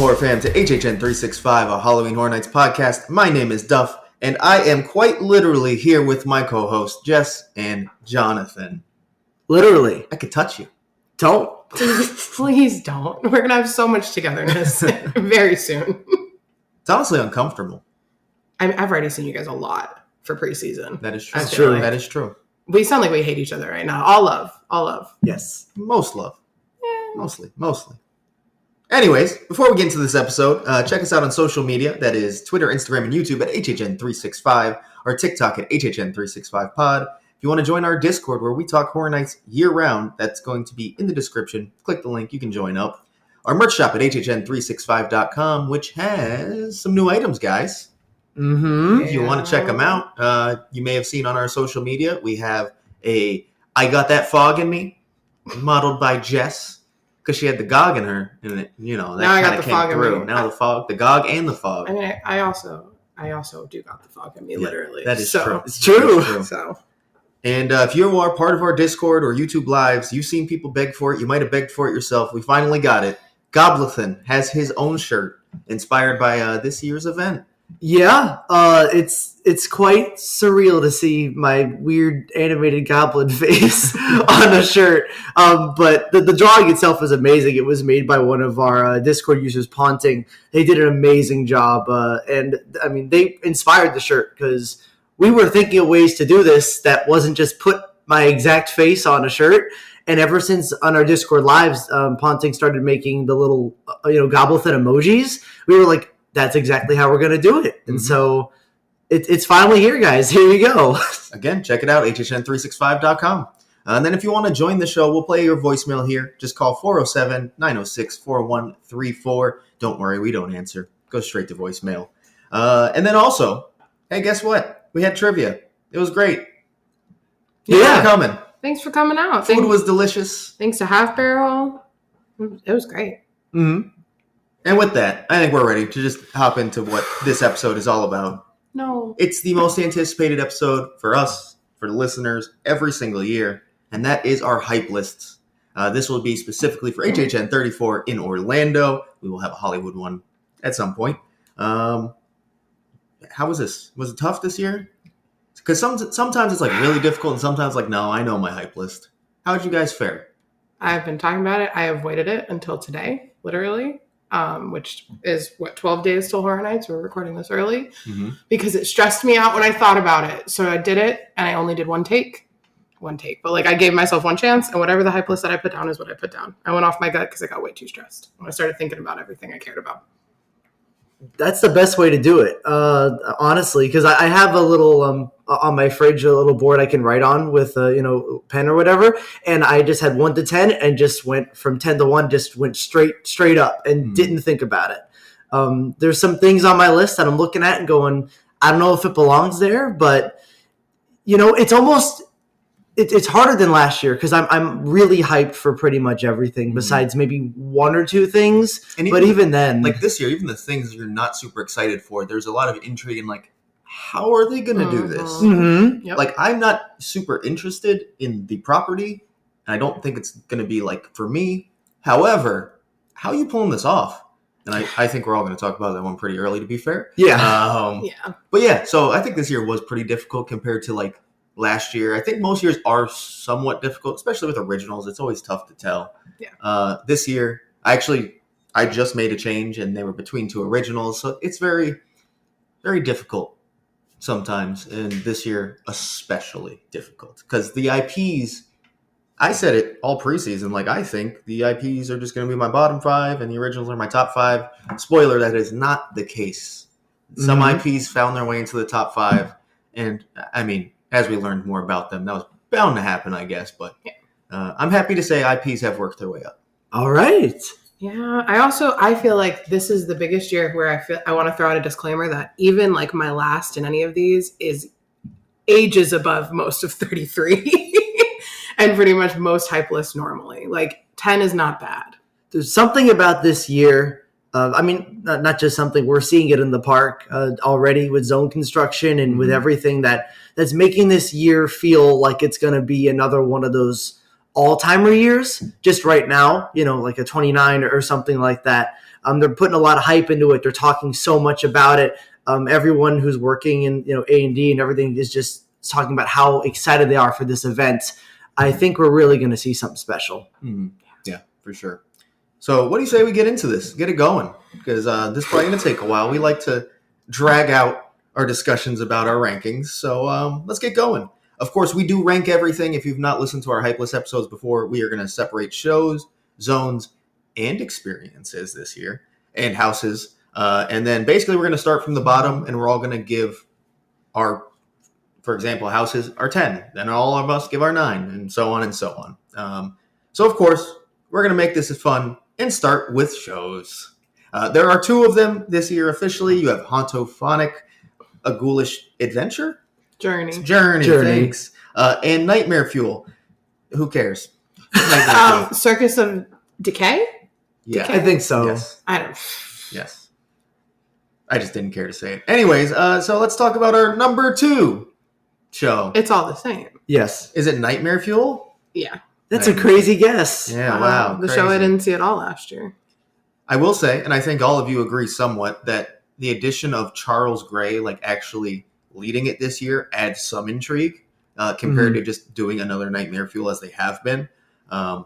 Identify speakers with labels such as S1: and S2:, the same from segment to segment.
S1: Horror fam to HHN365, a Halloween Horror Nights podcast. My name is Duff, and I am quite literally here with my co-hosts, Jess and Jonathan.
S2: Literally.
S1: I could touch you.
S2: Don't.
S3: Please don't. We're going to have so much togetherness very soon.
S1: It's honestly uncomfortable.
S3: I've already seen you guys a lot for preseason.
S1: That is true.
S2: That's true.
S3: Like
S1: That is true.
S3: we sound like we hate each other right now. All love.
S2: Yes.
S1: Most love. Mostly. Anyways, before we get into this episode, check us out on social media. That is Twitter, Instagram, and YouTube at HHN365, or TikTok at HHN365pod. If you want to join our Discord where we talk Horror Nights year-round, that's going to be in the description. Click the link. You can join up. Our merch shop at HHN365.com, which has some new items, guys.
S2: Mm-hmm.
S1: If you want to check them out, you may have seen on our social media, we have a I Got That Fog in Me, modeled by Jess. Because she had the GOG in her, and it, that kind of came through. Now the GOG and the fog.
S3: I mean, I also do got the fog in me, literally.
S1: That is true.
S2: It's true.
S3: So,
S1: and if you are part of our Discord or YouTube Lives, you've seen people beg for it. You might have begged for it yourself. We finally got it. Goblithan has his own shirt inspired by this year's event.
S2: Yeah. It's quite surreal to see my weird animated goblin face on a shirt. But the drawing itself is amazing. It was made by one of our Discord users, Ponting. They did an amazing job. And I mean, they inspired the shirt because we were thinking of ways to do this that wasn't just put my exact face on a shirt. And ever since on our Discord lives, Ponting started making the little, Goblithan emojis. We were like, that's exactly how we're going to do it. And so it's finally here, guys. Here you go.
S1: Again, check it out, HHN365.com. And then if you want to join the show, we'll play your voicemail here. Just call 407-906-4134. Don't worry, we don't answer. Go straight to voicemail. And then also, hey, guess what? We had trivia. It was great.
S2: Yeah.
S1: Coming.
S3: thanks for coming out.
S1: Food was delicious.
S3: Thanks to Half Barrel. It was great.
S2: Mm-hmm.
S1: And with that, I think we're ready to just hop into what this episode is all about.
S3: No.
S1: It's the most anticipated episode for us, for the listeners, every single year, and that is our hype lists. This will be specifically for HHN34 in Orlando. We will have a Hollywood one at some point. How was this? Was it tough this year? Because sometimes it's like really difficult, and sometimes like, no, I know my hype list. How did you guys fare?
S3: I've been talking about it. I avoided it until today, literally. Which is 12 days till Horror Nights. We're recording this early because it stressed me out when I thought about it. So I did it, and I only did one take, but like I gave myself one chance, and whatever the hype list that I put down is what I put down. I went off my gut because I got way too stressed when I started thinking about everything I cared about.
S2: That's the best way to do it, honestly, because I have a little on my fridge, a little board I can write on with a pen or whatever, and I just had 1 to 10 and just went from 10 to 1, just went straight up and didn't think about it. There's some things on my list that I'm looking at and going, I don't know if it belongs there, but it's almost it's harder than last year because I'm really hyped for pretty much everything besides maybe 1 or 2 things. And even then,
S1: like this year, even the things you're not super excited for, there's a lot of intrigue in like, how are they going to do this?
S2: Mm-hmm.
S3: Yep.
S1: Like, I'm not super interested in the property, and I don't think it's going to be like for me. However, how are you pulling this off? And I think we're all going to talk about that one pretty early, to be fair.
S2: Yeah.
S3: Yeah.
S1: But yeah, so I think this year was pretty difficult compared to like last year. I think most years are somewhat difficult, especially with originals. It's always tough to tell.
S3: Yeah.
S1: This year, I just made a change, and they were between 2 originals, so it's very, very difficult sometimes, and this year especially difficult because the IPs. I said it all preseason. Like, I think the IPs are just going to be my bottom 5, and the originals are my top 5. Spoiler: that is not the case. Some IPs found their way into the top 5, and I mean, as we learned more about them, that was bound to happen, I guess. But I'm happy to say IPs have worked their way up.
S2: All right.
S3: Yeah. I feel like this is the biggest year where I want to throw out a disclaimer that even like my last in any of these is ages above most of 33 and pretty much most hype lists normally. Like 10 is not bad.
S2: There's something about this year. Not just something, we're seeing it in the park already with zone construction and with everything that's making this year feel like it's going to be another one of those all-timer years just right now, like a 29 or something like that. They're putting a lot of hype into it. They're talking so much about it. Everyone who's working in A&D and everything is just talking about how excited they are for this event. I think we're really going to see something special.
S1: Mm-hmm. Yeah, for sure. So what do you say we get into this? Get it going, because this is probably going to take a while. We like to drag out our discussions about our rankings. So let's get going. Of course, we do rank everything. If you've not listened to our Hype List episodes before, we are going to separate shows, zones, and experiences this year, and houses. And then basically we're going to start from the bottom, and we're all going to give our, for example, houses are 10. Then all of us give our 9, and so on and so on. So, of course, we're going to make this fun and start with shows. There are 2 of them this year officially. You have Hauntofonic, A Ghoulish Adventure?
S3: Journey.
S1: Thanks. And Nightmare Fuel. Who cares?
S3: Circus of Decay?
S1: Yeah.
S3: Decay?
S2: I think so.
S1: Yes.
S3: I don't.
S1: Yes. I just didn't care to say it. Anyways, so let's talk about our number 2 show.
S3: It's all the same.
S2: Yes.
S1: Is it Nightmare Fuel?
S3: Yeah.
S2: That's a crazy guess.
S1: Yeah, wow.
S3: The show, I didn't see it all last year.
S1: I will say, and I think all of you agree somewhat, that the addition of Charles Gray, like actually leading it this year, adds some intrigue compared to just doing another Nightmare Fuel as they have been. I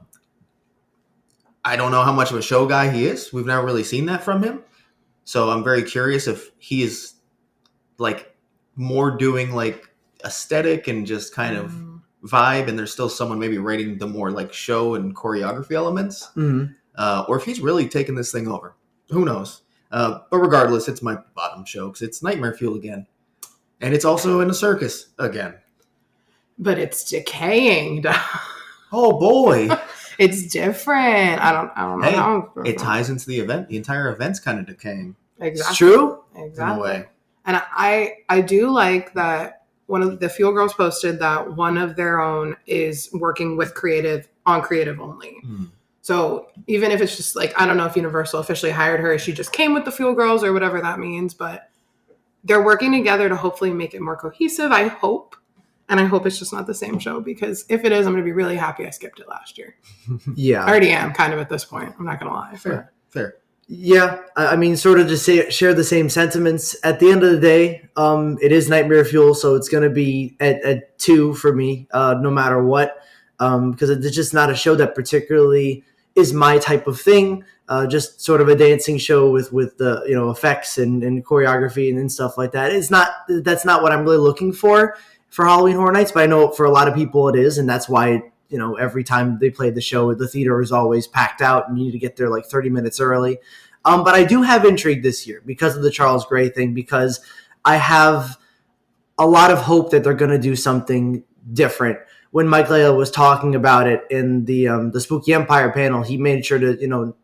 S1: don't know how much of a show guy he is. We've never really seen that from him. So I'm very curious if he is like more doing like aesthetic and just kind of vibe, and there's still someone maybe writing the more like show and choreography elements, or if he's really taking this thing over. Who knows? But regardless, it's my bottom show because it's Nightmare Fuel again, and it's also in a circus again.
S3: But it's decaying.
S1: Oh boy,
S3: It's different. I don't know
S1: hey,
S3: how
S1: it ties into the event. The entire event's kind of decaying.
S3: Exactly.
S2: It's true.
S3: Exactly.
S1: In a way.
S3: And I do like that one of the Fuel Girls posted that one of their own is working with creative only. So even if it's just like, I don't know if Universal officially hired her, she just came with the Fuel Girls or whatever that means, but they're working together to hopefully make it more cohesive, I hope. And I hope it's just not the same show, because if it is, I'm going to be really happy I skipped it last year.
S2: Yeah.
S3: I already am kind of at this point. I'm not going to lie.
S1: Fair.
S2: Yeah, I mean, sort of just share the same sentiments. At the end of the day, it is Nightmare Fuel, so it's going to be at 2 for me, no matter what, because it's just not a show that particularly is my type of thing. Just sort of a dancing show with the effects and choreography and stuff like that. That's not what I'm really looking for Halloween Horror Nights, but I know for a lot of people it is, and that's why every time they play the show, the theater is always packed out and you need to get there like 30 minutes early. But I do have intrigue this year because of the Charles Gray thing, because I have a lot of hope that they're going to do something different. When Mike Leila was talking about it in the Spooky Empire panel, he made sure to,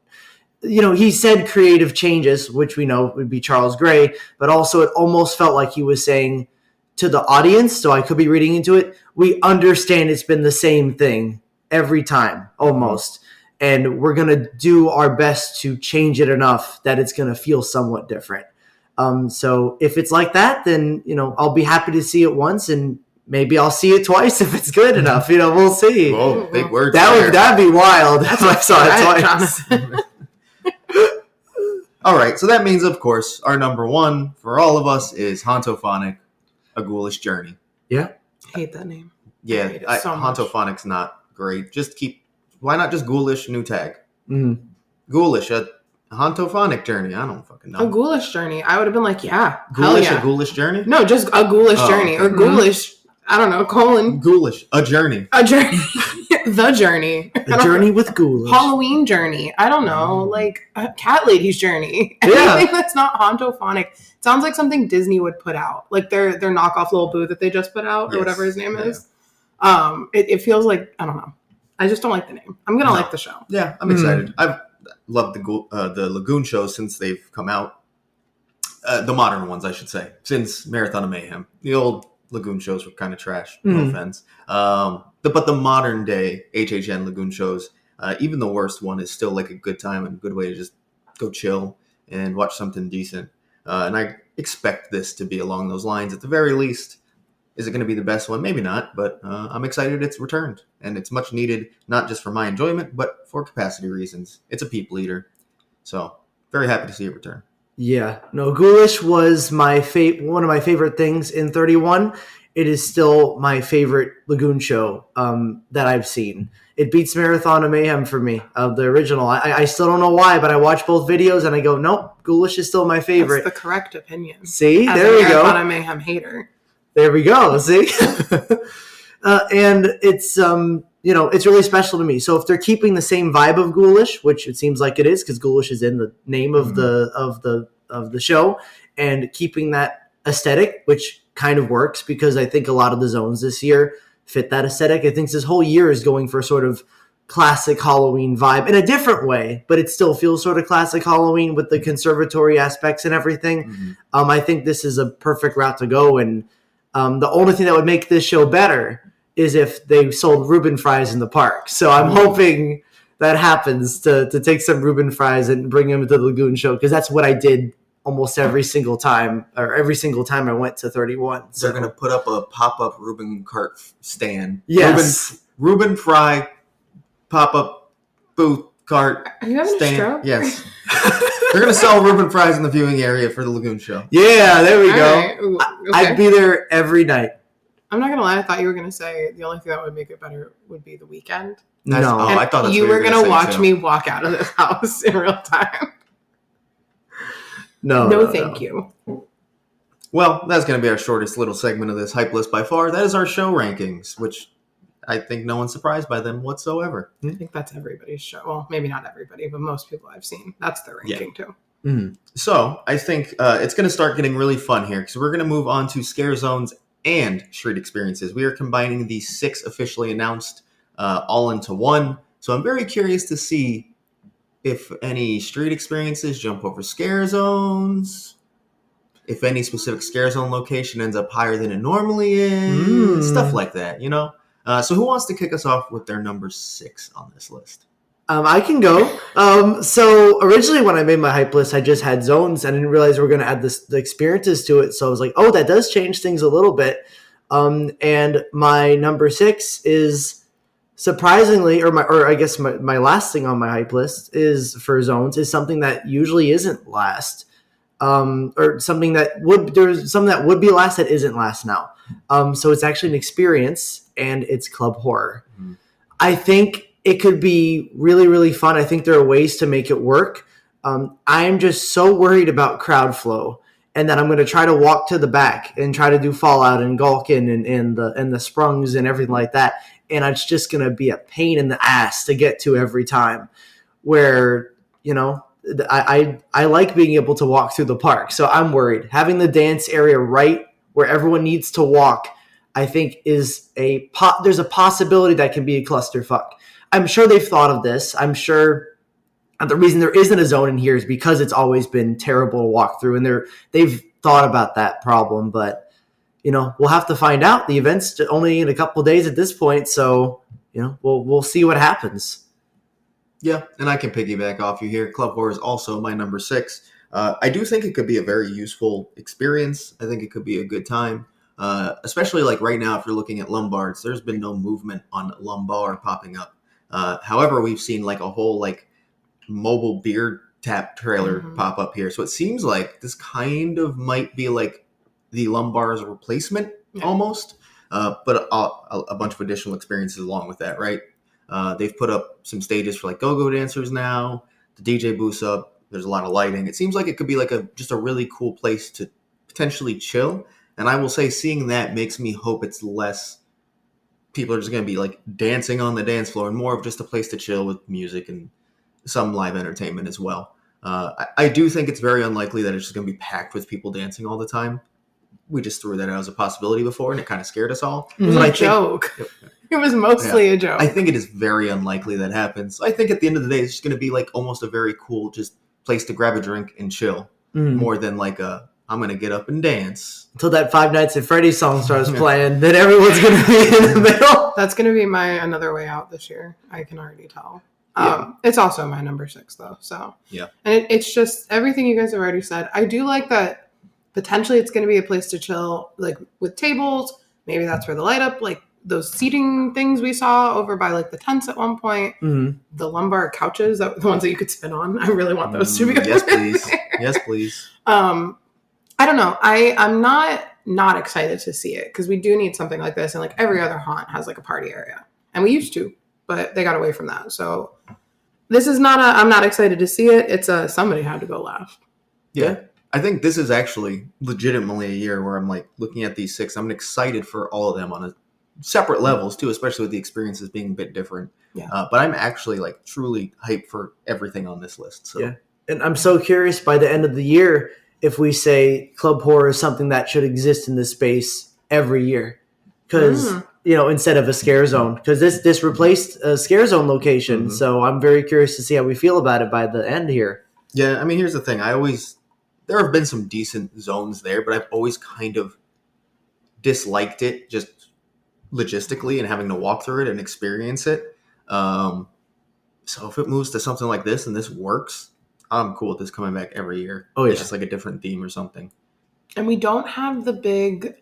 S2: he said creative changes, which we know would be Charles Gray, but also it almost felt like he was saying to the audience, so I could be reading into it, we understand it's been the same thing every time, almost. And we're going to do our best to change it enough that it's going to feel somewhat different. So if it's like that, then, I'll be happy to see it once, and maybe I'll see it twice if it's good enough. We'll see.
S1: Whoa, big words.
S2: That'd be wild if I saw it twice.
S1: All right, so that means, of course, our number 1 for all of us is Hauntofonic, A Ghoulish Journey.
S2: Yeah.
S3: I hate that name.
S1: Yeah, Hauntofonic's not great. Why not just Ghoulish, new tag? Ghoulish, a Hauntophonic Journey. I don't fucking know.
S3: A Ghoulish Journey. I would have been like, yeah.
S1: Ghoulish,
S3: yeah.
S1: A Ghoulish Journey?
S3: No, just a Ghoulish Journey.
S1: Okay.
S3: Or Ghoulish, I don't know,
S1: Ghoulish, a Journey.
S3: A Journey. The Journey.
S2: A Journey with Ghoulish.
S3: Halloween Journey. I don't know. Like a Cat Lady's Journey.
S2: Yeah.
S3: Anything that's not Hauntophonic. Sounds like something Disney would put out. Like their knockoff little boo that they just put out, or whatever his name is. It feels like, I don't know. I just don't like the name. I'm going to like the show.
S1: Yeah, I'm excited. I've loved the Lagoon shows since they've come out. The modern ones, I should say, since Marathon of Mayhem. The old Lagoon shows were kind of trash. No offense. But the modern day HHN Lagoon shows, even the worst one is still like a good time and a good way to just go chill and watch something decent. And I expect this to be along those lines at the very least. Is it going to be the best one? Maybe not, but I'm excited it's returned. And it's much needed, not just for my enjoyment, but for capacity reasons. It's a people eater. So, very happy to see it return.
S2: Yeah, no, Ghoulish was one of my favorite things in 31. It is still my favorite Lagoon show that I've seen. It beats Marathon of Mayhem for me, the original. I still don't know why, but I watch both videos and I go, nope, Ghoulish is still my favorite.
S3: That's the correct opinion.
S2: See,
S3: As
S2: there we go.
S3: Marathon of Mayhem hater.
S2: There we go. See, and it's it's really special to me. So if they're keeping the same vibe of Ghoulish, which it seems like it is, because Ghoulish is in the name of the show, and keeping that aesthetic, which kind of works because I think a lot of the zones this year fit that aesthetic. I think this whole year is going for sort of classic Halloween vibe in a different way, but it still feels sort of classic Halloween with the conservatory aspects and everything. I think this is a perfect route to go, and the only thing that would make this show better is if they sold Reuben fries in the park. So I'm hoping that happens to take some Reuben fries and bring them to the Lagoon show, because that's what I did almost every single time I went to 31. So
S1: they're going to put up a pop-up Reuben cart stand.
S2: Yes.
S1: Reuben fry pop-up booth cart
S3: Are you having
S1: stand.
S3: a stroke?
S1: Yes. They're going to sell Reuben fries in the viewing area for the Lagoon show.
S2: Yeah, there we
S3: All
S2: go.
S3: right. Ooh, okay.
S2: I'd be there every night.
S3: I'm not gonna lie. I thought you were gonna say the only thing that would make it better would be the weekend.
S2: No.
S1: Oh,
S3: And
S1: I thought that's
S3: you
S1: what
S3: were
S1: gonna
S3: gonna
S1: say,
S3: watch
S1: too.
S3: me walk out of this house in real time.
S2: No,
S3: Thank you.
S1: Well, that's going to be our shortest little segment of this hype list by far. That is our show rankings, which I think no one's surprised by them whatsoever.
S3: I think that's everybody's show. Well, maybe not everybody, but most people I've seen. That's their ranking too.
S1: So I think it's going to start getting really fun here, because we're going to move on to scare zones and street experiences. We are combining the 6 officially announced all into one. So I'm very curious to see if any street experiences jump over scare zones, if any specific scare zone location ends up higher than it normally is, stuff like that, you know? So who wants to kick us off with their number 6 on this list?
S2: I can go. So originally when I made my hype list, I just had zones. I didn't realize we were going to add the experiences to it. So I was like, oh, that does change things a little bit. And my number 6 is surprisingly, or I guess my last thing on my hype list is for zones is something that usually isn't last. Or something that would be last that isn't last now. So it's actually an experience, and it's club horror. I think it could be really, really fun. I think there are ways to make it work. I'm just so worried about crowd flow, and that I'm going to try to walk to the back and try to do Fallout and Gulkin and the Sprungs and everything like that. And it's just going to be a pain in the ass to get to every time, where, you know, I like being able to walk through the park. So I'm worried. Having the dance area right where everyone needs to walk, I think is there's a possibility that can be a clusterfuck. I'm sure they've thought of this. I'm sure the reason there isn't a zone in here is because it's always been terrible to walk through, and they've thought about that problem. But, you know, we'll have to find out. The event's only in a couple of days at this point, so, you know, we'll see what happens.
S1: Yeah, and I can piggyback off you here. Club horror is also my number 6. I do think it could be a very useful experience. I think it could be a good time, especially like right now if you're looking at Lombards. There's been no movement on Lombard popping up. However, we've seen like a whole like mobile beer tap trailer pop up here. So it seems like this kind of might be like the Lombard's replacement almost, but a bunch of additional experiences along with that, right? They've put up some stages for like go-go dancers now. The DJ booth's up. There's a lot of lighting. It seems like it could be like just a really cool place to potentially chill. And I will say seeing that makes me hope it's less people are just going to be like dancing on the dance floor and more of just a place to chill with music and some live entertainment as well. I do think it's very unlikely that it's just going to be packed with people dancing all the time. We just threw that out as a possibility before, and it kind of scared us all.
S3: It was a joke. It was mostly a joke.
S1: I think it is very unlikely that happens. I think at the end of the day, it's just going to be like almost a very cool just place to grab a drink and chill, more than like I'm going to get up and dance.
S2: Until that Five Nights at Freddy's song starts playing, then everyone's going to be in the middle.
S3: That's going to be my Another Way Out this year. I can already tell.
S1: Yeah.
S3: It's also my number 6, though. So
S1: yeah,
S3: and it's just everything you guys have already said. I do like that potentially it's going to be a place to chill, like with tables. Maybe that's where the light up, like those seating things we saw over by like the tents at one point, the lumbar couches, the ones that you could spin on. I really want those to be.
S1: Yes, please. Yes, please.
S3: I don't know. I'm not excited to see it because we do need something like this, and like every other haunt has like a party area, and we used to, but they got away from that. So this is not I'm not excited to see it. It's somebody had to go last.
S1: Yeah. I think this is actually legitimately a year where I'm like looking at these 6. I'm excited for all of them on a separate levels too, especially with the experiences being a bit different.
S3: Yeah.
S1: But I'm actually like truly hyped for everything on this list. So.
S2: Yeah. And I'm so curious by the end of the year if we say club horror is something that should exist in this space every year. Because, instead of a scare zone. Because this replaced a scare zone location. So I'm very curious to see how we feel about it by the end here.
S1: Yeah, I mean, here's the thing. There have been some decent zones there, but I've always kind of disliked it just logistically and having to walk through it and experience it. So if it moves to something like this and this works, I'm cool with this coming back every year.
S2: Oh, yeah.
S1: It's just like a different theme or something.
S3: And we don't have the big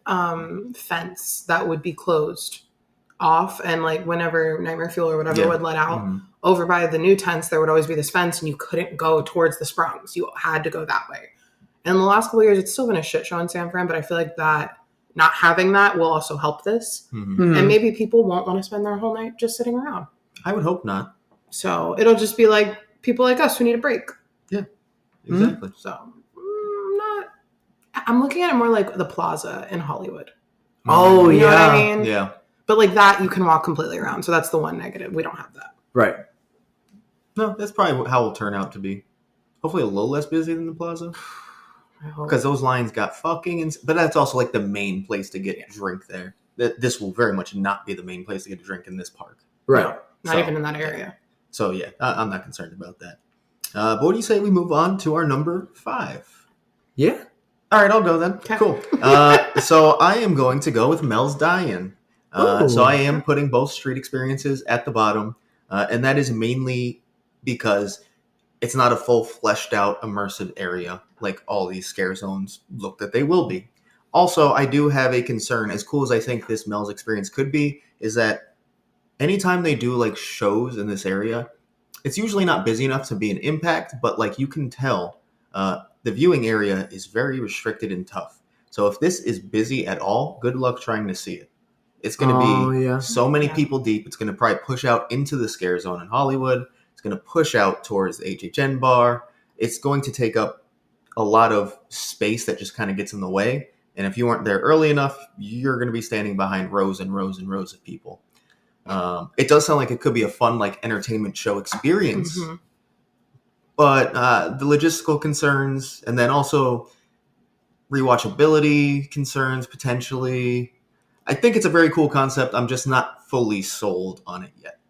S3: fence that would be closed off, and like whenever Nightmare Fuel or whatever would let out over by the new tents, there would always be this fence and you couldn't go towards the sprungs. You had to go that way. And the last couple of years, it's still been a shit show in San Fran, but I feel like that not having that will also help this. And maybe people won't want to spend their whole night just sitting around.
S1: I would hope not.
S3: So it'll just be like people like us who need a break.
S1: Yeah, exactly.
S3: So I'm looking at it more like the Plaza in Hollywood.
S2: Oh,
S3: you know what I mean?
S1: Yeah.
S3: But like that, you can walk completely around. So that's the one negative. We don't have that.
S2: Right.
S1: No, that's probably how it'll turn out to be. Hopefully a little less busy than the Plaza. Because those lines got fucking... but that's also like the main place to get a drink there. This will very much not be the main place to get a drink in this park.
S2: Right.
S3: No, not even in that area.
S1: So yeah, I'm not concerned about that. But what do you say we move on to our number 5?
S2: Yeah.
S1: All right, I'll go then.
S3: Okay.
S1: Cool. So I am going to go with Mel's Die-In. So I am putting both street experiences at the bottom. And that is mainly because it's not a full fleshed out immersive area like all these scare zones look that they will be. Also, I do have a concern, as cool as I think this Mel's experience could be, is that anytime they do like shows in this area, it's usually not busy enough to be an impact, but like you can tell the viewing area is very restricted and tough. So if this is busy at all, good luck trying to see it. It's going to be so many people deep. It's going to probably push out into the scare zone in Hollywood. It's going to push out towards the HHN bar. It's going to take up a lot of space that just kind of gets in the way. And if you weren't there early enough, you're going to be standing behind rows and rows and rows of people. It does sound like it could be a fun, like, entertainment show experience. But the logistical concerns, and then also rewatchability concerns, potentially. I think it's a very cool concept. I'm just not fully sold on it yet.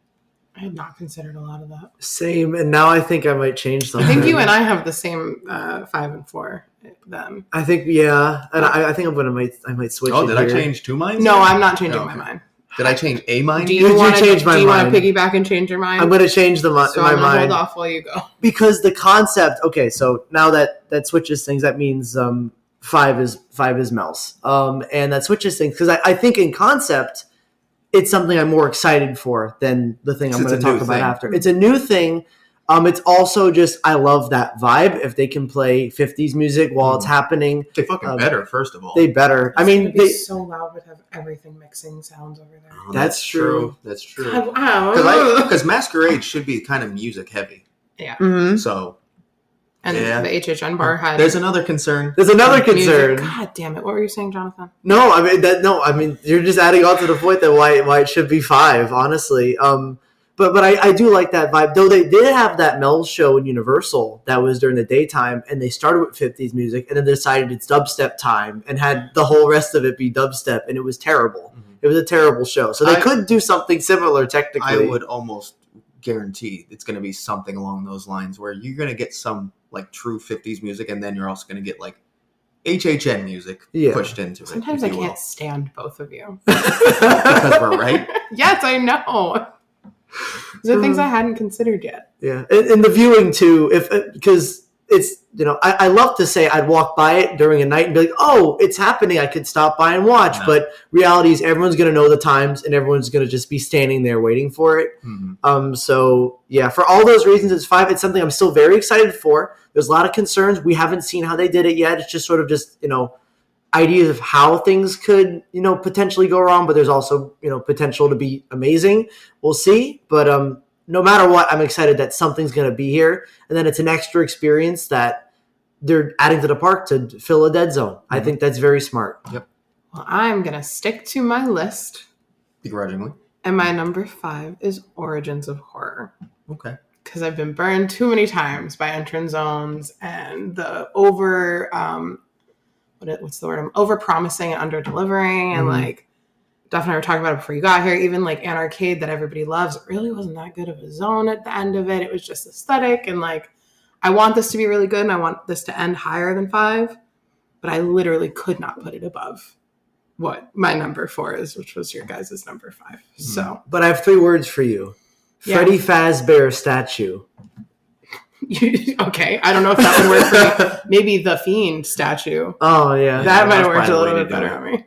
S3: I had not considered a lot of that.
S2: Same, and now I think I might change something.
S3: I think you and I have the same 5 and 4. Then
S2: I think, yeah, and I think I might switch.
S1: Oh, did I change 2 minds?
S3: No, I'm not changing my mind.
S1: Did I change a mind?
S3: Do you want to piggyback and change your mind?
S2: I'm going to change my mind.
S3: Hold off while you go.
S2: Because the concept. Okay, so now that switches things. That means 5 is Mel's. And that switches things because I think in concept, it's something I'm more excited for than the thing I'm going to talk about after. It's a new thing. It's also just, I love that vibe. If they can play 50s music while it's happening.
S1: They fucking better, first of all.
S2: They better.
S3: I mean, they so loud would have everything mixing sounds over there.
S2: Oh, that's true.
S1: That's true.
S3: Wow.
S1: Because Masquerade should be kind of music heavy.
S3: Yeah.
S2: Mm-hmm.
S1: So.
S3: And the HHN bar had.
S1: There's another concern.
S3: Music. God damn it! What were you saying, Jonathan?
S2: No, I mean you're just adding on to the point that why it should be 5, honestly. But I do like that vibe. Though they did have that Mel's show in Universal that was during the daytime, and they started with 50s music, and then decided it's dubstep time, and had the whole rest of it be dubstep, and it was terrible. Mm-hmm. It was a terrible show. So they could do something similar technically.
S1: I would almost guarantee it's going to be something along those lines where you're going to get some like true 50s music, and then you're also going to get like HHN music pushed into it.
S3: Sometimes I can't stand both of you.
S1: Because we're right?
S3: Yes, I know. These are things I hadn't considered yet.
S2: Yeah, and the viewing too, because it's I love to say I'd walk by it during a night and be like, oh, it's happening. I could stop by and watch.
S1: No.
S2: But reality is everyone's going to know the times and everyone's going to just be standing there waiting for it.
S1: Mm-hmm.
S2: So, yeah, for all those reasons, it's 5. It's something I'm still very excited for. There's a lot of concerns. We haven't seen how they did it yet. It's just sort of just, ideas of how things could, potentially go wrong. But there's also, potential to be amazing. We'll see. But no matter what, I'm excited that something's going to be here. And then it's an extra experience that they're adding to the park to fill a dead zone. I think that's very smart.
S1: Yep.
S3: Well, I'm going to stick to my list.
S1: Begrudgingly.
S3: And my number 5 is Origins of Horror.
S1: Okay.
S3: Because I've been burned too many times by entrance zones and the over, what's the word? I'm over promising and under delivering. And like, Duff and I were talking about it before you got here. Even like an arcade that everybody loves, it really wasn't that good of a zone at the end of it. It was just aesthetic. And like, I want this to be really good and I want this to end higher than 5, but I literally could not put it above what my number 4 is, which was your guys' number 5. So,
S2: but I have 3 words for you.
S3: Yeah.
S2: Freddy Fazbear statue.
S3: Okay, I don't know if that would work for me. Maybe the Fiend statue.
S2: Oh, yeah.
S3: That might have
S1: that's
S3: worked a
S1: probably
S3: little
S1: the way
S3: bit
S1: to do
S3: better
S1: it.
S3: on me.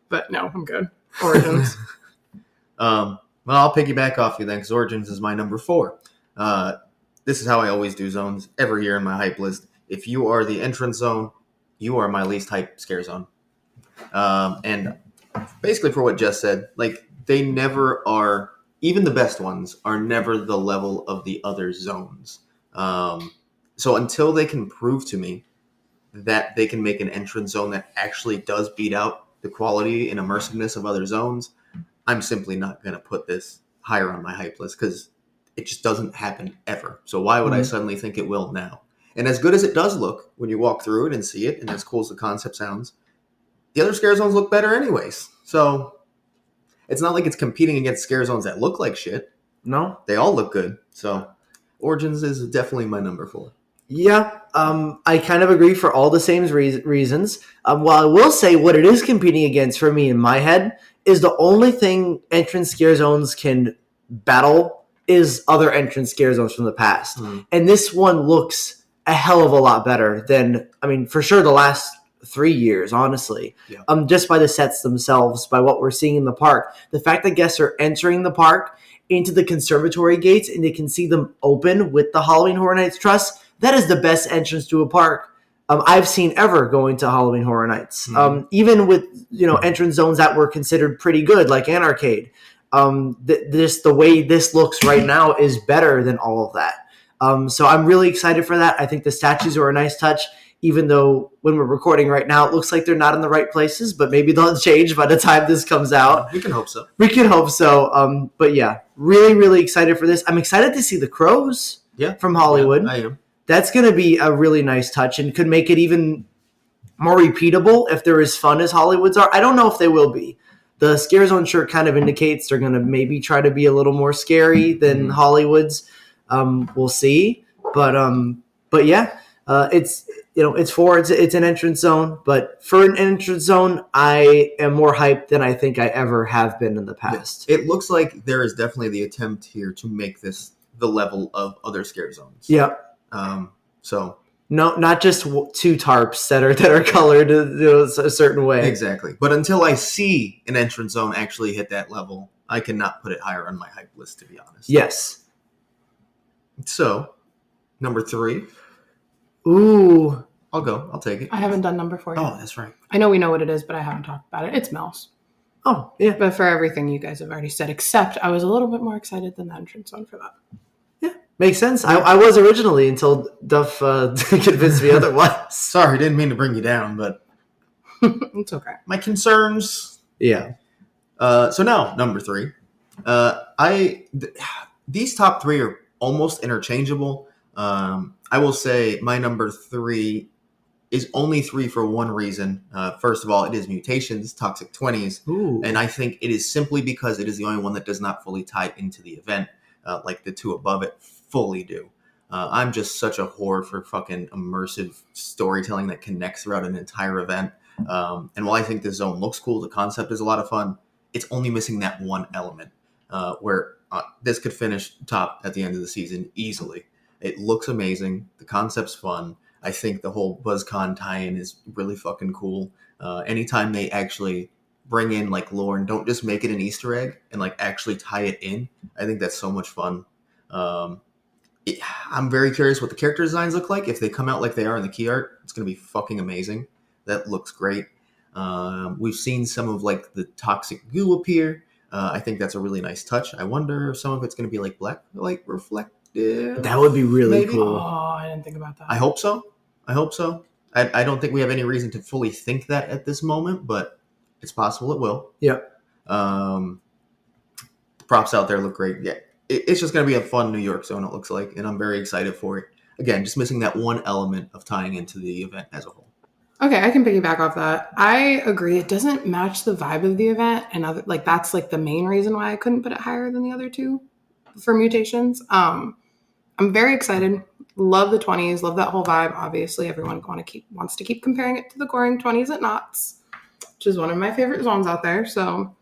S3: But no, I'm good. Origins.
S1: Well, I'll piggyback off you then, because Origins is my number 4. This is how I always do zones every year in my hype list. If you are the entrance zone, you are my least hype scare zone. And basically for what Jess said, like they never are, even the best ones are never the level of the other zones. So until they can prove to me that they can make an entrance zone that actually does beat out the quality and immersiveness of other zones, I'm simply not going to put this higher on my hype list because it just doesn't happen ever. So why would I suddenly think it will now? And as good as it does look when you walk through it and see it, and as cool as the concept sounds, the other scare zones look better anyways. So it's not like it's competing against scare zones that look like shit.
S2: No?
S1: They all look good. So Origins is definitely my number 4.
S2: Yeah, I kind of agree for all the same reasons. While I will say what it is competing against for me in my head is the only thing entrance scare zones can battle is other entrance scare zones from the past. And this one looks a hell of a lot better than, for sure the last 3 years, honestly.
S1: Yeah.
S2: Just by the sets themselves, by what we're seeing in the park. The fact that guests are entering the park into the conservatory gates and they can see them open with the Halloween Horror Nights Trust, that is the best entrance to a park I've seen ever going to Halloween Horror Nights. Even with, entrance zones that were considered pretty good, like an arcade. The way this looks right now is better than all of that. So I'm really excited for that. I think the statues are a nice touch, even though when we're recording right now, it looks like they're not in the right places, but maybe they'll change by the time this comes out.
S1: We can hope so.
S2: We can hope so. But yeah, really, really excited for this. I'm excited to see the crows from Hollywood.
S1: Yeah, I am.
S2: That's going to be a really nice touch and could make it even more repeatable if they're as fun as Hollywood's are. I don't know if they will be. The Scare Zone shirt kind of indicates they're going to maybe try to be a little more scary than Hollywood's. We'll see. But yeah, it's an entrance zone. But for an entrance zone, I am more hyped than I think I ever have been in the past.
S1: It looks like there is definitely the attempt here to make this the level of other scare zones.
S2: Yeah.
S1: So
S2: no, not just 2 tarps that are colored a certain way.
S1: Exactly. But until I see an entrance zone actually hit that level, I cannot put it higher on my hype list, to be honest.
S2: Yes.
S1: So, number 3.
S2: Ooh.
S1: I'll go. I'll take it.
S3: I haven't done number 4 yet.
S1: Oh, that's right.
S3: I know we know what it is, but I haven't talked about it. It's Mel's.
S2: Oh, yeah.
S3: But for everything you guys have already said, except I was a little bit more excited than the entrance zone for that.
S2: Makes sense. I was originally until Duff convinced me otherwise.
S1: Sorry, didn't mean to bring you down, but
S3: It's okay.
S1: my concerns.
S2: Yeah.
S1: So now, number 3. These top 3 are almost interchangeable. I will say my number 3 is only 3 for one reason. First of all, it is Mutations, Toxic 20s.
S2: Ooh.
S1: And I think it is simply because it is the only one that does not fully tie into the event like the 2 above it fully do. I'm just such a whore for fucking immersive storytelling that connects throughout an entire event. And while I think this zone looks cool, the concept is a lot of fun, it's only missing that one element where this could finish top at the end of the season easily. It looks amazing. The concept's fun. I think the whole BuzzCon tie-in is really fucking cool. Anytime they actually bring in like lore and don't just make it an Easter egg and like actually tie it in, I think that's so much fun. Um, I'm very curious what the character designs look like. If they come out like they are in the key art, it's going to be fucking amazing. That looks great. We've seen some of like the toxic goo appear. I think that's a really nice touch. I wonder if some of it's going to be like black, like reflective.
S2: That would be really
S1: maybe?
S2: cool.
S3: Oh, I didn't think about that.
S1: I hope so. I don't think we have any reason to fully think that at this moment, but it's possible it will.
S2: Yep.
S1: Props out there look great. Yeah, it's just going to be a fun New York zone, it looks like, and I'm very excited for it. Again, just missing that one element of tying into the event as a whole.
S3: Okay, I can piggyback off that. I agree. It doesn't match the vibe of the event, and that's like the main reason why I couldn't put it higher than the other two for mutations. I'm very excited. Love the 20s. Love that whole vibe. Obviously, everyone wants to keep comparing it to the Goring 20s at Knott's, which is one of my favorite zones out there. So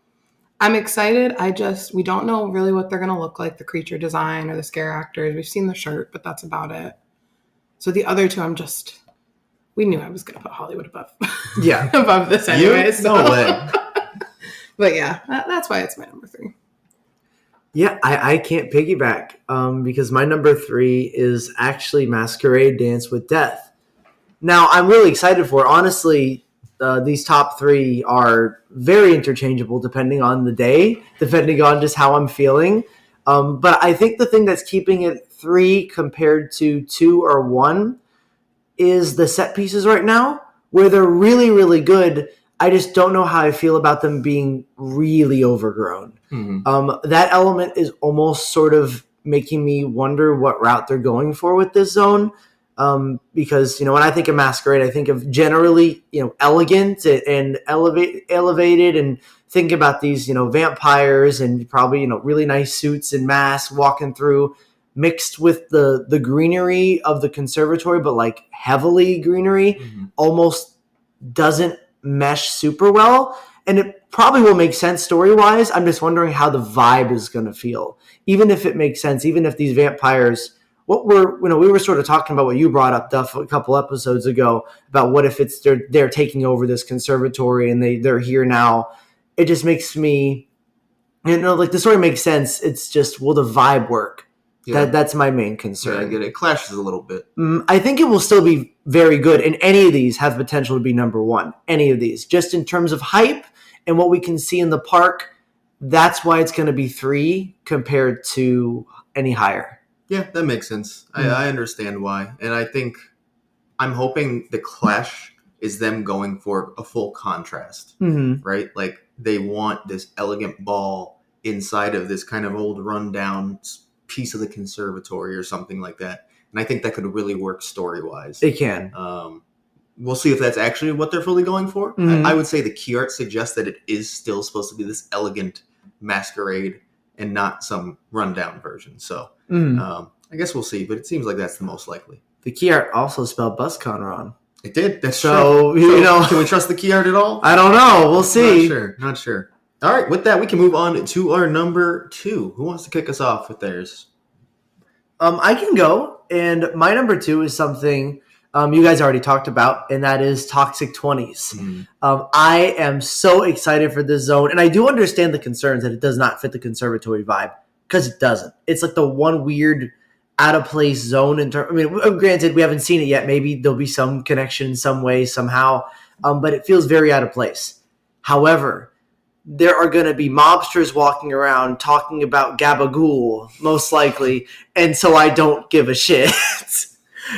S3: I'm excited. We don't know really what they're going to look like, the creature design or the scare actors. We've seen the shirt, but that's about it. So the other two, we knew I was going to put Hollywood above.
S2: Yeah.
S3: above this anyway.
S1: No way.
S3: But yeah, that's why it's my number 3.
S2: Yeah, I can't piggyback because my number 3 is actually Masquerade Dance with Death. Now, I'm really excited for it. Honestly, these top 3 are very interchangeable depending on the day, depending on just how I'm feeling. But I think the thing that's keeping it 3 compared to 2 or 1 is the set pieces right now, where they're really, really good. I just don't know how I feel about them being really overgrown. Mm-hmm. That element is almost sort of making me wonder what route they're going for with this zone. Because, when I think of Masquerade, I think of generally, elegant and elevated, and think about these, vampires and probably, really nice suits and masks walking through, mixed with the greenery of the conservatory, but like heavily greenery, almost doesn't mesh super well. And it probably will make sense story-wise. I'm just wondering how the vibe is going to feel. Even if it makes sense, even if these vampires, we were sort of talking about what you brought up, Duff, a couple episodes ago, about what if it's they're taking over this conservatory and they're here now. It just makes me, like the story makes sense. It's just, will the vibe work? Yeah. That's my main concern.
S1: Yeah, I get it. It clashes a little bit.
S2: I think it will still be very good, and any of these have potential to be number 1. Any of these, just in terms of hype and what we can see in the park, that's why it's going to be 3 compared to any higher.
S1: Yeah, that makes sense. I understand why, and I'm hoping the clash is them going for a full contrast, right? Like they want this elegant ball inside of this kind of old rundown piece of the conservatory or something like that, and I think that could really work story-wise.
S2: It can.
S1: We'll see if that's actually what they're fully going for. I would say the key art suggests that it is still supposed to be this elegant masquerade and not some rundown version. So I guess we'll see, but it seems like that's the most likely.
S2: The key art also spelled BuzzCon wrong.
S1: It did. That's
S2: so
S1: true. Can we trust the key art at all?
S2: I don't know. We'll see.
S1: Not sure. All right, with that, we can move on to our number 2. Who wants to kick us off with theirs?
S2: I can go, and my number 2 is something you guys already talked about, and that is Toxic 20s. I am so excited for this zone, and I do understand the concerns that it does not fit the conservatory vibe, because it doesn't. It's like the one weird, out-of-place zone. Granted, we haven't seen it yet. Maybe there'll be some connection some way, somehow, but it feels very out of place. However, there are going to be mobsters walking around talking about Gabagool, most likely, and so I don't give a shit.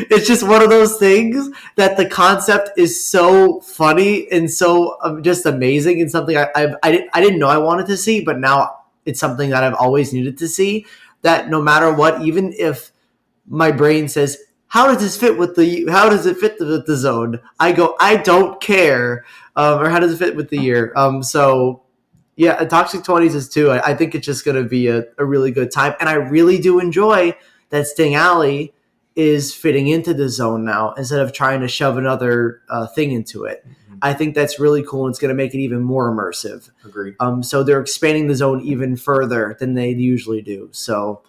S2: It's just one of those things that the concept is so funny and so just amazing, and something I didn't know I wanted to see, but now it's something that I've always needed to see, that no matter what, even if my brain says, how does it fit with the zone? I go, I don't care. Or how does it fit with the year? So yeah, Toxic 20s is 2. I think it's just going to be a really good time. And I really do enjoy that Sting Alley is fitting into the zone now instead of trying to shove another thing into it. I think that's really cool, and it's going to make it even more immersive.
S1: Agreed.
S2: So they're expanding the zone even further than they usually do. So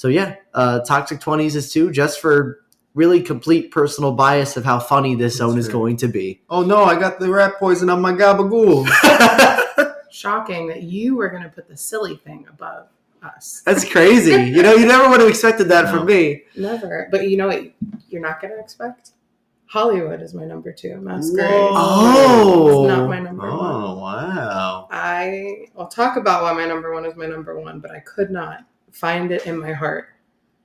S2: yeah, Toxic 20s is 2, just for really complete personal bias of how funny this zone is
S1: true.
S2: going to be.
S1: Oh no, I got the rat poison on my gabagool.
S3: Shocking that you were going to put the silly thing above us.
S2: That's crazy. You never would have expected that from me.
S3: Never. But you know what you're not going to expect? Hollywood is my number 2. Masquerade.
S2: Oh.
S3: It's not my number 1.
S1: Oh, wow.
S3: I'll talk about why my number 1 is my number 1, but I could not find it in my heart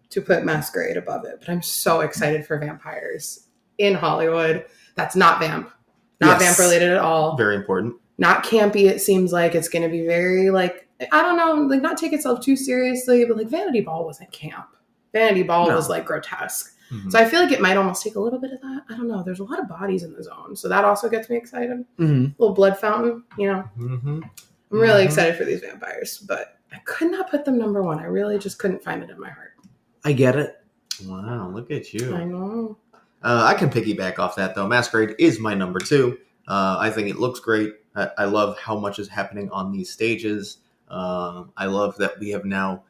S3: to put Masquerade above it. But I'm so excited for vampires in Hollywood. That's not vamp. Not vamp related at all.
S1: Very important.
S3: Not campy. It seems like it's going to be very like, I don't know, like not take itself too seriously, but like Vanity Ball wasn't camp. Vanity Ball was like grotesque. Mm-hmm. So I feel like it might almost take a little bit of that. I don't know. There's a lot of bodies in the zone. So that also gets me excited. Mm-hmm. Little blood fountain, Mm-hmm. I'm really excited for these vampires, but I could not put them number 1. I really just couldn't find it in my heart.
S2: I get it.
S1: Wow, look at you.
S3: I know.
S1: I can piggyback off that, though. Masquerade is my number 2. I think it looks great. I love how much is happening on these stages. I love that we have now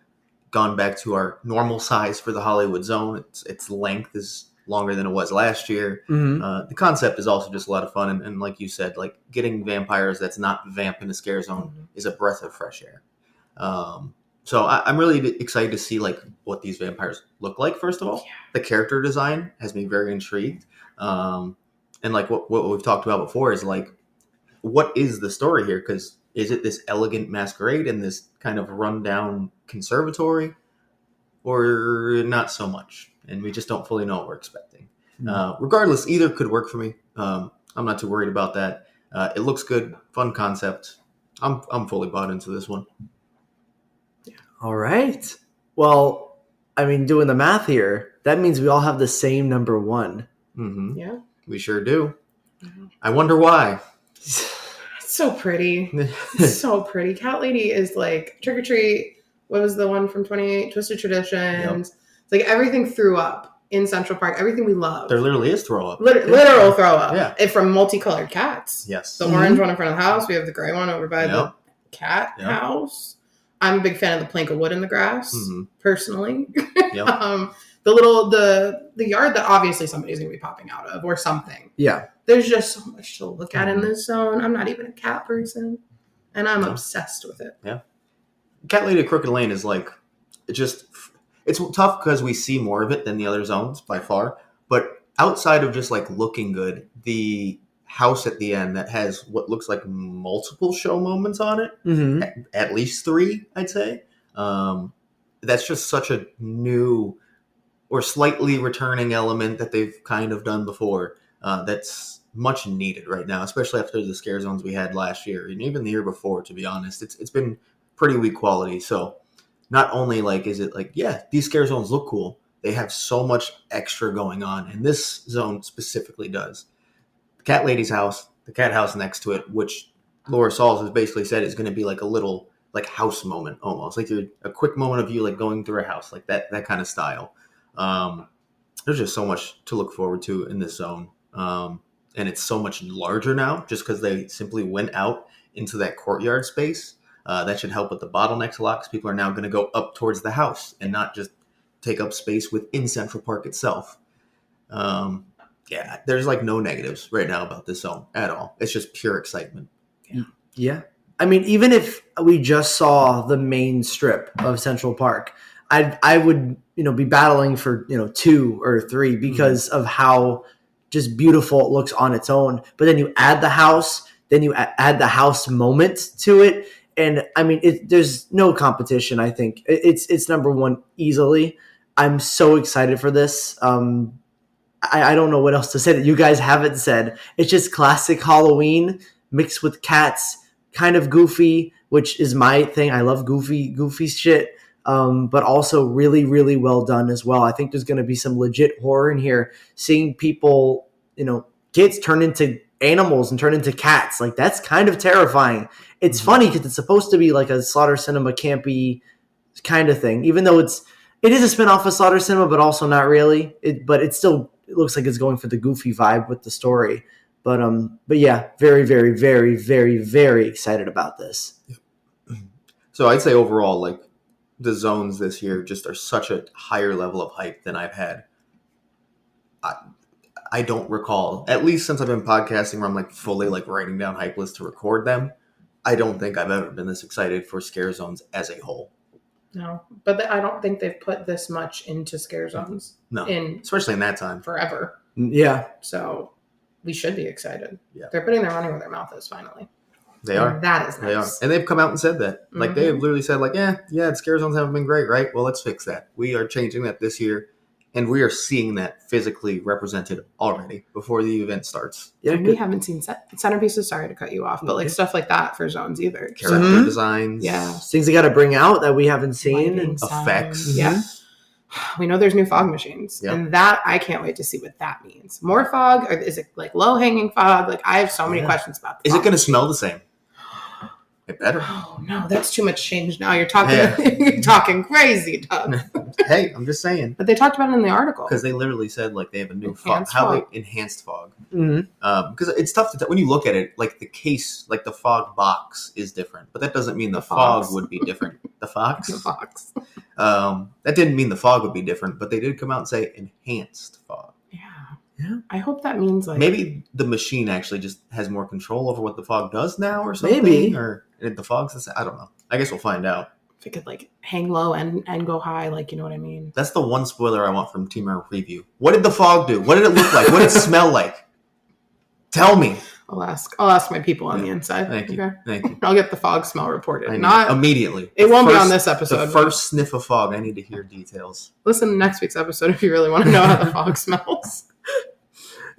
S1: gone back to our normal size for the Hollywood zone. Its length is longer than it was last year. Mm-hmm. The concept is also just a lot of fun. And like you said, like getting vampires that's not vamp in a scare zone is a breath of fresh air. So I'm really excited to see like what these vampires look like, first of all. Yeah. The character design has me very intrigued. And like what we've talked about before is like, what is the story here? Because is it this elegant masquerade in this kind of rundown conservatory, or not so much? And we just don't fully know what we're expecting. Regardless, either could work for me. I'm not too worried about that. It looks good, fun concept. I'm fully bought into this one.
S2: Yeah. All right. Well, I mean, doing the math here, that means we all have the same number 1.
S1: Mm-hmm.
S3: Yeah,
S1: we sure do. Mm-hmm. I wonder why.
S3: So pretty. It's so pretty. Cat Lady is like Trick or Treat. What was the one from 28? Twisted Traditions. Yep. It's like everything threw up in Central Park. Everything we love.
S1: There literally is throw up.
S3: Literal throw up.
S1: Yeah.
S3: And from multicolored cats.
S1: Yes.
S3: The orange one in front of the house. We have the gray one over by the cat house. I'm a big fan of the plank of wood in the grass, personally. Yep. The yard that obviously somebody's going to be popping out of or something.
S2: Yeah.
S3: There's just so much to look at in this zone. I'm not even a cat person, and I'm obsessed with it.
S1: Yeah. Cat Lady at Crooked Lane is like, it's tough because we see more of it than the other zones by far. But outside of just like looking good, the house at the end that has what looks like multiple show moments on it, at least 3, I'd say. That's just such a new or slightly returning element that they've kind of done before. That's much needed right now, especially after the scare zones we had last year and even the year before. To be honest, it's been pretty weak quality. So not only like is it like, yeah, these scare zones look cool, they have so much extra going on, and this zone specifically does. The Cat Lady's house, the cat house next to it, which Laura Sauls has basically said is going to be like a little like house moment almost, like a quick moment of you like going through a house, like that kind of style. There's just so much to look forward to in this zone. And it's so much larger now just because they simply went out into that courtyard space. That should help with the bottlenecks a lot because people are now going to go up towards the house and not just take up space within Central Park itself. Yeah, there's like no negatives right now about this zone at all. It's just pure excitement.
S2: Yeah. I mean, even if we just saw the main strip of Central Park, I would, be battling for, 2 or 3 because of how just beautiful it looks on its own. But then you add the house, then you add the house moment to it. And I mean, there's no competition. I think it's number 1 easily. I'm so excited for this. I don't know what else to say that you guys haven't said. It's just classic Halloween mixed with cats, kind of goofy, which is my thing. I love goofy shit. But also really, really well done as well. I think there's going to be some legit horror in here. Seeing people, kids turn into animals and turn into cats, like that's kind of terrifying. It's funny because it's supposed to be like a Slaughter Cinema campy kind of thing, even though it is a spinoff of Slaughter Cinema, but also not really. But it looks like it's going for the goofy vibe with the story. But yeah, very, very, very, very, very excited about this.
S1: So I'd say overall, like, the zones this year just are such a higher level of hype than I've had I don't recall, at least since I've been podcasting where I'm like fully like writing down hype lists to record them. I don't think I've ever been this excited for Scare Zones as a whole.
S3: No, but I don't think they've put this much into Scare Zones.
S1: No,
S3: in
S1: especially in that time.
S3: forever.
S2: Yeah.
S3: So we should be excited.
S1: Yeah.
S3: They're putting their money where their mouth is finally.
S1: They are.
S3: That is nice.
S1: They are. And they've come out and said that. Like they have literally said like, yeah, the Scare Zones haven't been great, right? Well, let's fix that. We are changing that this year. And we are seeing that physically represented already before the event starts.
S3: Yeah, we haven't seen centerpieces. Sorry to cut you off, but like stuff like that for zones either.
S1: Character designs.
S3: Yeah.
S2: Things they got to bring out that we haven't seen.
S3: Lighting,
S2: And
S1: effects.
S3: Yeah. We know there's new fog machines.
S1: Yep.
S3: And that, I can't wait to see what that means. More fog? Or is it like low-hanging fog? Like, I have so many questions about the
S1: Is it
S3: fog
S1: going to
S3: machine.
S1: smell the same? It better.
S3: Oh, no, that's too much change now. You're talking you're talking crazy, Doug.
S1: Hey, I'm just saying.
S3: But they talked about it in the article.
S1: Because they literally said like they have a new
S3: Enhanced
S1: fog.
S3: fog.
S1: Enhanced fog.
S2: Mm-hmm.
S1: Because it's tough to tell. When you look at it, like the case, like the fog box is different. But that doesn't mean the fog
S3: fox.
S1: would be different. The fox?
S3: The fox.
S1: That didn't mean the fog would be different. But they did come out and say enhanced fog.
S2: Yeah.
S3: I hope that means like
S1: Maybe the machine actually just has more control over what the fog does now or something.
S2: Maybe.
S1: Or the fog's, I don't know. I guess we'll find out.
S3: if it could like hang low and go high, like, you know what I mean?
S1: That's the one spoiler I want from Team Arrow Preview. What did the fog do? What did it look like? What did it smell like? Tell me.
S3: I'll ask my people on the inside.
S1: Thank you.
S3: Okay?
S1: Thank you.
S3: I'll get the fog smell reported.
S1: I need
S3: Not
S1: immediately.
S3: it won't be on
S1: First-
S3: this episode.
S1: The first sniff of fog, I need to hear details.
S3: Listen to next week's episode if you really want to know how the fog smells.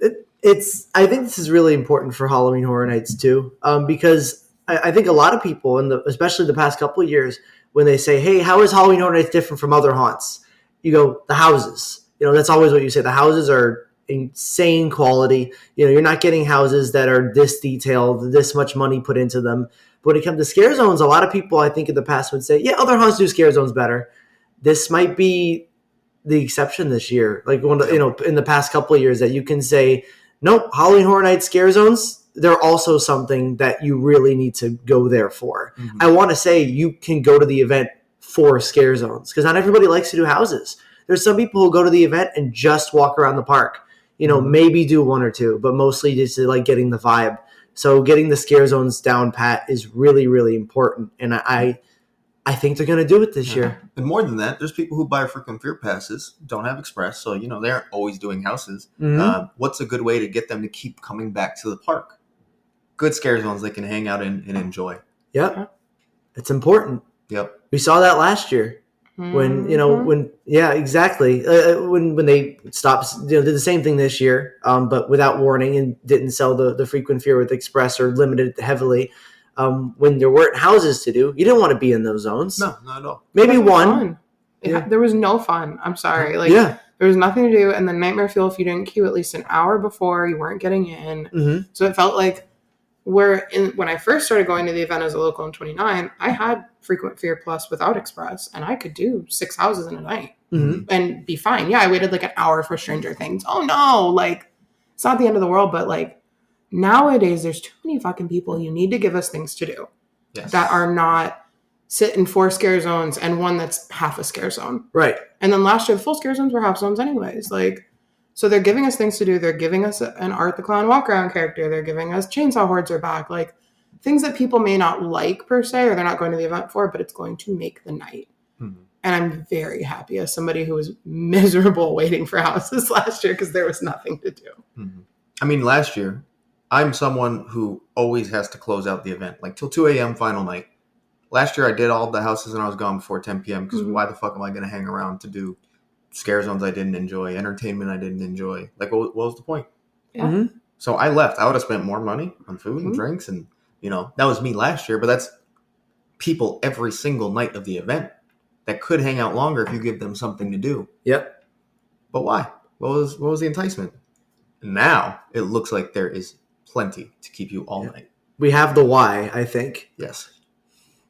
S2: I think this is really important for Halloween Horror Nights too, because I think a lot of people, especially the past couple of years, when they say, "Hey, how is Halloween Horror Nights different from other haunts?" You go, "The houses." That's always what you say. The houses are insane quality. You're not getting houses that are this detailed, this much money put into them. But when it comes to scare zones, a lot of people, I think, in the past would say, "Yeah, other haunts do scare zones better." This might be the exception this year. Like in the past couple of years, that you can say, nope, Halloween Horror Nights scare zones, they're also something that you really need to go there for.
S1: Mm-hmm.
S2: I want to say you can go to the event for scare zones because not everybody likes to do houses. There's some people who go to the event and just walk around the park, maybe do one or two, but mostly just like getting the vibe. So getting the scare zones down pat is really, really important. And I think they're going to do it this year.
S1: And more than that, there's people who buy frequent fear passes, don't have express, so they aren't always doing houses.
S2: Mm-hmm.
S1: What's a good way to get them to keep coming back to the park? Good scare zones they can hang out in and enjoy.
S2: Yep. It's important.
S1: Yep.
S2: We saw that last year when exactly. When they stopped, did the same thing this year, but without warning and didn't sell the frequent fear with express or limited it heavily. When there weren't houses to do, you didn't want to be in those zones.
S1: No, not at all.
S2: Maybe one.
S3: Fun. There was no fun. I'm sorry. There was nothing to do. And then nightmare fuel, if you didn't queue at least an hour before, you weren't getting in.
S2: Mm-hmm.
S3: So it felt like when I first started going to the event as a local in 29, I had frequent fear plus without express, and I could do 6 houses in a night and be fine. Yeah, I waited like an hour for Stranger Things. Oh no, it's not the end of the world, but nowadays there's too many fucking people. You need to give us things to do that are not sit in 4 scare zones and one that's half a scare zone.
S2: Right.
S3: And then last year the full scare zones were half zones anyways. So they're giving us things to do. They're giving us an Art the Clown walk around character. They're giving us Chainsaw Hordes are back. Things that people may not like per se, or they're not going to the event for, but it's going to make the night. Mm-hmm. And I'm very happy as somebody who was miserable waiting for houses last year because there was nothing to do.
S1: Mm-hmm. I mean, last year, I'm someone who always has to close out the event, till 2 a.m. final night. Last year, I did all the houses and I was gone before 10 p.m. because why the fuck am I going to hang around to do scare zones I didn't enjoy, entertainment I didn't enjoy? What was the point?
S3: Yeah.
S2: Mm-hmm.
S1: So I left. I would have spent more money on food and drinks, and that was me last year. But that's people every single night of the event that could hang out longer if you give them something to do.
S2: Yep.
S1: But why? What was the enticement? Now it looks like there is plenty to keep you all night.
S2: We have the why, I think.
S1: Yes.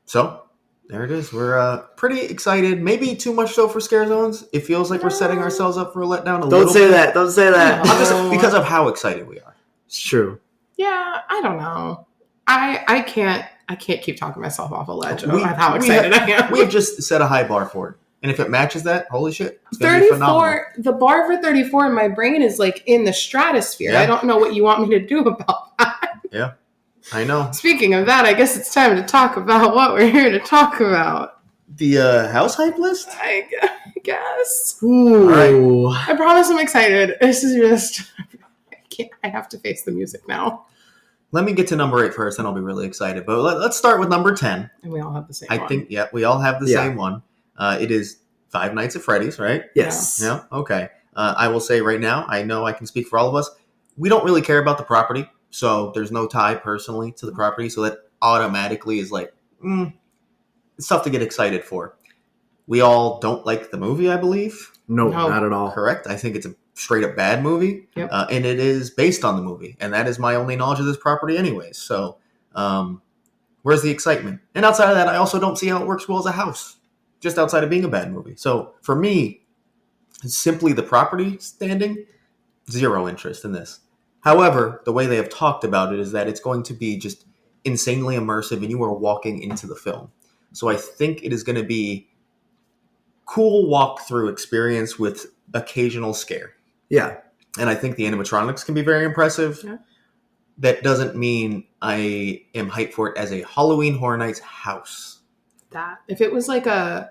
S1: So there it is. We're pretty excited. Maybe too much so for scare zones. It feels like we're setting ourselves up for a letdown.
S2: Don't say that. Don't say that.
S3: No.
S1: Because of how excited we are.
S2: It's true.
S3: Yeah, I don't know. I can't keep talking myself off a ledge of how excited I am.
S1: We've just set a high bar for it. And if it matches that, holy shit, it's going to be phenomenal.
S3: 34, the bar for 34 in my brain is like in the stratosphere.
S1: Yeah.
S3: I don't know what you want me to do about that.
S1: Yeah, I know.
S3: Speaking of that, I guess it's time to talk about what we're here to talk about.
S1: The house hype list?
S3: I guess.
S2: Ooh.
S1: All right.
S3: I promise I'm excited. This is just... I have to face the music now.
S1: Let me get to number 8 first, and I'll be really excited. But let's start with number 10.
S3: And we all have the same
S1: I
S3: one.
S1: think, we all have the same one. It is Five Nights at Freddy's, right?
S2: Yes.
S1: Yeah, okay. I will say right now, I know I can speak for all of us, we don't really care about the property, so there's no tie personally to the property, so that automatically is like, it's tough to get excited for. We all don't like the movie, I believe.
S2: No, not at all.
S1: Correct. I think it's a straight up bad movie,
S3: Yep.
S1: And it is based on the movie, and that is my only knowledge of this property anyways. So where's the excitement? And outside of that, I also don't see how it works well as a house, just outside of being a bad movie. So for me, it's simply the property standing, zero interest in this. However, the way they have talked about it is that it's going to be just insanely immersive, and you are walking into the film. So I think it is going to be cool walkthrough experience with occasional scare.
S2: Yeah.
S1: And I think the animatronics can be very impressive.
S3: Yeah.
S1: That doesn't mean I am hyped for it as a Halloween Horror Nights house.
S3: That if it was like I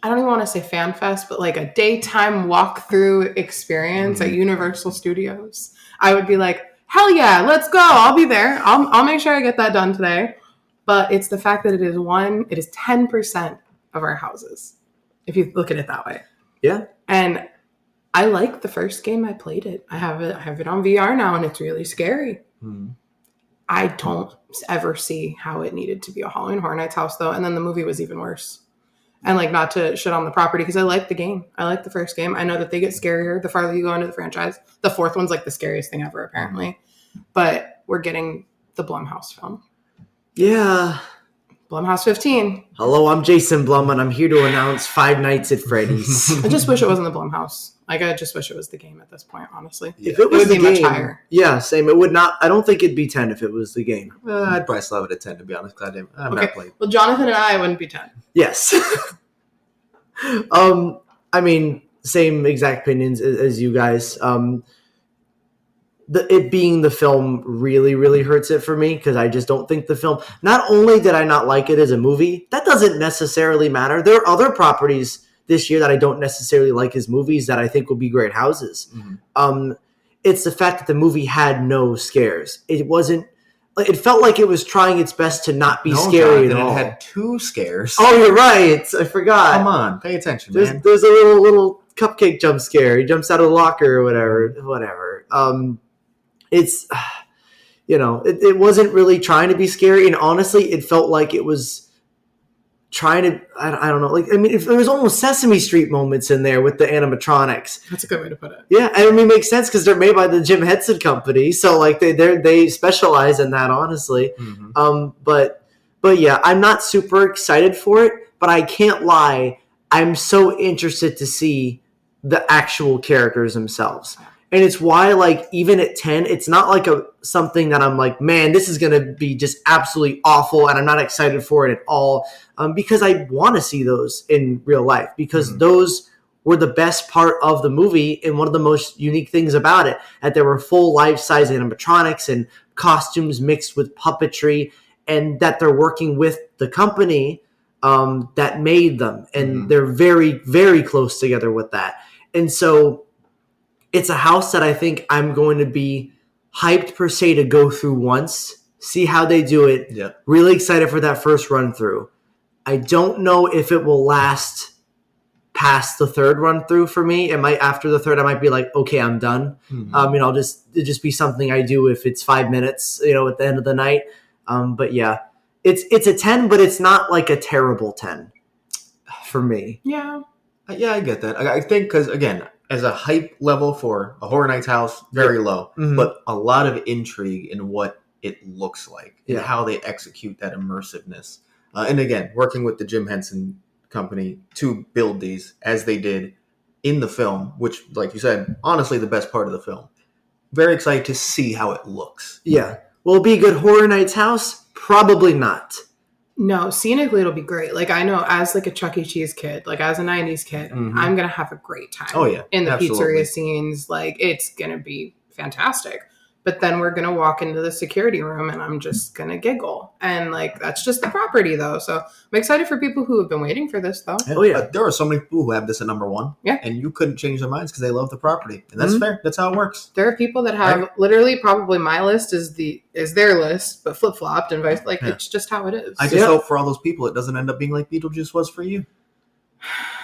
S3: don't even want to say fan fest, but like a daytime walkthrough experience at Universal Studios, I would be like, hell yeah, let's go. I'll be there. I'll make sure I get that done today. But it's the fact that it is 10% of our houses, if you look at it that way.
S2: Yeah.
S3: And I like the first game I played it. I have it on VR now, and it's really scary. I don't ever see how it needed to be a Halloween Horror Nights house, though. And then the movie was even worse. And like, not to shit on the property, because I like the game. I like the first game. I know that they get scarier the farther you go into the franchise. The fourth one's like the scariest thing ever, apparently. But we're getting the Blumhouse film.
S2: Yeah.
S3: Blumhouse 15.
S2: Hello, I'm Jason Blum, and I'm here to announce Five Nights at Freddy's.
S3: I just wish it wasn't the Blumhouse. Like, I just wish it was the game at this point, honestly.
S2: If it was
S3: would be
S2: the
S3: much
S2: game,
S3: higher.
S2: Yeah, same. It would not. I don't think it'd be 10 if it was the game.
S1: I'd probably still have it at 10, to be honest, because I've not played.
S3: Well, Jonathan and I wouldn't be 10.
S2: Yes. I mean, same exact opinions as you guys. It being the film really, really hurts it for me, because I just don't think the film, not only did I not like it as a movie, that doesn't necessarily matter. There are other properties this year that I don't necessarily like as movies that I think will be great houses. It's the fact that the movie had no scares. It wasn't, it felt like it was trying its best to not be scary at all.
S1: It had 2 scares.
S2: Oh, you're right. I forgot.
S1: Come on, pay attention, man.
S2: There's a little cupcake jump scare. He jumps out of the locker or whatever. It's, it wasn't really trying to be scary. And honestly, it felt like it was trying to, I don't know. Like, I mean, if there was almost Sesame Street moments in there with the animatronics.
S3: That's a good way to put it.
S2: Yeah. I mean, it makes sense because they're made by the Jim Henson Company. So like they specialize in that, honestly. But yeah, I'm not super excited for it, but I can't lie. I'm so interested to see the actual characters themselves. And it's why, like, even at 10, it's not like something that I'm like, man, this is going to be just absolutely awful, and I'm not excited for it at all, because I want to see those in real life, because those were the best part of the movie and one of the most unique things about it, that there were full life-size animatronics and costumes mixed with puppetry, and that they're working with the company that made them, and they're very, very close together with that. And so it's a house that I think I'm going to be hyped per se to go through once, see how they do it.
S1: Yeah.
S2: Really excited for that first run through. I don't know if it will last past the third run through for me. It might, after the third, I might be like, okay, I'm done. It'll just be something I do if it's 5 minutes, at the end of the night. But yeah, it's a 10, but it's not like a terrible 10 for me.
S3: Yeah.
S1: Yeah, I get that. I think because, again, as a hype level for a Horror Nights house, very low, but a lot of intrigue in what it looks like and how they execute that immersiveness. And again, working with the Jim Henson Company to build these as they did in the film, which, like you said, honestly, the best part of the film. Very excited to see how it looks.
S2: Yeah. Will it be a good Horror Nights house? Probably not. But I will
S3: No, scenically it'll be great. Like I know as like a Chuck E. Cheese kid, like as a 90s kid, I'm going to have a great time.
S1: Oh, yeah.
S3: In the
S1: Absolutely.
S3: pizzeria scenes. Like it's going to be fantastic. But then we're going to walk into the security room and I'm just going to giggle. And like, that's just the property though. So I'm excited for people who have been waiting for this though.
S2: Oh, yeah.
S1: There are so many people who have this at number 1.
S3: Yeah.
S1: And you couldn't change their minds because they love the property. And that's fair. That's how it works.
S3: There are people that have literally probably my list is their list, but flip-flopped and vice. Like, it's just how it is.
S1: I just hope for all those people it doesn't end up being like Beetlejuice was for you.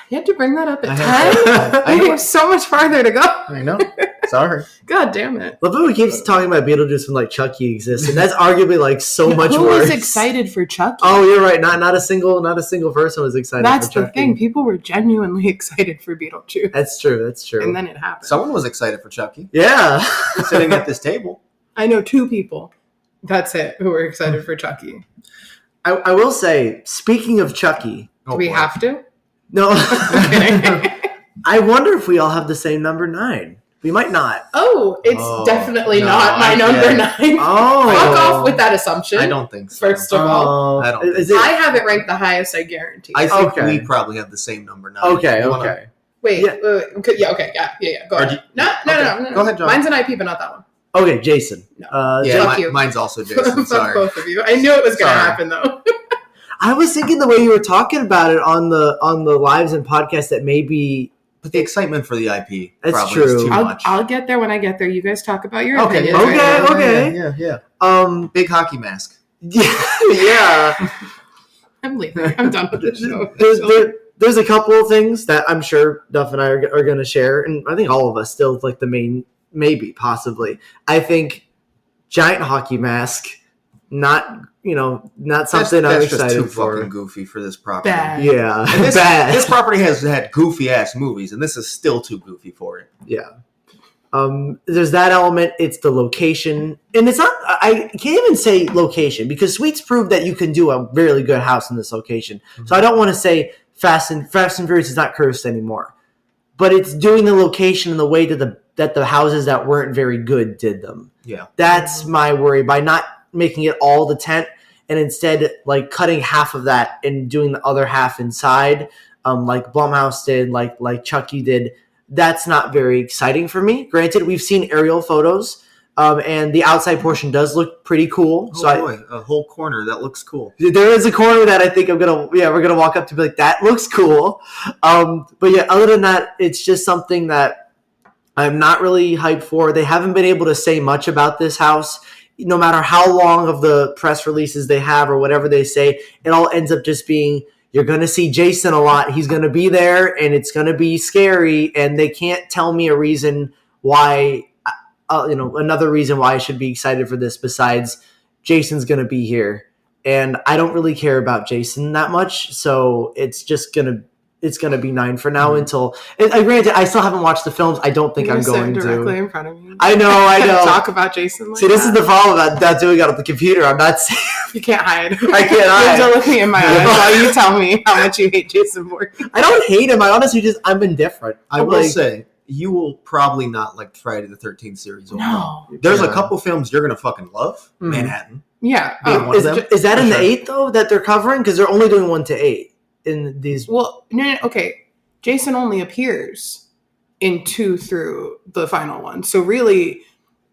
S3: You had to bring that up at
S1: I
S3: 10? We have so much farther to go.
S1: I know. Sorry.
S3: God damn it.
S2: Love it. We keep talking about Beetlejuice when like Chucky exists, and that's arguably like so much
S3: Who
S2: worse.
S3: was excited for Chucky?
S2: Oh, you're right. Not a single person was excited.
S3: That's
S2: for
S3: the
S2: Chucky.
S3: thing. People were genuinely excited for Beetlejuice.
S2: That's true. That's true.
S3: And then it happened.
S1: Someone was excited for Chucky.
S2: Yeah.
S1: Sitting at this table.
S3: I know 2 people. That's it. Who were excited for Chucky.
S2: I will say, speaking of Chucky,
S3: Do we have to?
S2: no.
S3: Okay.
S2: I wonder if we all have the same number 9. We might not.
S3: Oh, it's definitely
S1: no,
S3: not my number 9.
S2: Oh.
S3: Fuck off with that assumption.
S1: I don't think so.
S3: First of all,
S1: I don't
S2: Is
S3: I
S2: it?
S3: have it ranked the highest, I guarantee.
S1: I think
S2: Okay.
S1: we probably have the same number 9.
S2: Okay.
S1: You wanna-
S2: Okay.
S3: Wait,
S2: Yeah.
S3: okay, yeah. Go
S1: Or
S3: ahead.
S1: do
S3: No.
S1: Go ahead, John.
S3: Mine's an IP, but not that one.
S2: Okay. Jason.
S3: No.
S1: Yeah,
S3: Fuck you.
S1: mine's also Jason.
S3: Fuck
S1: Sorry.
S3: both of you. I knew it was going to
S1: Sorry.
S3: happen, though.
S2: I was thinking the way you were talking about it on the lives and podcasts that maybe.
S1: But the excitement for the IP
S2: That's
S1: probably
S2: true.
S1: is too much.
S3: I'll get there when I get there. You guys talk about your
S1: Okay.
S3: opinions.
S2: Okay.
S3: right now.
S2: Okay.
S1: Yeah. Big hockey mask.
S2: Yeah.
S3: I'm leaving. I'm done with this show.
S2: There's a couple of things that I'm sure Duff and I are going to share, and I think all of us still like the main, maybe, possibly. I think giant hockey mask, not something I'm
S1: That's just
S2: excited
S1: too
S2: for.
S1: fucking goofy for this property.
S3: Bad.
S2: Yeah,
S1: And this,
S2: bad.
S1: this property has had goofy ass movies, and this is still too goofy for it.
S2: Yeah. There's that element. It's the location, and it's not. I can't even say location because Sweets proved that you can do a really good house in this location.
S1: Mm-hmm.
S2: So I don't want to say Fast and Furious is not cursed anymore, but it's doing the location in the way that the houses that weren't very good did them.
S1: Yeah.
S2: That's my worry by not making it all the tent and instead like cutting half of that and doing the other half inside, like Blumhouse did, like Chucky did. That's not very exciting for me. Granted, we've seen aerial photos, and the outside portion does look pretty cool.
S1: A whole corner that looks cool.
S2: There is a corner that I think we're gonna walk up to be like, that looks cool. But yeah, other than that, it's just something that I'm not really hyped for. They haven't been able to say much about this house. No matter how long of the press releases they have or whatever they say, it all ends up just being, you're going to see Jason a lot. He's going to be there, and it's going to be scary, and they can't tell me a reason why, another reason why I should be excited for this besides Jason's going to be here. And I don't really care about Jason that much, so it's going to be 9 for now until. Granted, I still haven't watched the films. I don't think
S3: You're
S2: I'm going
S3: directly
S2: to.
S3: in front of me.
S2: I know.
S3: Talk about Jason. Like
S2: See, this is the problem about not doing it on the computer. I'm not saying.
S3: You can't hide.
S2: I can't hide.
S3: You have to look me in my eyes while you tell me how much you hate Jason Voorhees.
S2: I don't hate him. I honestly I'm indifferent.
S1: I will say, you will probably not like Friday the 13th series overall.
S3: No.
S1: There's a
S2: Yeah.
S1: couple films you're going to fucking love.
S2: Mhm.
S1: Manhattan.
S3: Yeah.
S1: Being one of them.
S2: Is that
S1: For
S2: in the
S1: sure.
S2: 8 though that they're covering? Because they're only doing 1 to 8 in these.
S3: Well, no, okay. Jason only appears in 2 through the final one. So really,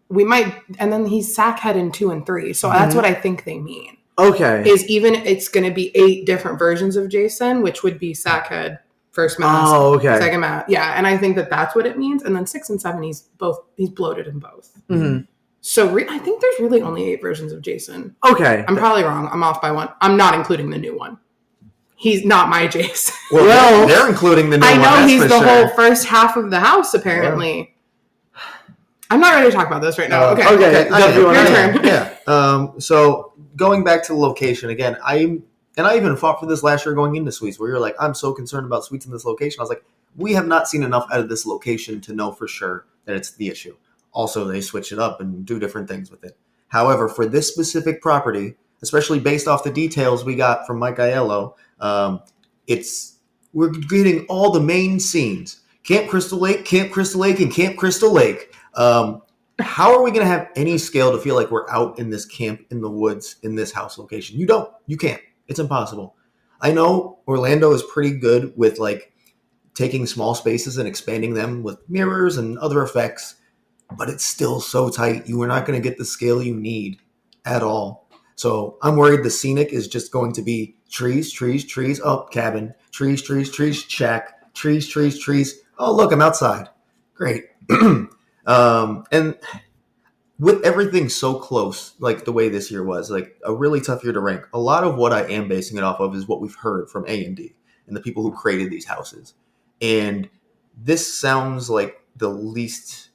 S3: we might, and then he's Sackhead in 2 and 3. So that's what I think they mean.
S2: Okay.
S3: Is even it's going to be 8 different versions of Jason, which would be Sackhead, first mask,
S2: Oh, okay.
S3: second mask. Yeah, and I think that's what it means. And then 6 and 7, he's bloated in both.
S2: Mhm.
S3: So I think there's really only 8 versions of Jason.
S2: Okay.
S3: I'm probably wrong. I'm off by 1. I'm not including the new one. He's not my Jason.
S2: Well,
S1: they're including the new
S3: I
S1: one.
S3: know
S1: that's
S3: he's
S1: for
S3: the
S1: sure.
S3: whole first half of the house, apparently. I'm not ready to talk about this right now. Okay.
S2: okay.
S1: I
S2: Your
S1: am.
S3: turn.
S1: Yeah. So going back to the location again, I even fought for this last year going into Sweets, where you're like, I'm so concerned about Sweets in this location. I was like, we have not seen enough out of this location to know for sure that it's the issue. Also, they switch it up and do different things with it. However, for this specific property, especially based off the details we got from Mike Aiello, we're getting all the main scenes. Camp Crystal Lake, and Camp Crystal Lake. How are we going to have any scale to feel like we're out in this camp in the woods in this house location? You don't. You can't. It's impossible. I know Orlando is pretty good with like taking small spaces and expanding them with mirrors and other effects, but it's still so tight. You are not going to get the scale you need at all. So I'm worried the scenic is just going to be trees, trees, trees, up cabin, trees, trees, trees, shack, trees, trees, trees. Oh, look, I'm outside. Great. And with everything so close, like the way this year was, like a really tough year to rank, a lot of what I am basing it off of is what we've heard from A&D and the people who created these houses. And this sounds like the least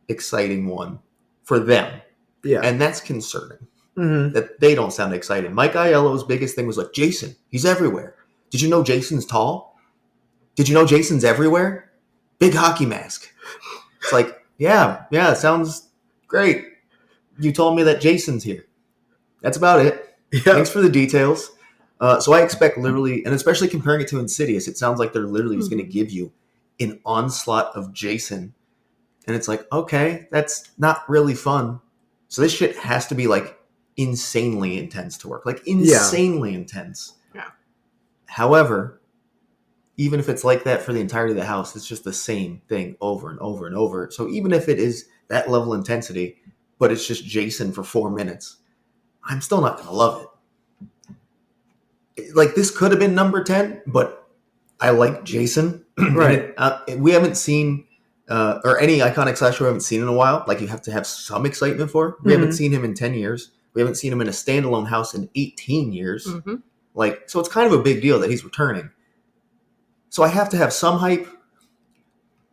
S1: exciting one for them.
S2: Yeah.
S1: And that's concerning that they don't sound excited. Mike Aiello's biggest thing was like, Jason, he's everywhere. Did you know Jason's tall? Did you know Jason's everywhere? Big hockey mask. It's like, yeah, it sounds great. You told me that Jason's here. That's about it.
S2: Yeah.
S1: Thanks for the details. So I expect literally, and especially comparing it to Insidious, it sounds like they're literally just going to give you an onslaught of Jason. And it's like, okay, that's not really fun. So this shit has to be like insanely intense to work. Like insanely intense.
S3: Yeah.
S1: However, even if it's like that for the entirety of the house, it's just the same thing over and over and over. So even if it is that level of intensity, but it's just Jason for 4 minutes, I'm still not going to love it. Like, this could have been number 10, but I like Jason.
S2: Right.
S1: We haven't seen, or any iconic slasher we haven't seen in a while. Like, you have to have some excitement for. We haven't seen him in 10 years. We haven't seen him in a standalone house in 18 years. Like, so it's kind of a big deal that he's returning. So I have to have some hype.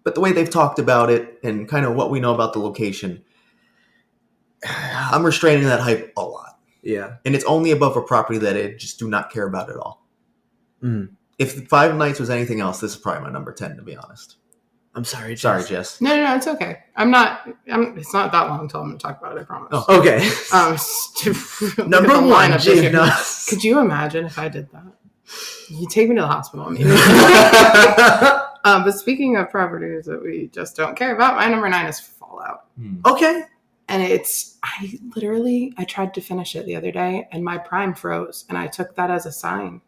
S1: But the way they've talked about it and kind of what we know about the location, I'm restraining that hype a lot.
S2: Yeah.
S1: And it's only above a property that I just do not care about at all. If Five Nights was anything else, this is probably my number 10, to be honest.
S2: I'm sorry, Jess.
S1: Sorry, Jess.
S3: No, it's okay. It's not that long until I'm going to talk about it, I promise.
S2: Oh, okay. Number one, Gina.
S3: Could you imagine if I did that? You take me to the hospital. But speaking of properties that we just don't care about, my number 9 is Fallout.
S2: Okay.
S3: And I tried to finish it the other day and my Prime froze. And I took that as a sign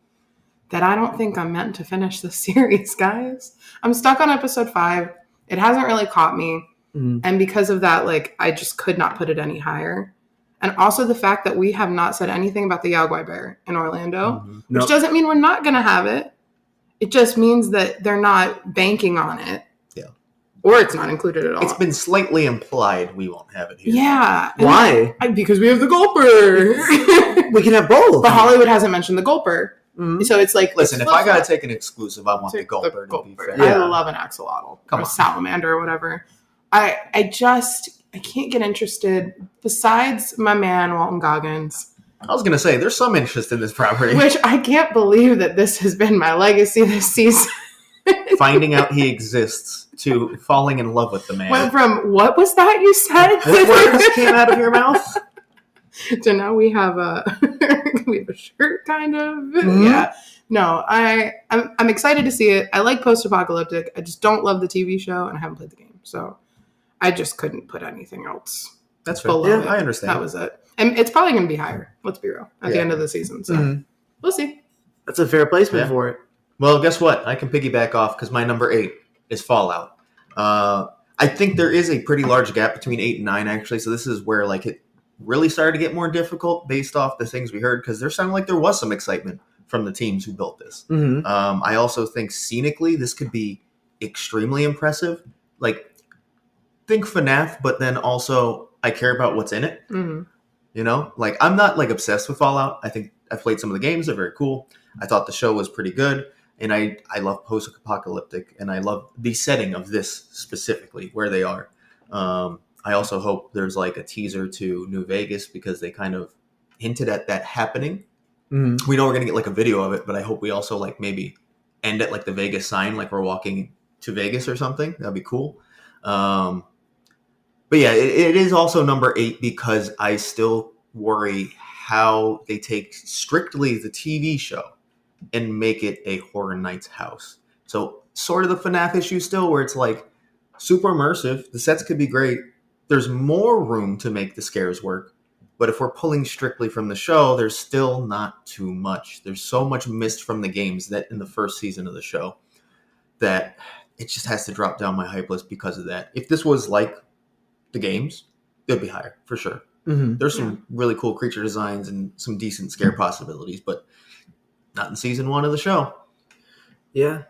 S3: that I don't think I'm meant to finish the series, guys. I'm stuck on episode 5. It hasn't really caught me. And because of that, like, I just could not put it any higher. And also the fact that we have not said anything about the Yaguai Bear in Orlando, which doesn't mean we're not going to have it. It just means that they're not banking on it. Yeah. Or it's not included at all.
S1: It's been slightly implied we won't have it here.
S3: Yeah.
S2: Why?
S3: Because we have the Gulper.
S2: We can have both.
S3: But Hollywood hasn't mentioned the Gulper. So it's like...
S1: Listen, if I got to take an exclusive, I want the Gulper to be fair.
S3: I love an axolotl. Or a salamander or whatever. I can't get interested. Besides my man, Walton Goggins.
S1: I was going to say, there's some interest in this property.
S3: Which I can't believe that this has been my legacy this season.
S1: Finding out he exists to falling in love with the man.
S3: Went from, what was that you said?
S1: What words came out of your mouth?
S3: So now we have a shirt, kind of. Yeah. No, I'm excited to see it. I like post-apocalyptic. I just don't love the TV show, and I haven't played the game. So I just couldn't put anything else.
S1: That's fair. Yeah, I understand.
S3: That was it. And it's probably going to be higher, let's be real, at the end of the season. So we'll see.
S2: That's a fair placement for it.
S1: Well, guess what? I can piggyback off because my number 8 is Fallout. I think there is a pretty large gap between 8 and 9, actually. So this is where like it really started to get more difficult based off the things we heard, because there sounded like there was some excitement from the teams who built this. I also think scenically this could be extremely impressive. Like, think FNAF, but then also I care about what's in it. You know, like, I'm not like obsessed with Fallout. I think I've played some of the games. They're very cool. I thought the show was pretty good. And I love post-apocalyptic, and I love the setting of this specifically, where they are. I also hope there's like a teaser to New Vegas, because they kind of hinted at that happening. We know we're going to get like a video of it, but I hope we also like maybe end at like the Vegas sign, like we're walking to Vegas or something. That'd be cool. But yeah, it is also number 8 because I still worry how they take strictly the TV show and make it a Horror Nights house. So sort of the FNAF issue still, where it's like super immersive. The sets could be great. There's more room to make the scares work, But if we're pulling strictly from the show, there's still not too much. There's so much missed from the games that in the first season of the show that it just has to drop down my hype list because of that. If this was like the games, it'd be higher for sure.
S2: Mm-hmm.
S1: There's some really cool creature designs and some decent scare possibilities, but not in season 1 of the show.
S2: Yeah.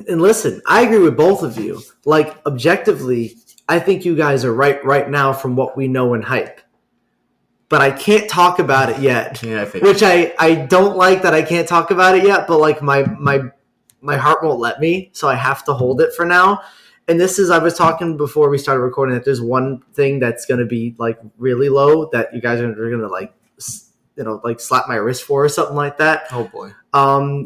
S2: And listen, I agree with both of you. Like, objectively, I think you guys are right now from what we know in hype. But I can't talk about it yet.
S1: Yeah, I figured.
S2: Which I don't like that I can't talk about it yet, but like my heart won't let me, so I have to hold it for now. And this is, I was talking before we started recording that there's one thing that's going to be like really low that you guys are going to like, like slap my wrist for or something like that.
S1: Oh boy.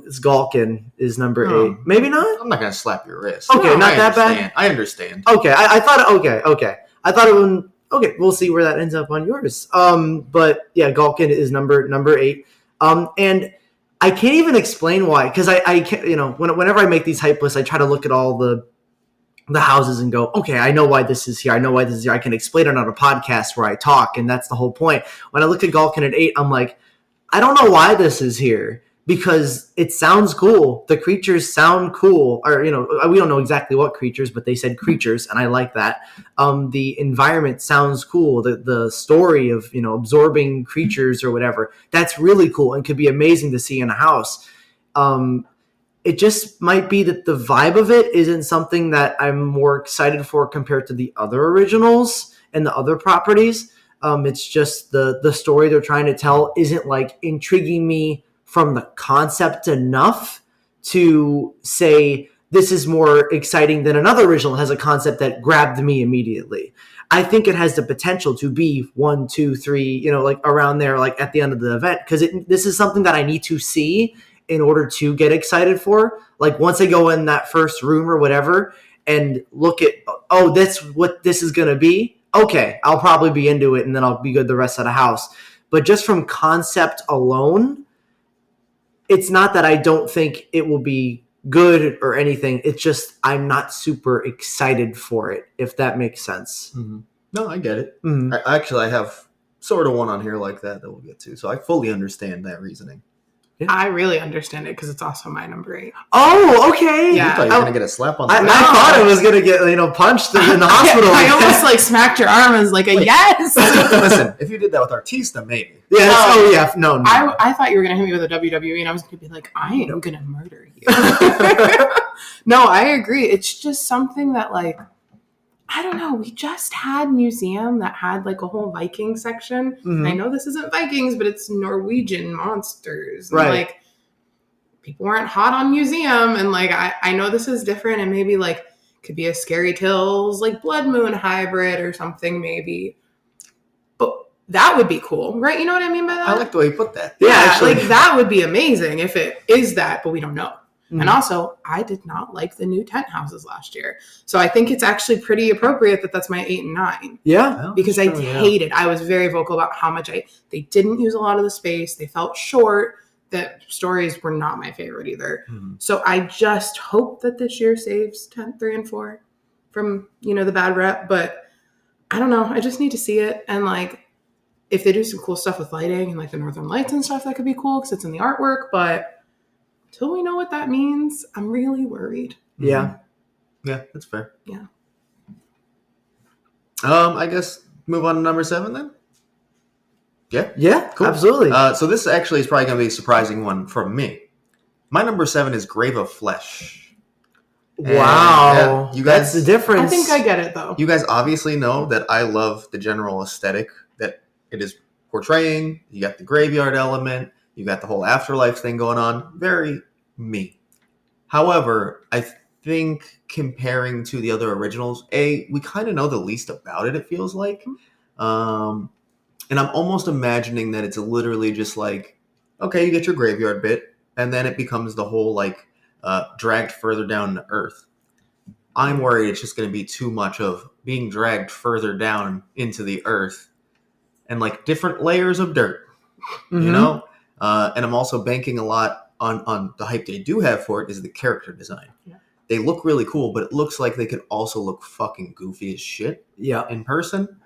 S2: It's Galkin is number 8. Maybe not?
S1: I'm not going to slap your wrist.
S2: Okay,
S1: No,
S2: not that bad?
S1: I understand.
S2: Okay, I thought, okay. I thought it would, okay, we'll see where that ends up on yours. But yeah, Galkin is number 8. And I can't even explain why, because I can't, whenever I make these hype lists, I try to look at all the houses and go, okay, I know why this is here. I know why this is here. I can explain it on a podcast where I talk, and that's the whole point. When I look at Galkin at 8, I'm like, I don't know why this is here, because it sounds cool. The creatures sound cool, or, we don't know exactly what creatures, but they said creatures, and I like that. The environment sounds cool. The story of, absorbing creatures or whatever, that's really cool and could be amazing to see in a house. It just might be that the vibe of it isn't something that I'm more excited for compared to the other originals and the other properties. It's just the story they're trying to tell isn't like intriguing me from the concept enough to say this is more exciting than another original that has a concept that grabbed me immediately. I think it has the potential to be 1, 2, 3, like around there, like at the end of the event, because this is something that I need to see in order to get excited for. Like, once I go in that first room or whatever and look at, oh, that's what this is going to be. Okay, I'll probably be into it, and then I'll be good the rest of the house. But just from concept alone, it's not that I don't think it will be good or anything. It's just I'm not super excited for it, if that makes sense.
S1: Mm-hmm. No, I get it.
S2: Mm-hmm.
S1: I have sort of one on here like that we'll get to. So I fully understand that reasoning.
S3: Yeah. I really understand it because it's also my number 8.
S2: Oh, okay.
S3: Yeah.
S1: You thought you were going to get a slap on the
S2: I thought I was going to get, punched in the hospital.
S3: I almost smacked your arm and was like, yes.
S1: Listen, if you did that with Artista, maybe.
S2: Yeah. No.
S3: I thought you were going to hit me with a WWE, and I was going to be like, I am going to murder you. No, I agree. It's just something that, I don't know. We just had Museum that had a whole Viking section.
S2: Mm-hmm.
S3: I know this isn't Vikings, but it's Norwegian monsters.
S2: Right.
S3: And, people weren't hot on Museum. And I know this is different, and maybe could be a Scary Tales, Blood Moon hybrid or something maybe. But that would be cool, right? You know what I mean by that?
S1: I like the way you put that.
S3: Yeah,
S2: actually.
S3: that would be amazing if it is that, but we don't know.
S2: Mm-hmm.
S3: And also, I did not like the new tent houses last year. So I think it's actually pretty appropriate that that's my 8 and 9.
S2: Yeah.
S1: Well,
S3: because I hated, I was very vocal about how much they didn't use a lot of the space. They felt short. The stories were not my favorite either.
S1: Mm-hmm.
S3: So I just hope that this year saves tent 3 and 4 from, the bad rep. But I don't know. I just need to see it. And if they do some cool stuff with lighting and the Northern Lights and stuff, that could be cool because it's in the artwork. But until we know what that means, I'm really worried.
S2: Yeah.
S1: Yeah, that's fair.
S3: Yeah.
S1: I guess move on to number 7 then.
S2: Yeah, cool. Absolutely.
S1: So this actually is probably going to be a surprising one from me. My number 7 is Grave of Flesh.
S2: Wow.
S1: And, you guys,
S2: that's the difference.
S3: I think I get it, though.
S1: You guys obviously know that I love the general aesthetic that it is portraying. You got the graveyard element. You got the whole afterlife thing going on. Very me. However, I think comparing to the other originals, we kind of know the least about it feels like. And I'm almost imagining that it's literally just okay, you get your graveyard bit, and then it becomes the whole dragged further down to earth. I'm worried it's just going to be too much of being dragged further down into the earth and different layers of dirt,
S2: Mm-hmm.
S1: And I'm also banking a lot on the hype they do have for it is the character design.
S3: Yeah.
S1: They look really cool, but it looks like they could also look fucking goofy as shit
S2: Yeah.
S1: in person.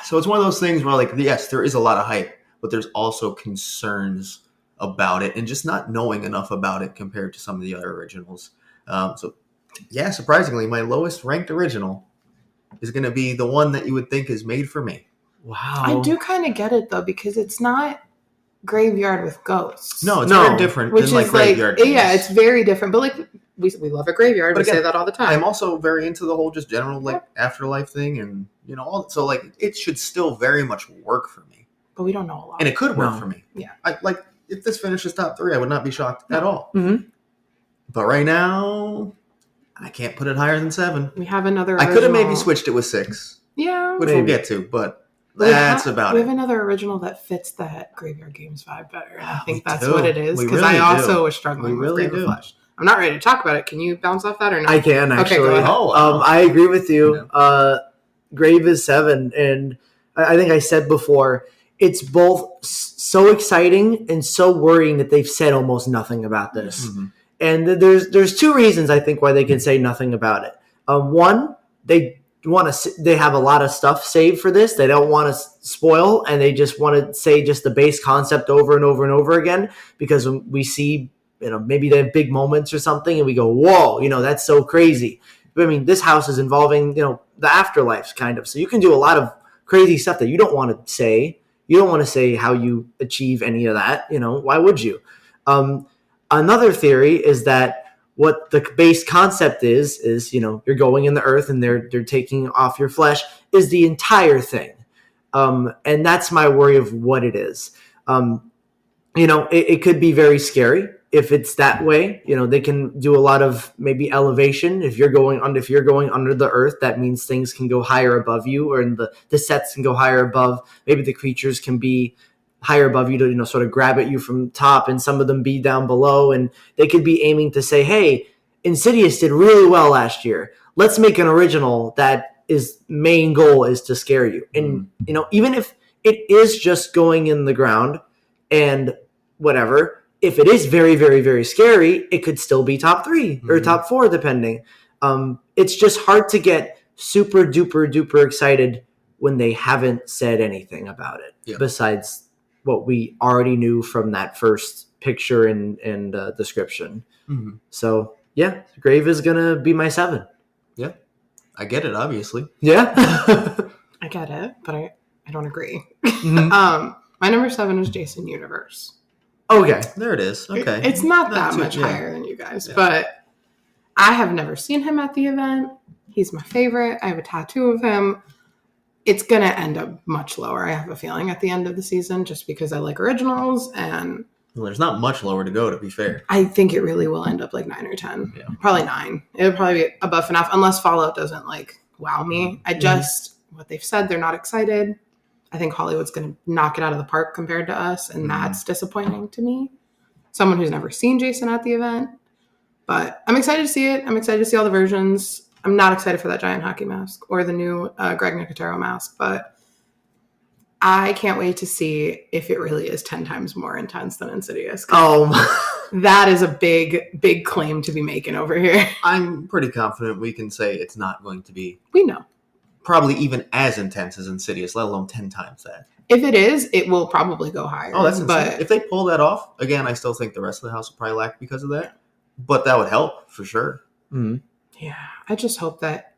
S1: So it's one of those things where, like, yes, there is a lot of hype, but there's also concerns about it and just not knowing enough about it compared to some of the other originals. So, yeah, surprisingly, my lowest ranked original is going to be the one that you would think is made for me.
S2: Wow.
S3: I do kind of get it, though, because it's not Graveyard with Ghosts.
S1: No, it's very different
S3: which
S1: than, like,
S3: is
S1: Graveyard.
S3: Yeah, it's very different. But, like, we love a graveyard.
S1: But
S3: we
S1: again,
S3: say that all the time.
S1: I'm also very into the whole just general, like, afterlife thing and, so, like, it should still very much work for me.
S3: But we don't know a lot.
S1: And it could work for me.
S3: Yeah.
S1: If this finishes top 3, I would not be shocked at all.
S2: Mm-hmm.
S1: But right now, I can't put it higher than 7.
S3: We have another
S1: I could have maybe switched it with 6.
S3: Yeah.
S1: Which we'll get to, but that's about it.
S3: We have another original that fits that Graveyard Games vibe better. And I think that's
S1: do.
S3: what it is. Because
S1: really
S3: I also was struggling
S1: We
S3: with
S1: really
S3: Grave of
S1: do.
S3: Flesh. I'm not ready to talk about it. Can you bounce off that or no?
S2: I can, actually.
S3: Okay, go ahead.
S1: Oh, wow.
S2: I agree with you. Grave is 7, and I think I said before, it's both so exciting and so worrying that they've said almost nothing about this.
S1: Mm-hmm.
S2: And there's 2 reasons I think why they can say nothing about it. One, they have a lot of stuff saved for this. They don't want to spoil, and they just want to say just the base concept over and over and over again, because when we see, maybe they have big moments or something and we go, whoa, that's so crazy. I mean, this house is involving, the afterlife kind of. So you can do a lot of crazy stuff that you don't want to say. You don't want to say how you achieve any of that. Why would you? Another theory is that what the base concept is, you're going in the earth and they're taking off your flesh is the entire thing. And that's my worry of what it is. It could be very scary if it's that way. They can do a lot of maybe elevation. If you're going under the earth, that means things can go higher above you, or the sets can go higher above. Maybe the creatures can be higher above you to sort of grab at you from top, and some of them be down below, and they could be aiming to say, hey, Insidious did really well last year. Let's make an original that is main goal is to scare you. And even if it is just going in the ground and whatever, if it is very, very, very scary, it could still be top 3 or top 4, depending. It's just hard to get super duper duper excited when they haven't said anything about it besides what we already knew from that first picture and description. Mm-hmm. So yeah, Grave is gonna be my 7.
S1: Yeah, I get it. Obviously,
S2: yeah,
S3: I get it, but I don't agree.
S2: Mm-hmm.
S3: My number 7 is Jason Universe.
S2: Okay,
S1: there it is. Okay,
S3: it's not that much higher than you guys, but I have never seen him at the event. He's my favorite. I have a tattoo of him. It's going to end up much lower, I have a feeling, at the end of the season, just because I like originals. And
S1: there's not much lower to go, to be fair.
S3: I think it really will end up like 9 or 10. Yeah. Probably 9. It'll probably be above enough, unless Fallout doesn't wow me. What they've said, they're not excited. I think Hollywood's going to knock it out of the park compared to us, and that's disappointing to me. Someone who's never seen Jason at the event. But I'm excited to see it. I'm excited to see all the versions. I'm not excited for that giant hockey mask or the new Greg Nicotero mask, but I can't wait to see if it really is 10 times more intense than Insidious. That is a big, big claim to be making over here.
S1: I'm pretty confident we can say it's not going to be.
S3: We know.
S1: Probably even as intense as Insidious, let alone 10 times that.
S3: If it is, it will probably go higher.
S1: Oh, that's insane. But if they pull that off, again, I still think the rest of the house will probably lack because of that. But that would help for sure.
S2: Mm-hmm.
S3: Yeah,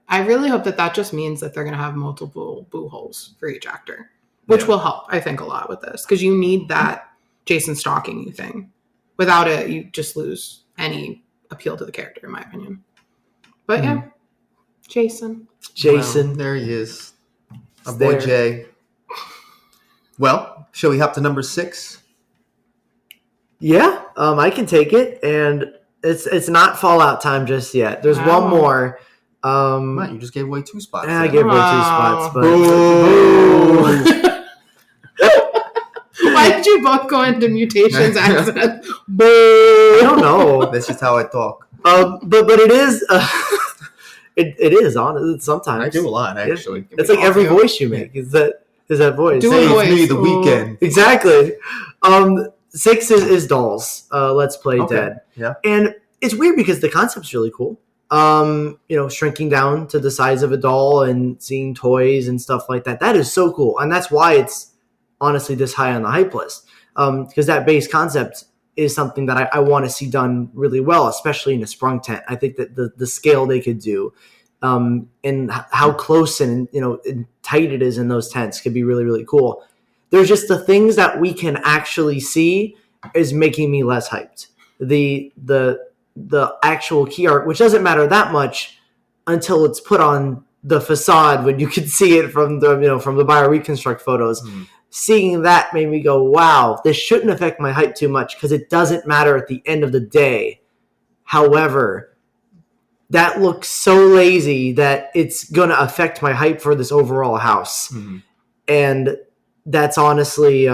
S3: I really hope that just means that they're going to have multiple boo holes for each actor, which will help, I think, a lot with this, because you need that Jason stalking you thing. Without it, you just lose any appeal to the character, in my opinion. But yeah, Jason.
S1: Well, there he is. Our boy Jay. Well, shall we hop to number 6?
S2: Yeah, I can take it, and it's not Fallout time just yet. There's one more.
S1: Matt, you just gave away 2 spots.
S2: Yeah, I gave away 2 spots, but
S3: why did you both go into mutations accident?
S2: I don't know.
S1: That's just how I talk.
S2: But it is. It is on sometimes.
S1: I do a lot, actually.
S2: It's like every voice you make is that voice.
S1: Save me the weekend.
S2: Exactly. 6 is Dolls. Let's Play Dead.
S1: Yeah.
S2: And it's weird because the concept's really cool. shrinking down to the size of a doll and seeing toys and stuff like that. That is so cool. And that's why it's honestly this high on the hype list. Because that base concept is something that I want to see done really well, especially in a sprung tent. I think that the scale they could do and how close and tight it is in those tents could be really, really cool. There's just the things that we can actually see is making me less hyped. The actual key art, which doesn't matter that much until it's put on the facade when you can see it from the bio reconstruct photos. Seeing that made me go, wow, this shouldn't affect my hype too much because it doesn't matter at the end of the day. However, that looks so lazy that it's going to affect my hype for this overall house. And that's honestly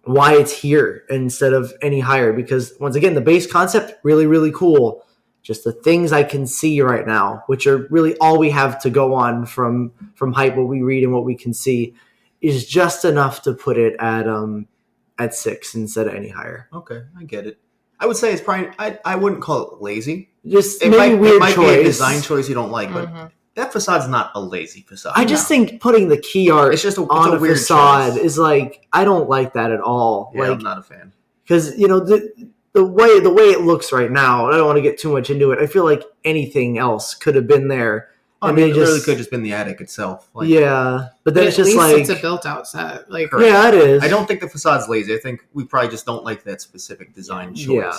S2: why it's here instead of any higher, because once again, the base concept, really, really cool. Just the things I can see right now, which are really all we have to go on from hype, what we read and what we can see, is just enough to put it at 6 instead of any higher.
S1: Okay, I get it. I would say it's probably, I wouldn't call it lazy.
S2: Just
S1: it
S2: maybe weird
S1: it might
S2: choice.
S1: Be a design choice you don't like, but that facade's not a lazy facade.
S2: I just think putting the key art on a
S1: weird
S2: facade
S1: choice.
S2: is like, I don't like that at all.
S1: Yeah,
S2: like,
S1: I'm not a fan.
S2: Because the way it looks right now, and I don't want to get too much into it, I feel like anything else could have been there.
S1: I mean, it really could have just been the attic itself. Like,
S2: yeah, but then it's
S3: at
S2: just
S3: least
S2: like
S3: it's a built-out set. Like,
S2: yeah, it is.
S1: I don't think the facade's lazy. I think we probably just don't like that specific design choice.
S2: Yeah.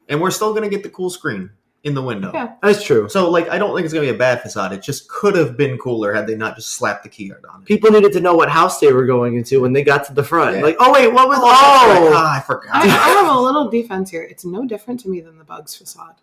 S1: And we're still gonna get the cool screen in the window.
S3: Yeah.
S2: That's true.
S1: So, like, I don't think it's gonna be a bad facade. It just could have been cooler had they not just slapped the key art on it.
S2: People needed to know what house they were going into when they got to the front.
S1: Yeah.
S2: Like, oh wait, what was?
S1: I forgot.
S3: I have a little defense here. It's no different to me than the Bugs facade.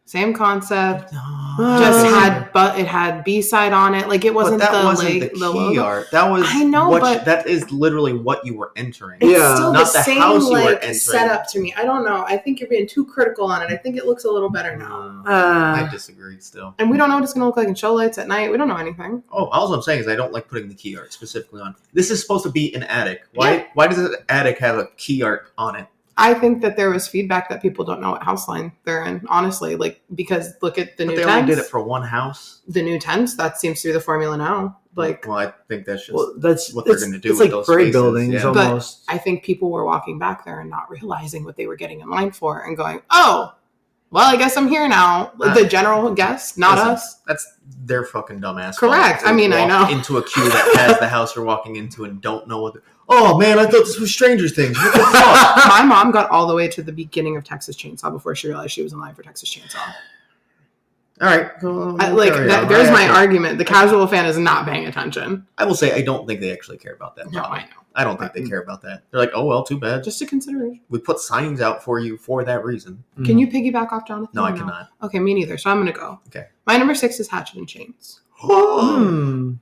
S3: Same concept. It had B-side on it. Like, it wasn't
S1: the key
S3: logo
S1: art. That was
S3: but
S1: that is literally what you were entering.
S3: It's
S2: Yeah.
S3: still
S1: Not
S3: the
S1: the
S3: same
S1: house you were entering.
S3: setup to me. I don't know. I think you're being too critical on it. I think it looks a little better now.
S1: I disagree still.
S3: And we don't know what it's going to look like in show lights at night. We don't know anything.
S1: Oh, all I'm saying is I don't like putting the key art specifically on. This is supposed to be an attic. Why does an attic have a key art on it?
S3: I think that there was feedback that people don't know what house line they're in, honestly. Like, because look at the new tents.
S1: They only did it for one house.
S3: The new tents, that seems to be the formula now. Like,
S1: well, I think that's just what
S2: they're
S1: going to do
S2: it's
S1: with
S2: like
S1: those
S2: gray
S1: spaces.
S2: buildings
S1: Yeah.
S2: almost.
S3: But I think people were walking back there and not realizing what they were getting in line for and going, oh, well, I guess I'm here now. The general guest, not us.
S1: That's their fucking dumbass.
S3: Correct. I mean, I know.
S1: Into a queue that has the house we're walking into and don't know what. Oh man, I thought this was Stranger Things. What the fuck?
S3: My mom got all the way to the beginning of Texas Chainsaw before she realized she was in line for Texas Chainsaw.
S1: All right.
S3: There's my argument. The casual fan is not paying attention.
S1: I will say I don't think they actually care about that.
S3: No, I know.
S1: I don't think they care about that. They're like, oh well, too bad.
S3: Just a consideration.
S1: We put signs out for you for that reason.
S3: Can you piggyback off Jonathan?
S1: No, I cannot.
S3: Okay, me neither. So I'm going to go.
S1: Okay.
S3: My number 6 is Hatchet and Chains.
S1: Wow.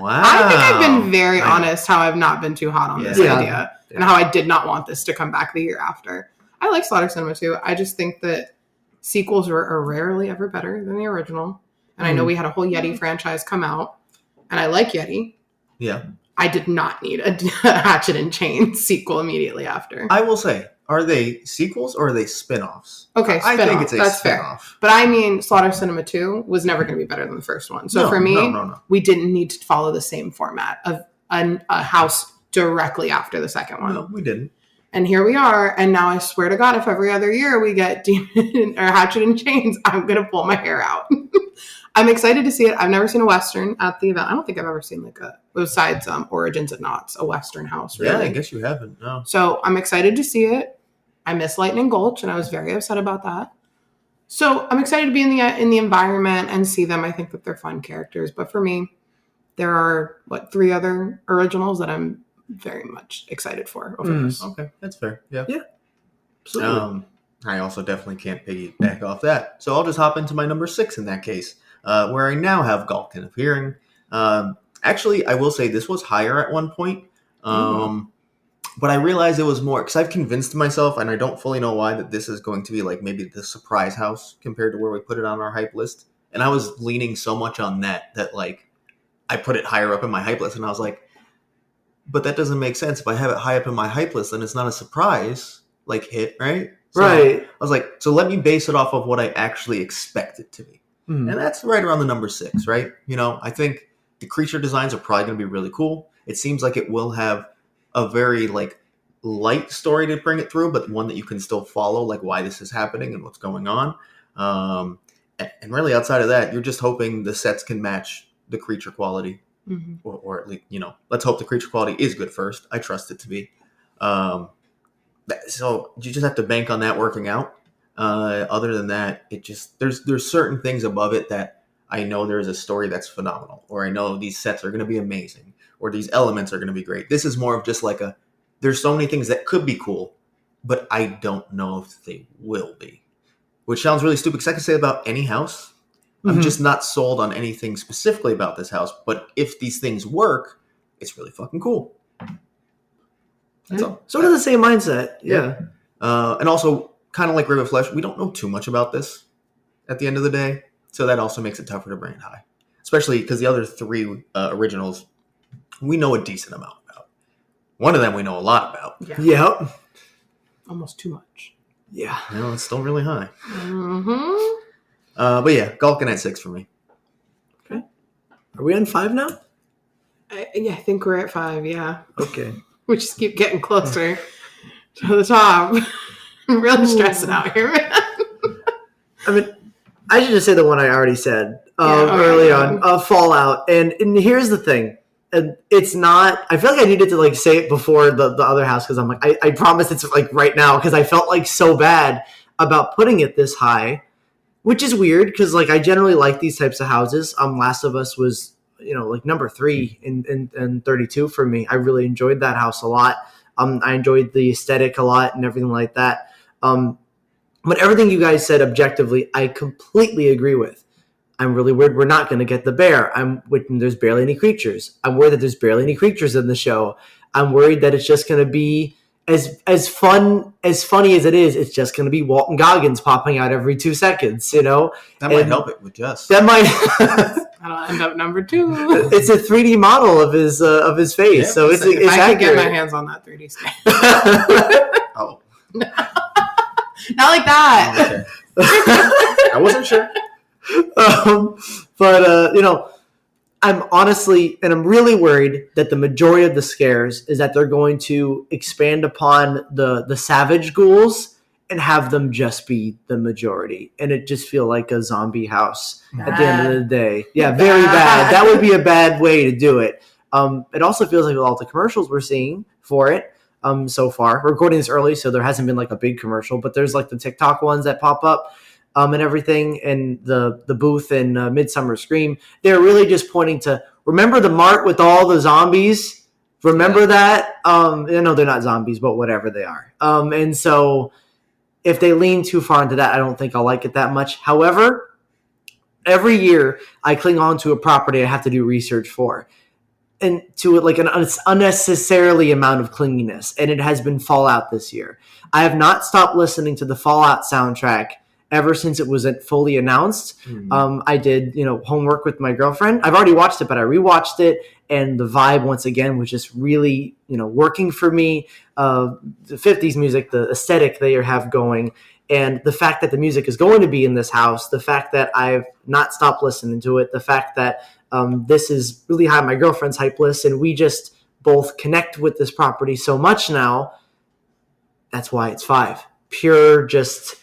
S3: I think I've been very honest how I've not been too hot on this idea and how I did not want this to come back the year after. I like Slaughter Cinema too. I just think that sequels are rarely ever better than the original. And I know we had a whole Yeti franchise come out, and I like Yeti.
S1: Yeah.
S3: I did not need a Hatchet and Chains sequel immediately after.
S1: I will say, are they sequels or are they spin-offs?
S3: Okay,
S1: I think it's a spin-off.
S3: Fair. But I mean, Slaughter Cinema 2 was never going to be better than the first one. So for me, we didn't need to follow the same format of a house directly after the second one.
S1: No, we didn't.
S3: And here we are. And now I swear to God, if every other year we get Demon or Hatchet and Chains, I'm going to pull my hair out. I'm excited to see it. I've never seen a Western at the event. I don't think I've ever seen besides Origins of Knots, a Western house. Really.
S1: Yeah, I guess you haven't. No.
S3: So I'm excited to see it. I miss Lightning Gulch, and I was very upset about that. So I'm excited to be in the environment and see them. I think that they're fun characters. But for me, there are 3 other originals that I'm very much excited for over this.
S1: Okay, that's fair. Yeah.
S2: Yeah. Absolutely.
S1: I also definitely can't piggyback off that. So I'll just hop into my number 6 in that case, where I now have Galkin appearing. Actually, I will say this was higher at one point. But I realized it was more because I've convinced myself, and I don't fully know why, that this is going to be like maybe the surprise house compared to where we put it on our hype list. And I was leaning so much on that like I put it higher up in my hype list, and I was like, but that doesn't make sense. If I have it high up in my hype list, then it's not a surprise hit, right? So
S2: Right.
S1: I was like, so let me base it off of what I actually expect it to be.
S2: Mm.
S1: And that's right around the number 6, right? I think the creature designs are probably going to be really cool. It seems like it will have a very light story to bring it through, but one that you can still follow, like why this is happening and what's going on. And really outside of that, you're just hoping the sets can match the creature quality, or at least, let's hope the creature quality is good first. I trust it to be. So you just have to bank on that working out. Other than that, it just there's certain things above it that I know there's a story that's phenomenal, or I know these sets are going to be amazing, or these elements are going to be great. This is more of just like there's so many things that could be cool, but I don't know if they will be. Which sounds really stupid because I can say about any house. I'm just not sold on anything specifically about this house. But if these things work, it's really fucking cool. That's all.
S2: Sort of the same mindset. Yeah.
S1: And also, kind of like River Flesh, we don't know too much about this at the end of the day. So that also makes it tougher to bring it high. Especially because the other 3 originals, we know a decent amount about. One of them we know a lot about.
S3: Yeah.
S2: Yep.
S3: Almost too much.
S2: Yeah.
S1: It's still really high.
S3: Mm-hmm.
S1: But yeah, Gulkin at 6 for me.
S2: Okay. Are we on 5 now?
S3: I think we're at 5, yeah.
S2: Okay.
S3: We just keep getting closer to the top. I'm really stressing out here, man.
S2: I mean, I should just say the one I already said early on, Fallout. And here's the thing. And it's not, I feel like I needed to say it before the other house, because I'm like, I promise it's right now, because I felt so bad about putting it this high, which is weird because I generally like these types of houses. Last of Us was, number 3 in 32 for me. I really enjoyed that house a lot. I enjoyed the aesthetic a lot and everything like that. But everything you guys said objectively, I completely agree with. I'm really worried we're not going to get the bear. There's barely any creatures. I'm worried that there's barely any creatures in the show. I'm worried that it's just going to be as funny as it is. It's just going to be Walton Goggins popping out every 2 seconds. That
S1: might help it with just.
S2: That might.
S3: That'll end up number 2.
S2: It's a 3D model of his face,
S1: Yeah,
S2: so it's
S3: I could
S2: accurate.
S3: get my hands on that 3D scale.
S1: Oh.
S3: Not like that.
S1: Okay. I wasn't sure.
S2: I'm honestly, and I'm really worried that the majority of the scares is that they're going to expand upon the savage ghouls and have them just be the majority, and it just feel like a zombie house at the end of the day. Yeah, very bad. That would be a bad way to do it. It also feels like with all the commercials we're seeing for it so far. We're recording this early, so there hasn't been a big commercial, but there's the TikTok ones that pop up. And everything, and the booth in Midsummer Scream, they're really just pointing to, remember the mart with all the zombies? Remember that? They're not zombies, but whatever they are. And so if they lean too far into that, I don't think I'll like it that much. However, every year I cling on to a property I have to do research for, and to it an unnecessarily amount of clinginess, and it has been Fallout this year. I have not stopped listening to the Fallout soundtrack ever since it was fully announced. I did, homework with my girlfriend. I've already watched it, but I rewatched it, and the vibe once again was just really, working for me. The 50s music, the aesthetic they have going, and the fact that the music is going to be in this house, the fact that I've not stopped listening to it, the fact that this is really high on my girlfriend's hype list, and we just both connect with this property so much now. That's why it's 5. Pure just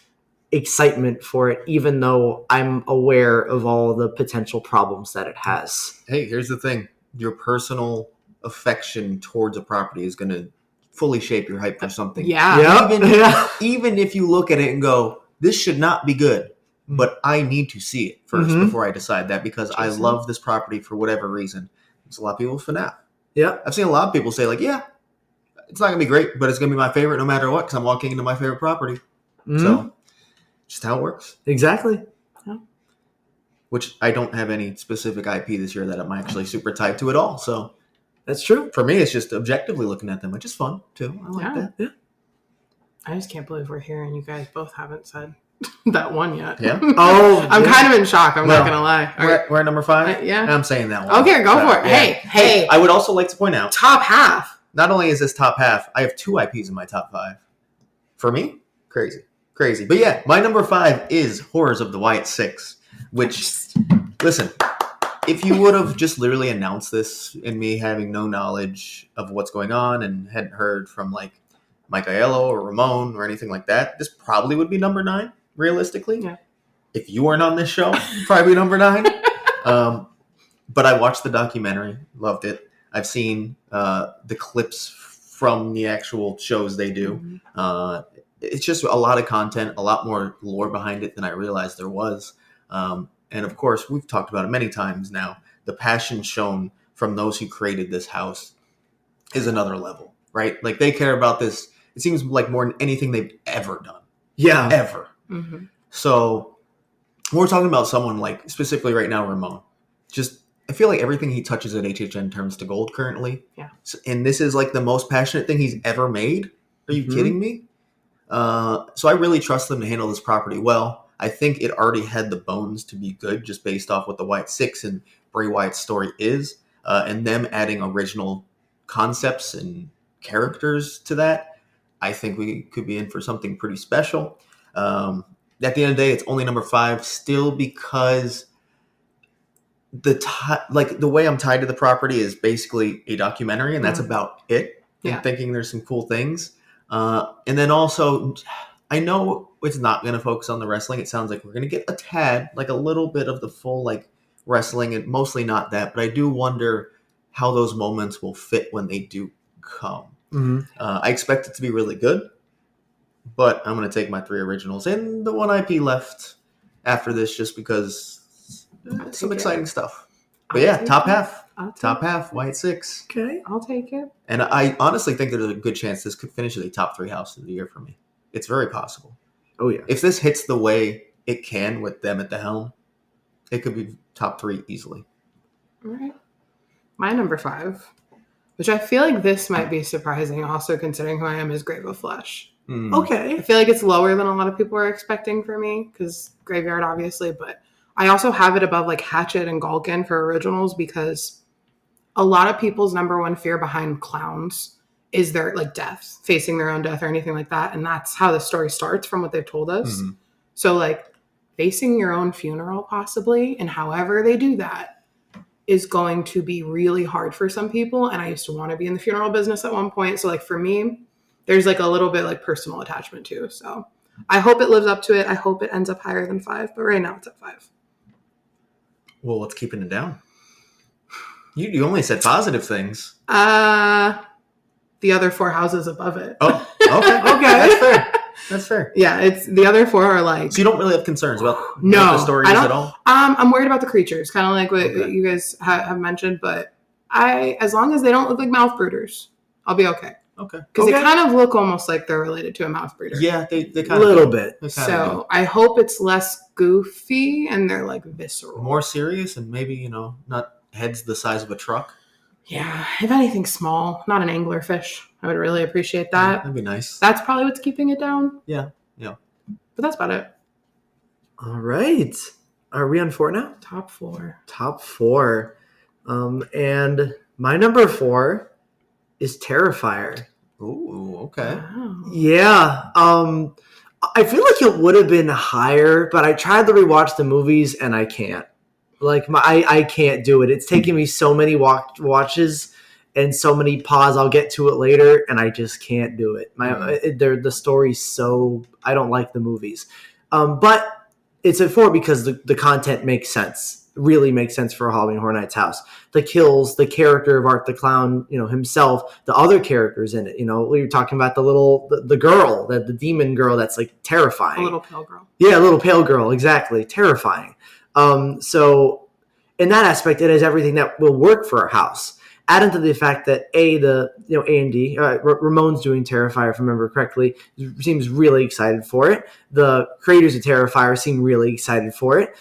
S2: excitement for it, even though I'm aware of all the potential problems that it has.
S1: Hey, here's the thing. Your personal affection towards a property is going to fully shape your hype for something.
S3: Yeah.
S1: Even if you look at it and go, this should not be good, but I need to see it first before I decide that, because I love this property for whatever reason. There's a lot of people with FNAF.
S2: Yeah.
S1: I've seen a lot of people say it's not going to be great, but it's going to be my favorite no matter what, because I'm walking into my favorite property. So just how it works.
S2: Exactly.
S3: Yeah.
S1: Which I don't have any specific IP this year that I'm actually super tied to at all. So
S2: that's true.
S1: For me, it's just objectively looking at them, which is fun too. I like that.
S2: Yeah.
S3: I just can't believe we're here and you guys both haven't said that one yet.
S1: Yeah.
S3: I'm kind of in shock. I'm not gonna lie.
S1: We're at number 5.
S3: Yeah.
S1: I'm saying that one.
S3: Okay, go for it.
S1: Yeah.
S3: Hey.
S1: I would also like to point out,
S3: Top half.
S1: not only is this top half, I have 2 IPs in my top 5. For me, crazy. Crazy. But yeah, my number 5 is Horrors of the Wyatt Six, which, listen, if you would have just literally announced this and me having no knowledge of what's going on and hadn't heard from like Michaelo or Ramon or anything like that, this probably would be number 9, realistically.
S3: Yeah.
S1: If you weren't on this show, probably number 9. But I watched the documentary, loved it. I've seen the clips from the actual shows they do. It's just a lot of content, a lot more lore behind it than I realized there was. And of course, we've talked about it many times now. The passion shown from those who created this house is another level, right? Like they care about this. It seems like more than anything they've ever done.
S2: Yeah.
S1: Ever.
S3: Mm-hmm.
S1: So we're talking about someone like specifically right now, Ramon. Just, I feel like everything he touches at HHN turns to gold currently.
S3: Yeah.
S1: So, and this is like the most passionate thing he's ever made. Are you kidding me? So I really trust them to handle this property well. I think it already had the bones to be good just based off what the Wyatt Six and Bray Wyatt's story is. And them adding original concepts and characters to that. I think we could be in for something pretty special. At the end of the day, it's only number 5 still because the way I'm tied to the property is basically a documentary, and that's about it.
S3: Yeah.
S1: I'm thinking there's some cool things. And then also, I know it's not going to focus on the wrestling. It sounds like we're going to get a tad, like a little bit of the full like wrestling, and mostly not that. But I do wonder how those moments will fit when they do come.
S2: Mm-hmm.
S1: I expect it to be really good, but I'm going to take my 3 originals and the 1 IP left after this just because some exciting stuff. But yeah, top half, Wyatt Six.
S2: Okay.
S3: I'll take it.
S1: And I honestly think there's a good chance this could finish as a top 3 house of the year for me. It's very possible.
S2: Oh, yeah.
S1: If this hits the way it can with them at the helm, it could be top 3 easily.
S3: All right. My number 5, which I feel like this might be surprising also considering who I am, is Grave of Flesh.
S2: Okay.
S3: I feel like it's lower than a lot of people are expecting for me because Graveyard, obviously, but I also have it above like Hatchet and Galkin for originals because a lot of people's number 1 fear behind clowns is their like death, facing their own death or anything like that. And that's how the story starts from what they've told us.
S1: Mm-hmm.
S3: So like facing your own funeral possibly, and however they do that is going to be really hard for some people. And I used to want to be in the funeral business at one point. So like for me, there's like a little bit like personal attachment too. So I hope it lives up to it. I hope it ends up higher than 5, but right now it's at 5.
S1: Well, what's keeping it down? You only said positive things.
S3: The other 4 houses above it.
S1: Oh, okay. That's fair.
S3: Yeah, it's the other 4 are like.
S1: So you don't really have concerns about what
S3: No,
S1: the story is at all?
S3: I'm worried about the creatures, kind of like what you guys have mentioned, but as long as they don't look like mouth breeders, I'll be okay.
S1: Okay.
S3: Because they kind of look almost like they're related to a mouth breeder.
S1: Yeah, they kind
S2: A
S1: of
S2: little bit.
S3: So I hope it's less goofy and they're like visceral.
S1: more serious and maybe, not heads the size of a truck.
S3: Yeah, if anything small, not an anglerfish. I would really appreciate that.
S1: That'd be nice.
S3: That's probably what's keeping it down.
S1: Yeah.
S3: But that's about it.
S2: All right. Are we on 4 now?
S3: Top 4.
S2: Top 4. And my number 4 is Terrifier.
S1: Ooh, okay.
S3: Wow.
S2: Yeah. I feel like it would have been higher, but I tried to rewatch the movies and I can't. Like I can't do it. It's taken me so many watches and so many pause. I'll get to it later, and I just can't do it. The story's so I don't like the movies, but it's at 4 because the content makes sense. Really makes sense for a Halloween Horror Nights house. The kills, the character of Art the Clown, himself, the other characters in it. We were talking about the girl, the demon girl that's like terrifying.
S3: A little pale girl.
S2: Yeah, a little pale girl, exactly, terrifying. So in that aspect, it has everything that will work for our house. Add into the fact that A&D, Ramon's doing Terrifier, if I remember correctly, seems really excited for it. The creators of Terrifier seem really excited for it.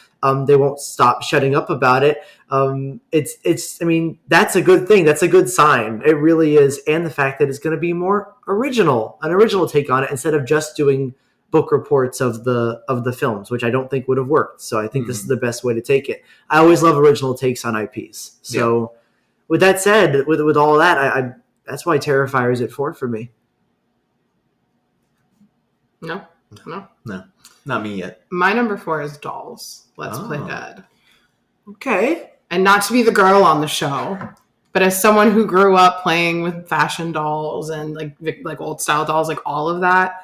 S2: They won't stop shutting up about it. That's a good thing. That's a good sign. It really is. And the fact that it's going to be more original, an original take on it instead of just doing book reports of the films, which I don't think would have worked. So I think this is the best way to take it. I always love original takes on IPs. So with that said, with all of that, I that's why Terrifier is at 4 for me.
S3: No. No.
S1: No, not me yet.
S3: My number 4 is dolls. Let's Play Dead.
S2: Okay.
S3: And not to be the girl on the show, but as someone who grew up playing with fashion dolls and like old style dolls, like all of that,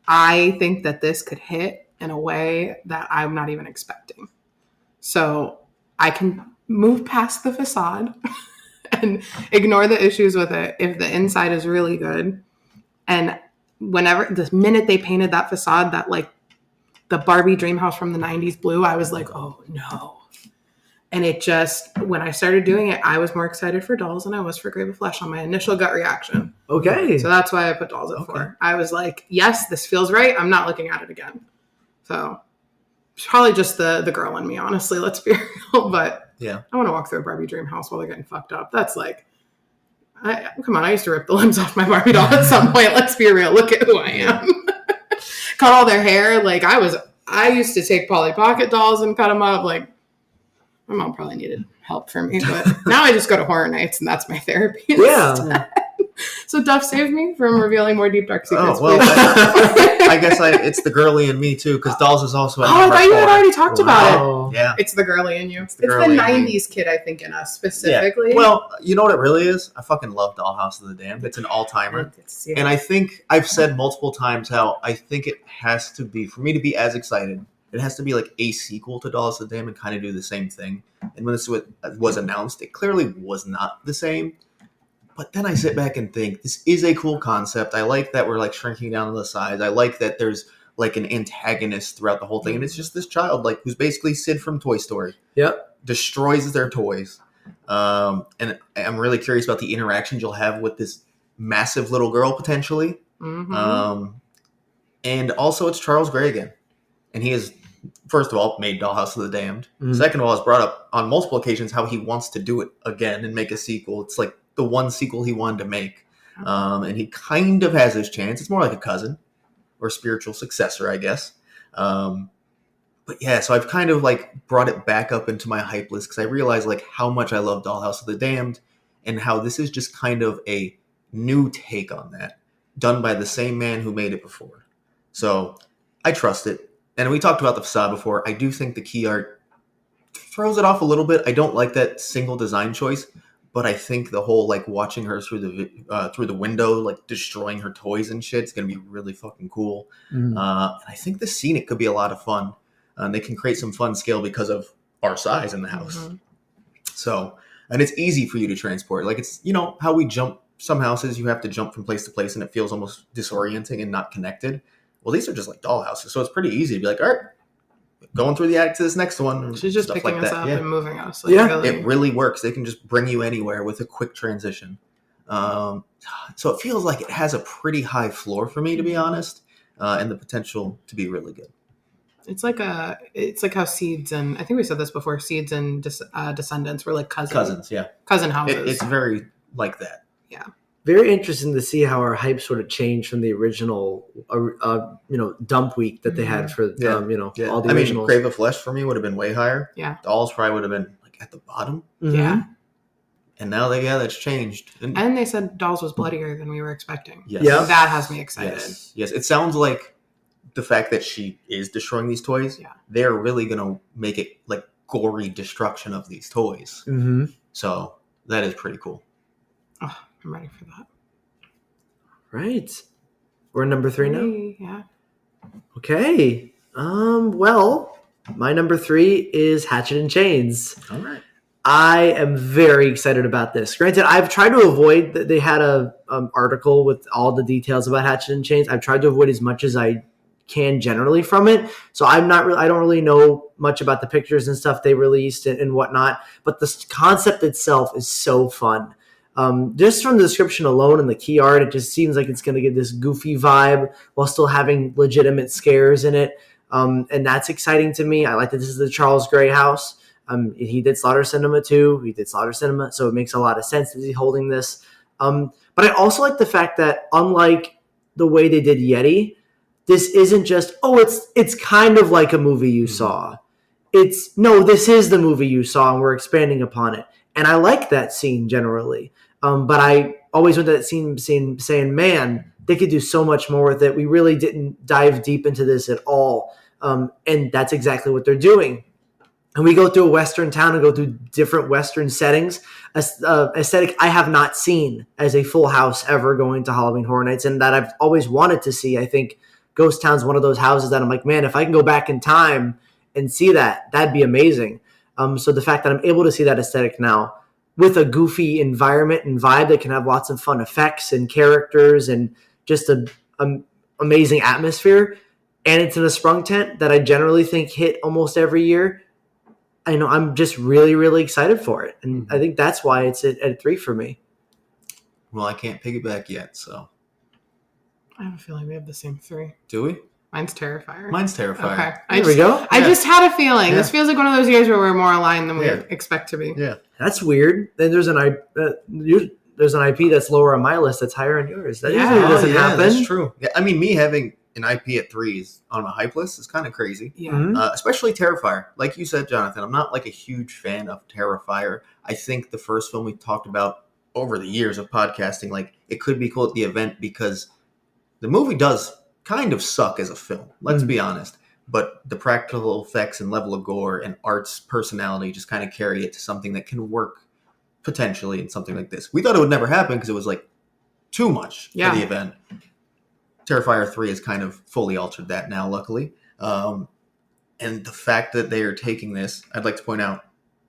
S3: I think that this could hit in a way that I'm not even expecting. So I can move past the facade and ignore the issues with it if the inside is really good. And the minute they painted that facade, that like the Barbie dream house from the 90s blue, I was like, oh no. And it just, when I started doing it, I was more excited for dolls than I was for Grave of Flesh on my initial gut reaction.
S2: Okay.
S3: So that's why I put dolls at 4. I was like, yes, this feels right. I'm not looking at it again. So it's probably just the girl in me, honestly. Let's be real. But
S1: yeah,
S3: I want to walk through a Barbie dream house while they're getting fucked up. That's like, come on, I used to rip the limbs off my Barbie doll at some point. Let's be real. Look at who I am. Cut all their hair. Like I used to take Polly Pocket dolls and cut them up. Like, my mom probably needed help for me, but now I just go to Horror Nights and that's my therapy.
S2: Yeah.
S3: So Duff saved me from revealing more deep dark secrets.
S1: Oh, well, I guess it's the girly in me too, because dolls is also.
S3: I thought you had already talked about it.
S1: Yeah,
S3: it's the girly in you. It's the 90s kid, I think, in us specifically.
S1: Yeah. Well, you know what it really is? I fucking love Dollhouse of the Damned. It's an all-timer. Yeah. And I think I've said multiple times how I think it has to be, for me to be as excited, it has to be like a sequel to Dollhouse of the Damned and kind of do the same thing. And when this was announced, it clearly was not the same. But then I sit back and think, this is a cool concept. I like that we're like shrinking down to the size. I like that there's like an antagonist throughout the whole thing. And it's just this child, like, who's basically Sid from Toy Story.
S2: Yep.
S1: Destroys their toys. And I'm really curious about the interactions you'll have with this massive little girl, potentially. Mm-hmm. And also, it's Charles Gray again. And he has, first of all, made Dollhouse of the Damned. Mm-hmm. Second of all, has brought up on multiple occasions how he wants to do it again and make a sequel. It's like the one sequel he wanted to make. And he kind of has his chance. It's more like a cousin or spiritual successor, I guess. But yeah, so I've kind of like brought it back up into my hype list because I realized like how much I love Dollhouse of the Damned and how this is just kind of a new take on that done by the same man who made it before. So I trust it. And we talked about the facade before. I do think the key art throws it off a little bit. I don't like that single design choice. But I think the whole like watching her through the window, like destroying her toys and shit, is gonna be really fucking cool. And I think the scene it could be a lot of fun. They can create some fun scale because of our size in the house. Mm-hmm. So, and it's easy for you to transport. Like it's how we jump. Some houses you have to jump from place to place, and it feels almost disorienting and not connected. Well, these are just like doll houses, so it's pretty easy to be like, all right, going through the attic to this next one.
S3: She's just picking us up and moving us.
S2: Like,
S3: really.
S1: It really works. They can just bring you anywhere with a quick transition. So it feels like it has a pretty high floor for me, to be honest, and the potential to be really good.
S3: It's like how Seeds and I think we said this before. Seeds and Descendants were like cousins. Yeah, cousin houses.
S1: It's very like that.
S3: Yeah.
S2: Very interesting to see how our hype sort of changed from the original, dump week that they had for, all the originals.
S1: Grave of Flesh for me would have been way higher.
S3: Yeah.
S1: Dolls probably would have been like at the bottom.
S3: Mm-hmm. Yeah.
S1: And now that's changed.
S3: And they said Dolls was bloodier than we were expecting.
S1: Yes.
S2: Yeah.
S3: That has me excited.
S1: Yes. It sounds like the fact that she is destroying these toys, they're really going to make it like gory destruction of these toys.
S2: Mm-hmm.
S1: So that is pretty cool.
S3: Oh, I'm ready for that.
S2: Right. We're number 3 now?
S3: Yeah.
S2: Okay. Well, my number 3 is Hatchet and Chains.
S1: All right.
S2: I am very excited about this. Granted, I've tried to avoid that. They had a article with all the details about Hatchet and Chains. I've tried to avoid as much as I can generally from it. So I don't really know much about the pictures and stuff they released and whatnot. But the concept itself is so fun. Just from the description alone and the key art, it just seems like it's going to get this goofy vibe while still having legitimate scares in it. And that's exciting to me. I like that this is the Charles Gray house. He did Slaughter Cinema too. He did Slaughter Cinema. So it makes a lot of sense that he's holding this. But I also like the fact that unlike the way they did Yeti, this isn't just, it's kind of like a movie you saw. This is the movie you saw and we're expanding upon it. And I like that scene generally. But I always went to that scene saying, man, they could do so much more with it. We really didn't dive deep into this at all. And that's exactly what they're doing. And we go through a Western town and go through different Western settings, aesthetic I have not seen as a full house ever going to Halloween Horror Nights, and that I've always wanted to see. I think Ghost Town's one of those houses that I'm like, man, if I can go back in time and see that, that'd be amazing. So the fact that I'm able to see that aesthetic now with a goofy environment and vibe that can have lots of fun effects and characters and just an amazing atmosphere, and it's in a sprung tent that I generally think hit almost every year, I know I'm just really, really excited for it. And I think that's why it's at 3 for me.
S1: Well, I can't piggyback yet, so.
S3: I have a feeling we have the same 3.
S1: Do we?
S3: Mine's Terrifier.
S1: Mine's Terrifier.
S3: Okay.
S2: There we go.
S3: I just had a feeling.
S1: Yeah.
S3: This feels like one of those years where we're more aligned than we expect to be.
S1: Yeah.
S2: That's weird. Then there's an IP that's lower on my list that's higher on yours. That usually doesn't happen.
S1: That's true. Yeah, I mean, me having an IP at 3 is on a hype list is kind of crazy.
S3: Yeah.
S2: Mm-hmm.
S1: Especially Terrifier. Like you said, Jonathan, I'm not like a huge fan of Terrifier. I think the first film we talked about over the years of podcasting, like it could be cool at the event because the movie does kind of suck as a film. Let's be honest. But the practical effects and level of gore and art's personality just kind of carry it to something that can work potentially in something like this. We thought it would never happen because it was like too much for the event. Terrifier 3 has kind of fully altered that now, luckily. And the fact that they are taking this, I'd like to point out,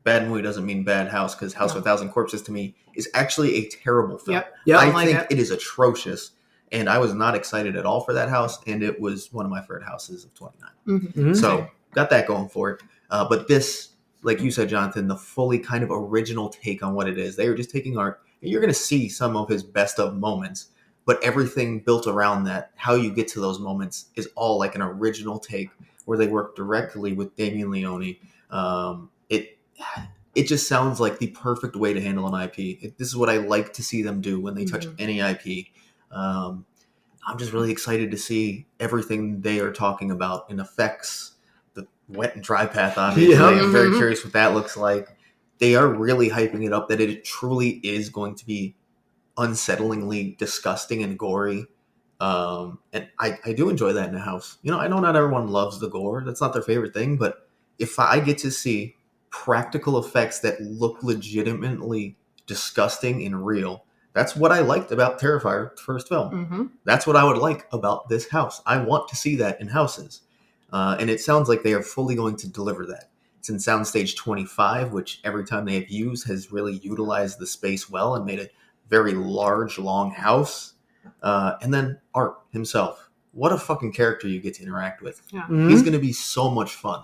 S1: bad movie doesn't mean bad house, because House of a Thousand Corpses to me is actually a terrible film.
S2: Yep.
S1: I think it is atrocious, and I was not excited at all for that house, and it was one of my favorite houses of 29.
S2: Mm-hmm.
S1: So got that going for it. But this, like you said, Jonathan, the fully kind of original take on what it is. They were just taking art, and you're going to see some of his best of moments, but everything built around that, how you get to those moments, is all like an original take where they work directly with Damien Leone. It just sounds like the perfect way to handle an IP. This is what I like to see them do when they touch any IP. I'm just really excited to see everything they are talking about in effects, the wet and dry path, obviously.
S2: Yeah.
S1: I'm very curious what that looks like. They are really hyping it up that it truly is going to be unsettlingly disgusting and gory. And I do enjoy that in a house. You know, I know not everyone loves the gore. That's not their favorite thing. But if I get to see practical effects that look legitimately disgusting and real, that's what I liked about Terrifier, the first film. That's what I would like about this house. I want to see that in houses. And it sounds like they are fully going to deliver that. It's in Soundstage 25, which every time they have used has really utilized the space well and made it very large, long house. And then Art himself. What a fucking character you get to interact with.
S3: Yeah.
S1: He's going to be so much fun.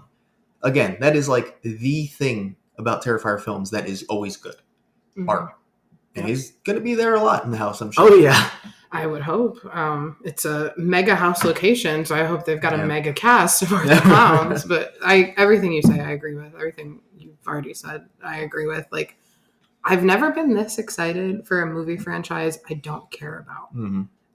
S1: Again, that is like the thing about Terrifier films that is always good. Art. And he's going to be there a lot in the house, I'm sure.
S2: Oh, yeah.
S3: I would hope. It's a mega house location, so I hope they've got a mega cast of Art the Clowns. But everything you say, I agree with. Everything you've already said, I agree with. Like, I've never been this excited for a movie franchise I don't care about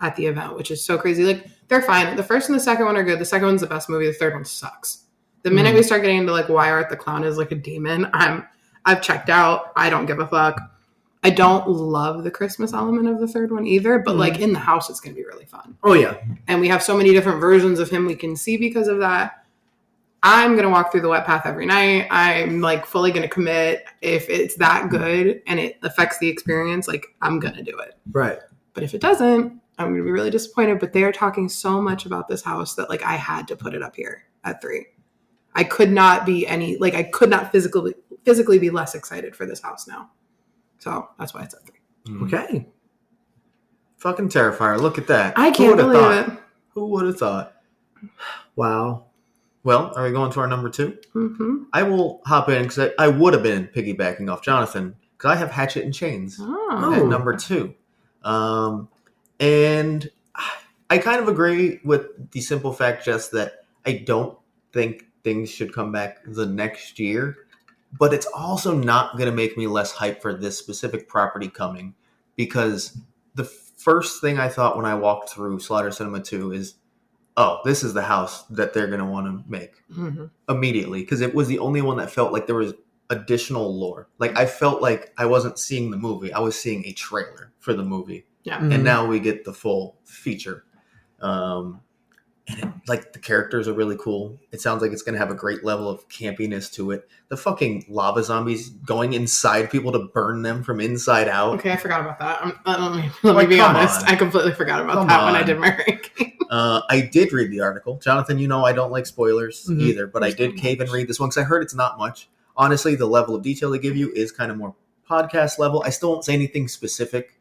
S3: at the event, which is so crazy. Like, they're fine. The first and the second one are good. The second one's the best movie. The third one sucks. The minute we start getting into, like, why Art the Clown is like a demon, I've checked out. I don't give a fuck. I don't love the Christmas element of the third one either, but, like, in the house, it's going to be really fun.
S2: Oh, yeah.
S3: And we have so many different versions of him we can see because of that. I'm going to walk through the wet path every night. I'm, like, fully going to commit. If it's that good and it affects the experience, like, I'm going to do it.
S2: Right.
S3: But if it doesn't, I'm going to be really disappointed. But they are talking so much about this house that, like, I had to put it up here at 3. I could not be I could not physically be less excited for this house now. So that's why it's at 3.
S2: Okay.
S1: Fucking Terrifier. Look at that.
S3: I can't believe it.
S1: Who would have thought?
S2: Wow.
S1: Well, are we going to our number 2? I will hop in because I would have been piggybacking off Jonathan because I have Hatchet and Chains at number 2. And I kind of agree with the simple fact just that I don't think things should come back the next year. But it's also not going to make me less hyped for this specific property coming, because the first thing I thought when I walked through Slaughter Cinema 2 is, oh, this is the house that they're going to want to make immediately, because it was the only one that felt like there was additional lore. Like, I felt like I wasn't seeing the movie. I was seeing a trailer for the movie.
S3: Yeah.
S1: And now we get the full feature. And like the characters are really cool. It sounds like it's going to have a great level of campiness to it. The fucking lava zombies going inside people to burn them from inside out.
S3: Okay, I forgot about that. Let me be honest. I completely forgot about that when I did my ranking.
S1: I did read the article. Jonathan, you know I don't like spoilers either, but I did cave and read this one because I heard it's not much. Honestly, the level of detail they give you is kind of more podcast level. I still won't say anything specific,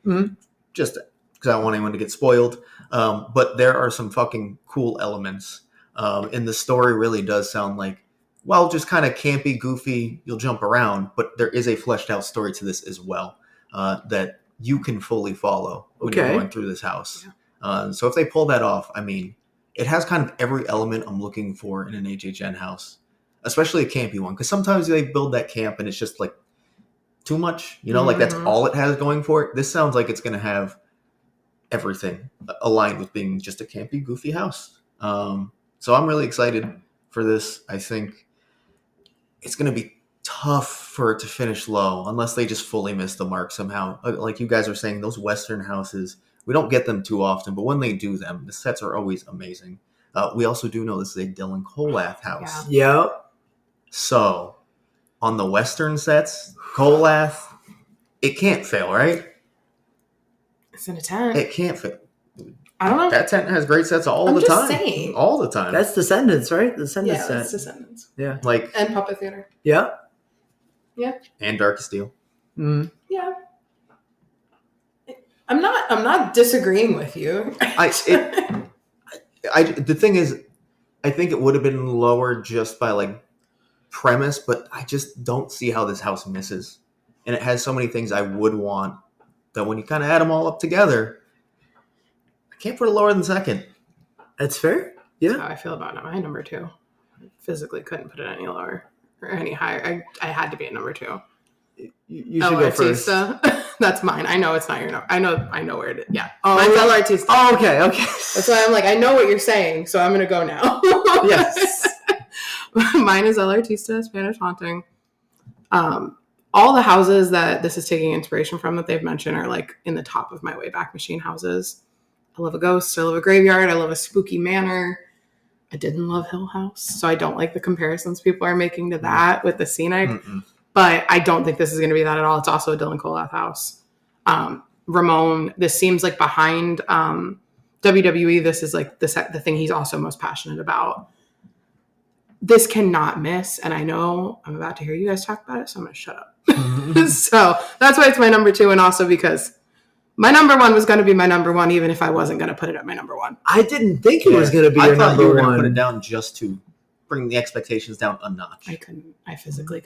S1: just because I don't want anyone to get spoiled. But there are some fucking cool elements. And the story really does sound like, well, just kind of campy, goofy, you'll jump around, but there is a fleshed out story to this as well that you can fully follow when you're going through this house. Yeah. So if they pull that off, I mean, it has kind of every element I'm looking for in an HHN house, especially a campy one. Because sometimes they build that camp and it's just like too much, like that's all it has going for it. This sounds like it's going to have everything aligned with being just a campy, goofy house. So I'm really excited for this. I think it's going to be tough for it to finish low unless they just fully miss the mark somehow. Like you guys are saying, those Western houses, we don't get them too often, but when they do them, the sets are always amazing. We also do know this is a Dylan Colath house.
S2: Yeah.
S1: So on the Western sets, Colath, it can't fail, right?
S3: It's in a tent.
S1: It can't fail.
S3: I don't know.
S1: That tent has great sets all the time.
S3: Saying.
S1: All the time.
S2: That's Descendants, right? Descendants set.
S3: That's Descendants.
S2: Yeah.
S3: And Puppet Theater.
S2: Yeah.
S3: Yeah.
S1: And Darkest Steel.
S2: Mm.
S3: Yeah. I'm not disagreeing with you.
S1: The thing is, I think it would have been lower just by like premise, but I just don't see how this house misses. And it has so many things I would want that when you kind of add them all up together, I can't put it lower than second.
S2: That's fair. Yeah.
S3: That's how I feel about it. My number 2. I physically couldn't put it any lower or any higher. I had to be at number 2.
S2: You should go first.
S3: That's mine. I know it's not your number. I know where it is. Yeah.
S2: Oh,
S3: mine's El Artista.
S2: Oh, okay.
S3: That's why I'm like, I know what you're saying, so I'm going to go now.
S2: Yes.
S3: Mine is El Artista, Spanish Haunting. All the houses that this is taking inspiration from that they've mentioned are like in the top of my Wayback Machine houses. I love a ghost. I love a graveyard. I love a spooky manor. I didn't love Hill House, so I don't like the comparisons people are making to that with the scenic. But I don't think this is going to be that at all. It's also a Dylan Colath house. Ramon, this seems like behind WWE. This is like the thing he's also most passionate about. This cannot miss, and I know I'm about to hear you guys talk about it, so I'm going to shut up. So that's why it's my number 2, and also because my number 1 was going to be my number 1, even if I wasn't going to put it at my number 1.
S2: I didn't think it was going to be your number 1. I thought you were going to
S1: put it down just to bring the expectations down a notch.
S3: I couldn't. I physically...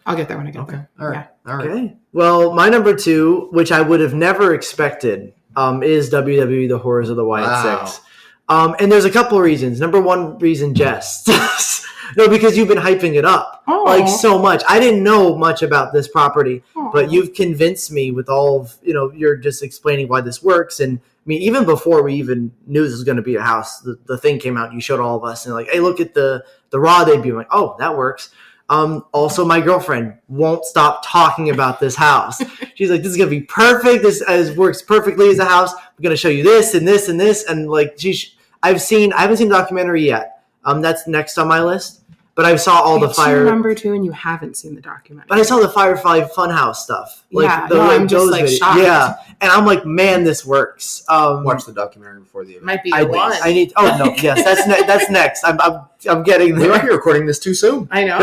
S3: I'll get there when I get there.
S1: All right.
S3: Yeah.
S1: All right.
S2: Okay. Well, my number 2, which I would have never expected, is WWE: The Horrors of the Wyatt Six. And there's a couple of reasons. Number 1 reason, Jess. No, because you've been hyping it up like so much. I didn't know much about this property, but you've convinced me with all of, you're just explaining why this works. And I mean, even before we even knew this was going to be a house, the thing came out and you showed all of us and like, hey, look at the Raw debut. I'm like, oh, that works. Also, my girlfriend won't stop talking about this house. She's like, this is going to be perfect. This works perfectly as a house. We're going to show you this and this and this. And like, I haven't seen the documentary yet. That's next on my list. But I saw all the Fire...
S3: number 2 and you haven't seen the documentary.
S2: But I saw the Firefly Funhouse stuff.
S3: I'm just like shocked.
S2: Yeah. And I'm like, man, this works.
S1: Watch the documentary before the event.
S3: Might be one.
S2: I need... Oh, no. Yes, that's next. I'm getting there.
S1: We might be recording this too soon.
S3: I know.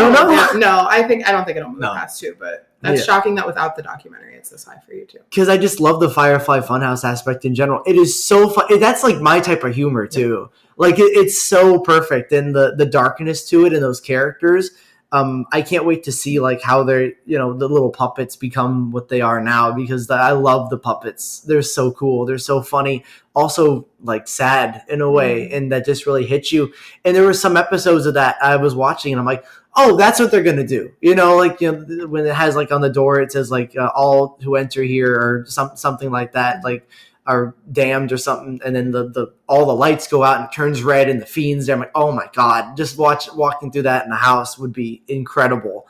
S3: No, I don't think it'll move past 2, but that's shocking that without the documentary, it's this high for you too.
S2: Because I just love the Firefly Funhouse aspect in general. It is so fun. That's like my type of humor too. Like it's so perfect, and the darkness to it and those characters. I can't wait to see like how they're the little puppets become what they are now, because I love the puppets. They're so cool. They're so funny. Also like sad in a way, and that just really hits you. And there were some episodes of that I was watching, and I'm like, oh, that's what they're gonna do. When it has like on the door it says like all who enter here or something like that, like are damned or something, and then the all the lights go out and it turns red and the fiends there. I'm like, oh my god, just walking through that in the house would be incredible.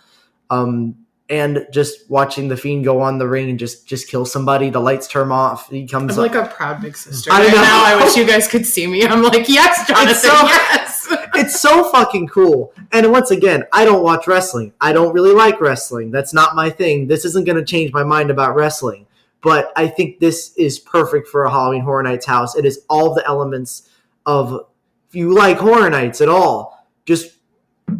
S2: and just watching the Fiend go on the ring and just kill somebody. The lights turn off. He comes
S3: I'm
S2: up.
S3: like a proud big sister.
S2: I
S3: Right
S2: know.
S3: now, I wish you guys could see me. I'm like, yes, Jonathan, yes.
S2: It's so fucking cool. And once again, I don't watch wrestling. I don't really like wrestling. That's not my thing. This isn't going to change my mind about wrestling. But I think this is perfect for a Halloween Horror Nights house. It is all the elements of, if you like Horror Nights at all, just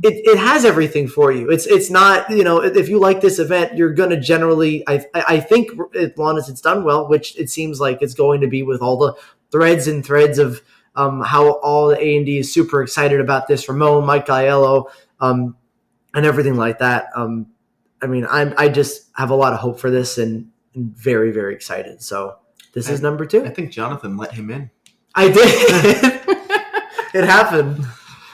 S2: it has everything for you. It's not, if you like this event, you're going to generally, I think, as long as it's done well, which it seems like it's going to be with all the threads of how all the A&D is super excited about this. Ramon, Mike Aiello, and everything like that. I just have a lot of hope for this and very, very excited. So this is number 2.
S1: I think Jonathan let him in.
S2: I did. It happened.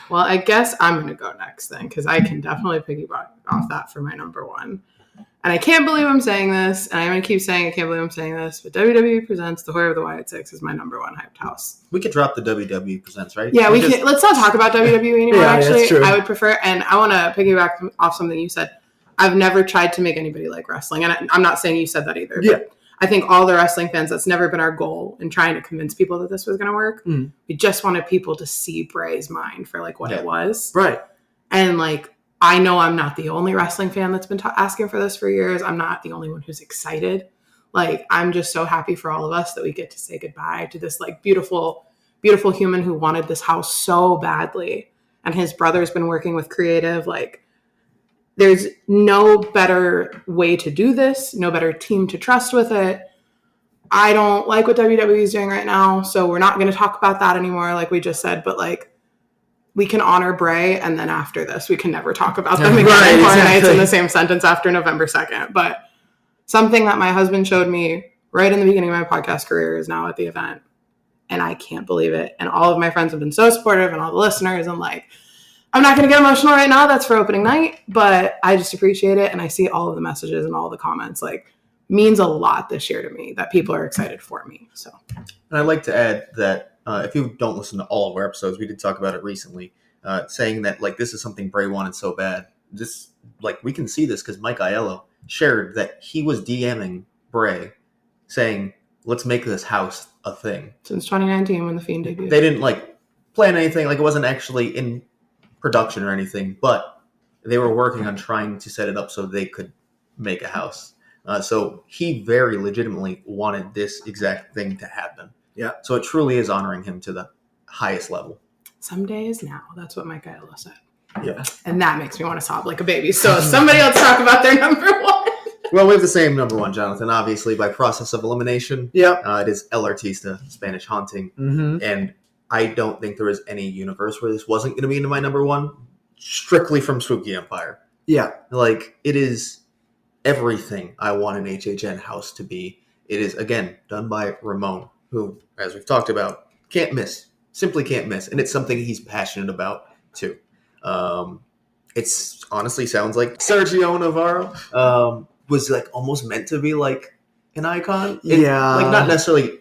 S3: Well, I guess I'm going to go next then, because I can definitely piggyback off that for my number 1. And I can't believe I'm saying this, and I'm going to keep saying I can't believe I'm saying this, but WWE Presents The Horror of the Wyatt Six is my number 1 hyped house.
S1: We could drop the WWE Presents, right?
S3: Yeah, we can. Let's not talk about WWE anymore,
S2: Yeah,
S3: actually.
S2: that's true.
S3: I would prefer, and I want to piggyback off something you said. I've never tried to make anybody like wrestling, and I'm not saying you said that either.
S2: Yeah.
S3: I think all the wrestling fans, that's never been our goal in trying to convince people that this was going to work.
S2: Mm.
S3: We just wanted people to see Bray's mind for like what it was.
S2: Right.
S3: And like, I know I'm not the only wrestling fan that's been asking for this for years. I'm not the only one who's excited. Like, I'm just so happy for all of us that we get to say goodbye to this like beautiful, beautiful human who wanted this house so badly. And his brother's been working with creative. Like, there's no better way to do this, no better team to trust with it. I don't like what WWE is doing right now, so we're not going to talk about that anymore, like we just said. But like, we can honor Bray, and then after this, we can never talk about them again.
S2: Right,
S3: Nights in the same sentence after November 2nd. But something that my husband showed me right in the beginning of my podcast career is now at the event, and I can't believe it. And all of my friends have been so supportive, and all the listeners, and like, I'm not going to get emotional right now. That's for opening night, but I just appreciate it. And I see all of the messages and all the comments. Like, means a lot this year to me that people are excited for me. So,
S1: And I'd like to add that if you don't listen to all of our episodes, we did talk about it recently, saying that like this is something Bray wanted so bad. This, like, we can see this because Mike Aiello shared that he was DMing Bray saying, let's make this house a thing.
S3: Since 2019 when The Fiend debuted.
S1: They didn't like plan anything. Like, it wasn't actually in production or anything, but they were working on trying to set it up so they could make a house. So he very legitimately wanted this exact thing to happen.
S2: Yeah.
S1: So it truly is honoring him to the highest level.
S3: Someday is now. That's what Mike Aiello said.
S2: Yeah.
S3: And that makes me want to sob like a baby. So somebody else talk about their number 1.
S1: Well, we have the same number 1, Jonathan, obviously, by process of elimination.
S2: Yeah.
S1: It is El Artista, Spanish Haunting.
S2: Mm-hmm.
S1: And I don't think there is any universe where this wasn't going to be into my number 1, strictly from Spooky Empire.
S2: Yeah.
S1: Like, it is everything I want an HHN house to be. It is, again, done by Ramon, who, as we've talked about, can't miss. Simply can't miss. And it's something he's passionate about, too. It's honestly sounds like Sergio Navarro was like almost meant to be like an icon.
S2: Yeah.
S1: Like, not necessarily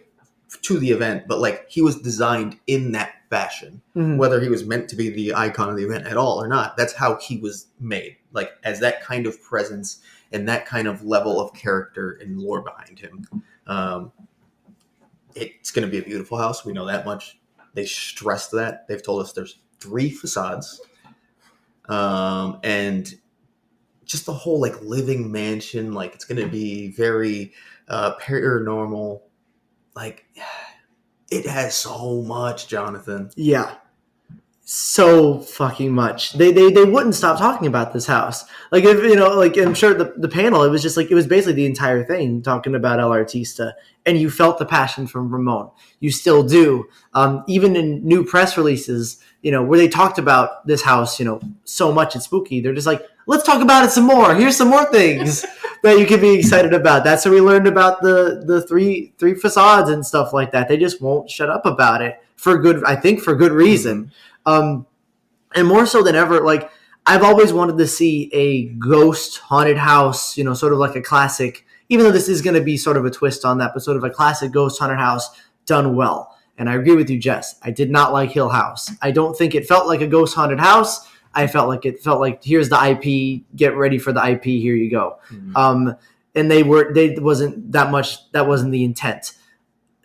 S1: to the event, but like he was designed in that fashion.
S2: Mm-hmm.
S1: Whether he was meant to be the icon of the event at all or not, that's how he was made. Like, as that kind of presence and that kind of level of character and lore behind him. It's going to be a beautiful house. We know that much. They stressed that. They've told us there's 3 facades. And just the whole like living mansion, like it's going to be very paranormal. Like, it has so much, Jonathan.
S2: Yeah. So fucking much. They wouldn't stop talking about this house. Like, if like, I'm sure the panel, it was just like, it was basically the entire thing talking about El Artista, and you felt the passion from Ramon. You still do. Even in new press releases, where they talked about this house, so much it's spooky. They're just like, let's talk about it some more. Here's some more things that you can be excited about. That's how we learned about the three facades and stuff like that. They just won't shut up about it for good reason. And more so than ever, like, I've always wanted to see a ghost haunted house, sort of like a classic, even though this is going to be sort of a twist on that, but sort of a classic ghost haunted house done well. And I agree with you, Jess. I did not like Hill House. I don't think it felt like a ghost haunted house. I felt like here's the IP, get ready for the IP, here you go. And that wasn't the intent.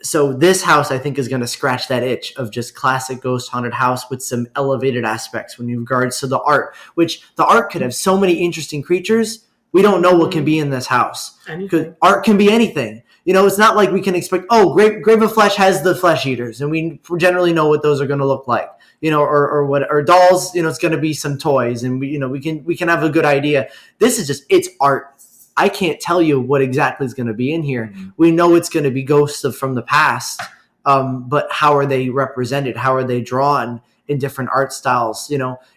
S2: So this house, I think, is going to scratch that itch of just classic ghost haunted house with some elevated aspects when in regards to the art, which the art could have so many interesting creatures. We don't know what can be in this house. Because art can be anything. It's not like we can expect, Grave of Flesh has the flesh eaters, and we generally know what those are going to look like. Or dolls, it's going to be some toys, and we can have a good idea. This is it's art. I can't tell you what exactly is going to be in here. We know it's going to be ghosts from the past, but how are they represented? How are they drawn in different art styles?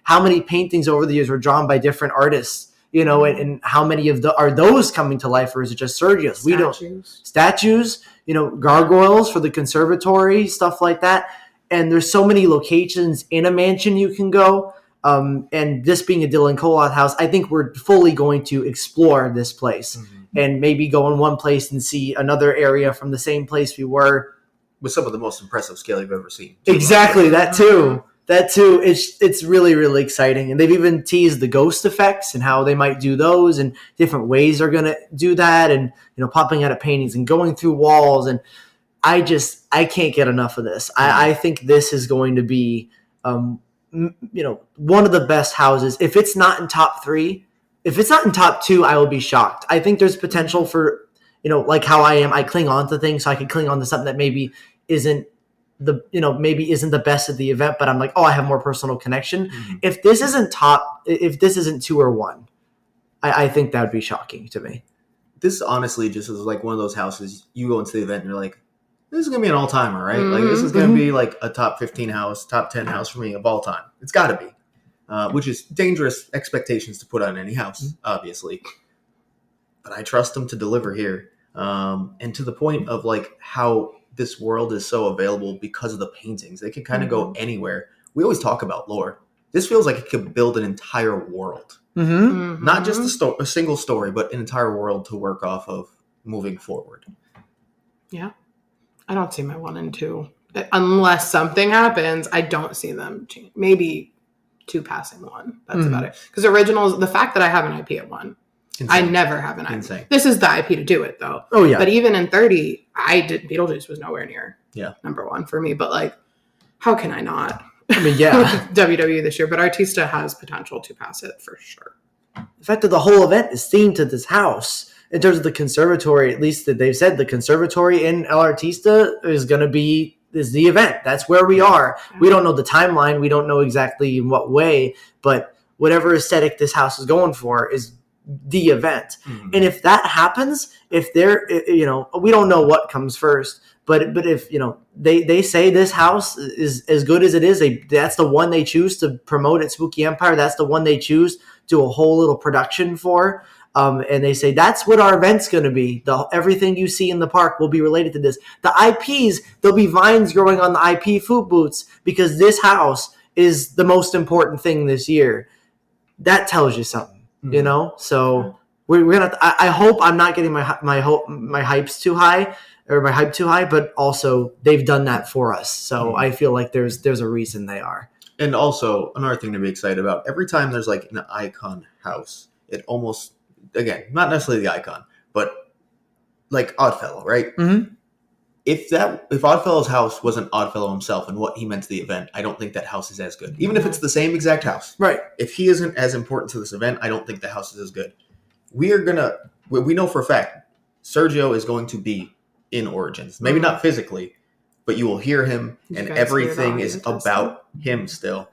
S2: How many paintings over the years were drawn by different artists? And how many are those coming to life, or is it just Sergio's? We don't. Statues, gargoyles for the conservatory, stuff like that. And there's so many locations in a mansion you can go. And this being a Dylan Koloth house, I think we're fully going to explore this place and maybe go in one place and see another area from the same place we were.
S1: With some of the most impressive scale you've ever seen.
S2: Exactly, that too. It's really, really exciting. And they've even teased the ghost effects and how they might do those, and different ways they're going to do that, and popping out of paintings and going through walls. And I can't get enough of this. I think this is going to be one of the best houses. If it's not in top 3, if it's not in top 2, I will be shocked. I think there's potential for, like how I am, I cling on to things, so I can cling on to something that maybe isn't the best at the event, but I'm like, I have more personal connection. If this isn't 2 or 1, I think that would be shocking to me.
S1: This honestly just is like one of those houses, you go into the event and you're like, this is going to be an all-timer, right? Like, this is going to be like a top 15 house, top 10 house for me of all time. It's got to be, which is dangerous expectations to put on any house, obviously. But I trust them to deliver here. And to the point of like how this world is so available because of the paintings. They can kind of go anywhere. We always talk about lore. This feels like it could build an entire world. Not just a single story, but an entire world to work off of moving forward. Yeah.
S3: I don't see my 1 and 2. Unless something happens, I don't see them change. Maybe 2 passing 1. That's about it. Because originals, the fact that I have an IP at 1, insane. I never have an IP. Insane. This is the IP to do it, though.
S2: Oh, yeah.
S3: But even in 30, Beetlejuice was nowhere near number 1 for me. But, like, how can I not?
S2: I mean, yeah.
S3: WWE this year. But Artista has potential to pass it for sure.
S2: The fact that the whole event is themed to this house. In terms of the conservatory, at least that they've said, the conservatory in El Artista is the event. That's where we are. We don't know the timeline. We don't know exactly in what way, but whatever aesthetic this house is going for is the event. And if that happens, if they're, we don't know what comes first, but if, they say this house is as good as it is, that's the one they choose to promote at Spooky Empire. That's the one they choose to do a whole little production for. And they say that's what our event's going to be. Everything you see in the park will be related to this. The IPs, there'll be vines growing on the IP food booths because this house is the most important thing this year. That tells you something, So we're gonna. I hope I'm not getting my hypes too high or my hype too high, but also they've done that for us. So I feel like there's a reason they are.
S1: And also another thing to be excited about: every time there's like an icon house, it almost. Again, not necessarily the icon, but like Oddfellow, right? If Oddfellow's house wasn't Oddfellow himself and what he meant to the event, I don't think that house is as good. Even if it's the same exact house.
S2: Right.
S1: If he isn't as important to this event, I don't think the house is as good. We know for a fact, Sergio is going to be in Origins. Maybe not physically, but you will hear him and everything is about him still.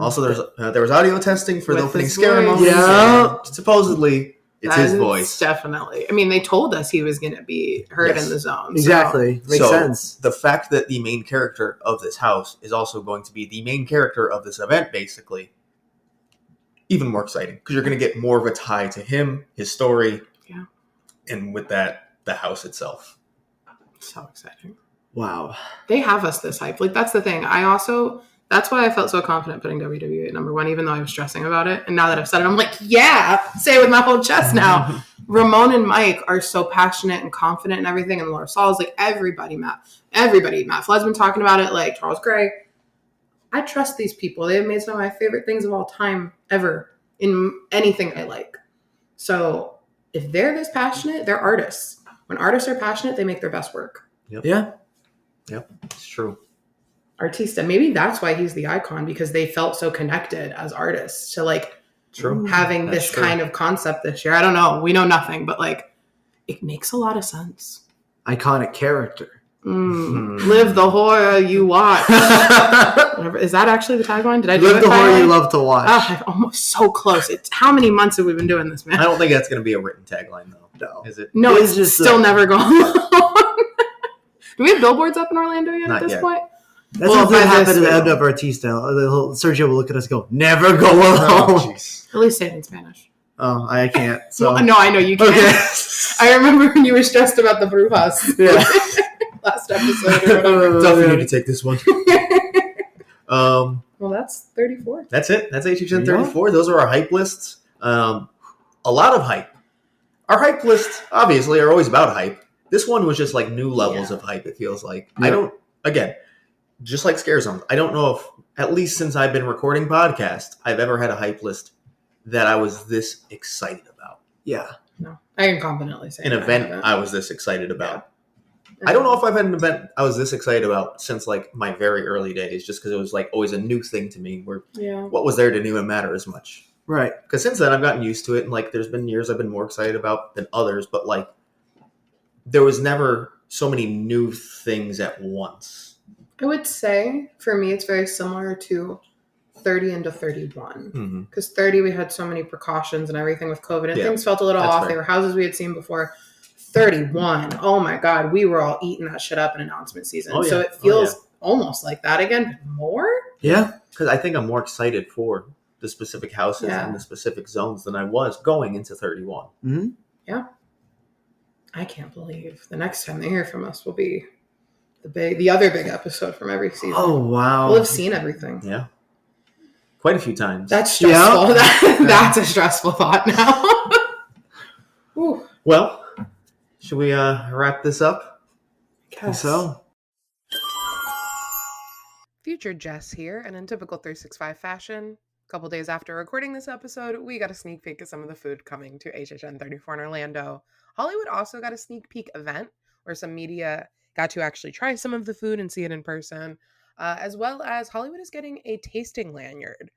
S1: Also, there was audio testing for the opening scare moments.
S2: Yeah.
S1: Supposedly... It's his voice.
S3: Definitely. I mean, they told us he was going to be heard in the zone.
S2: Exactly. Makes sense.
S1: The fact that the main character of this house is also going to be the main character of this event, basically, even more exciting. Because you're going to get more of a tie to him, his story, and with that, the house itself.
S3: So exciting.
S2: Wow.
S3: They have us this hype. Like, that's the thing. That's why I felt so confident putting WWE at number 1, even though I was stressing about it. And now that I've said it, I'm like, say it with my whole chest now. Ramon and Mike are so passionate and confident in everything. And Laura Saul's like everybody. Matt Fled's been talking about it, like Charles Gray. I trust these people. They have made some of my favorite things of all time ever in anything I like. So if they're this passionate, they're artists. When artists are passionate, they make their best work.
S1: Yep.
S2: Yeah.
S1: Yep. It's true.
S3: Artista, maybe that's why he's the icon, because they felt so connected as artists to like
S1: True.
S3: having
S1: That's
S3: this
S1: true.
S3: kind of concept this year. I don't know. We know nothing, but like it makes a lot of sense.
S2: Iconic character.
S3: Live the horror you watch. Is that actually the tagline? Did I do
S2: Live
S3: it?
S2: the horror you love to watch.
S3: I'm almost so close. It's how many months have we been doing this, man?
S1: I don't think that's going to be a written tagline, though.
S2: No.
S1: Is it?
S3: No,
S2: It's
S3: it's
S2: just
S3: still never gone. Do we have billboards up in Orlando yet
S1: Not
S3: at this
S1: yet.
S3: point?
S2: That's
S3: Well,
S2: what
S3: by
S2: happened
S3: this
S2: at the end
S3: week.
S2: of Artista. Sergio will look at us and go, never go
S1: Oh,
S2: alone.
S1: jeez.
S3: At least say it in Spanish.
S2: Oh, I can't. So
S3: No, I know you can't.
S2: Okay.
S3: I remember when you were stressed about the Brujas
S2: Yeah.
S3: last episode or whatever.
S1: Tough for you to take this one.
S3: Well, that's 34.
S1: That's it. That's HHN34. Those are our hype lists. A lot of hype. Our hype lists, obviously, are always about hype. This one was just like new levels of hype, it feels like.
S2: Yeah.
S1: I don't, again, just like Scare Zones, I don't know if, at least since I've been recording podcasts, I've ever had a hype list that I was this excited about.
S2: Yeah.
S3: No, I can confidently say
S1: An
S3: that.
S1: event I was this excited about. I don't know if I've had an event I was this excited about since like my very early days, just because it was like always a new thing to me where
S3: Yeah.
S1: what was there didn't even matter as much.
S2: Right.
S1: Because since then I've gotten used to it, and like there's been years I've been more excited about than others, but like there was never so many new things at once.
S3: I would say for me, it's very similar to 30 into 31.
S1: Mm-hmm.
S3: Because 30, we had so many precautions and everything with COVID, and
S1: Yeah,
S3: things felt a little
S1: that's
S3: off.
S1: fair.
S3: They were houses we had seen before. 31, oh my God, we were all eating that shit up in announcement season.
S1: Oh, yeah.
S3: So it feels almost like that again, but more.
S2: Yeah.
S1: Because I think I'm more excited for the specific houses and the specific zones than I was going into 31.
S2: Mm-hmm.
S3: Yeah. I can't believe the next time they hear from us will be the other big episode from every season.
S2: Oh, wow.
S3: We'll have seen everything.
S1: Yeah. Quite a few times.
S3: That's stressful.
S2: Yeah.
S3: That's a stressful thought now. Ooh.
S1: Well, should we wrap this up?
S3: Yes.
S2: So,
S3: Future Jess here, and in typical 365 fashion, a couple days after recording this episode, we got a sneak peek of some of the food coming to HHN34 in Orlando. Hollywood also got a sneak peek event where some media got to actually try some of the food and see it in person, as well as Hollywood is getting a tasting lanyard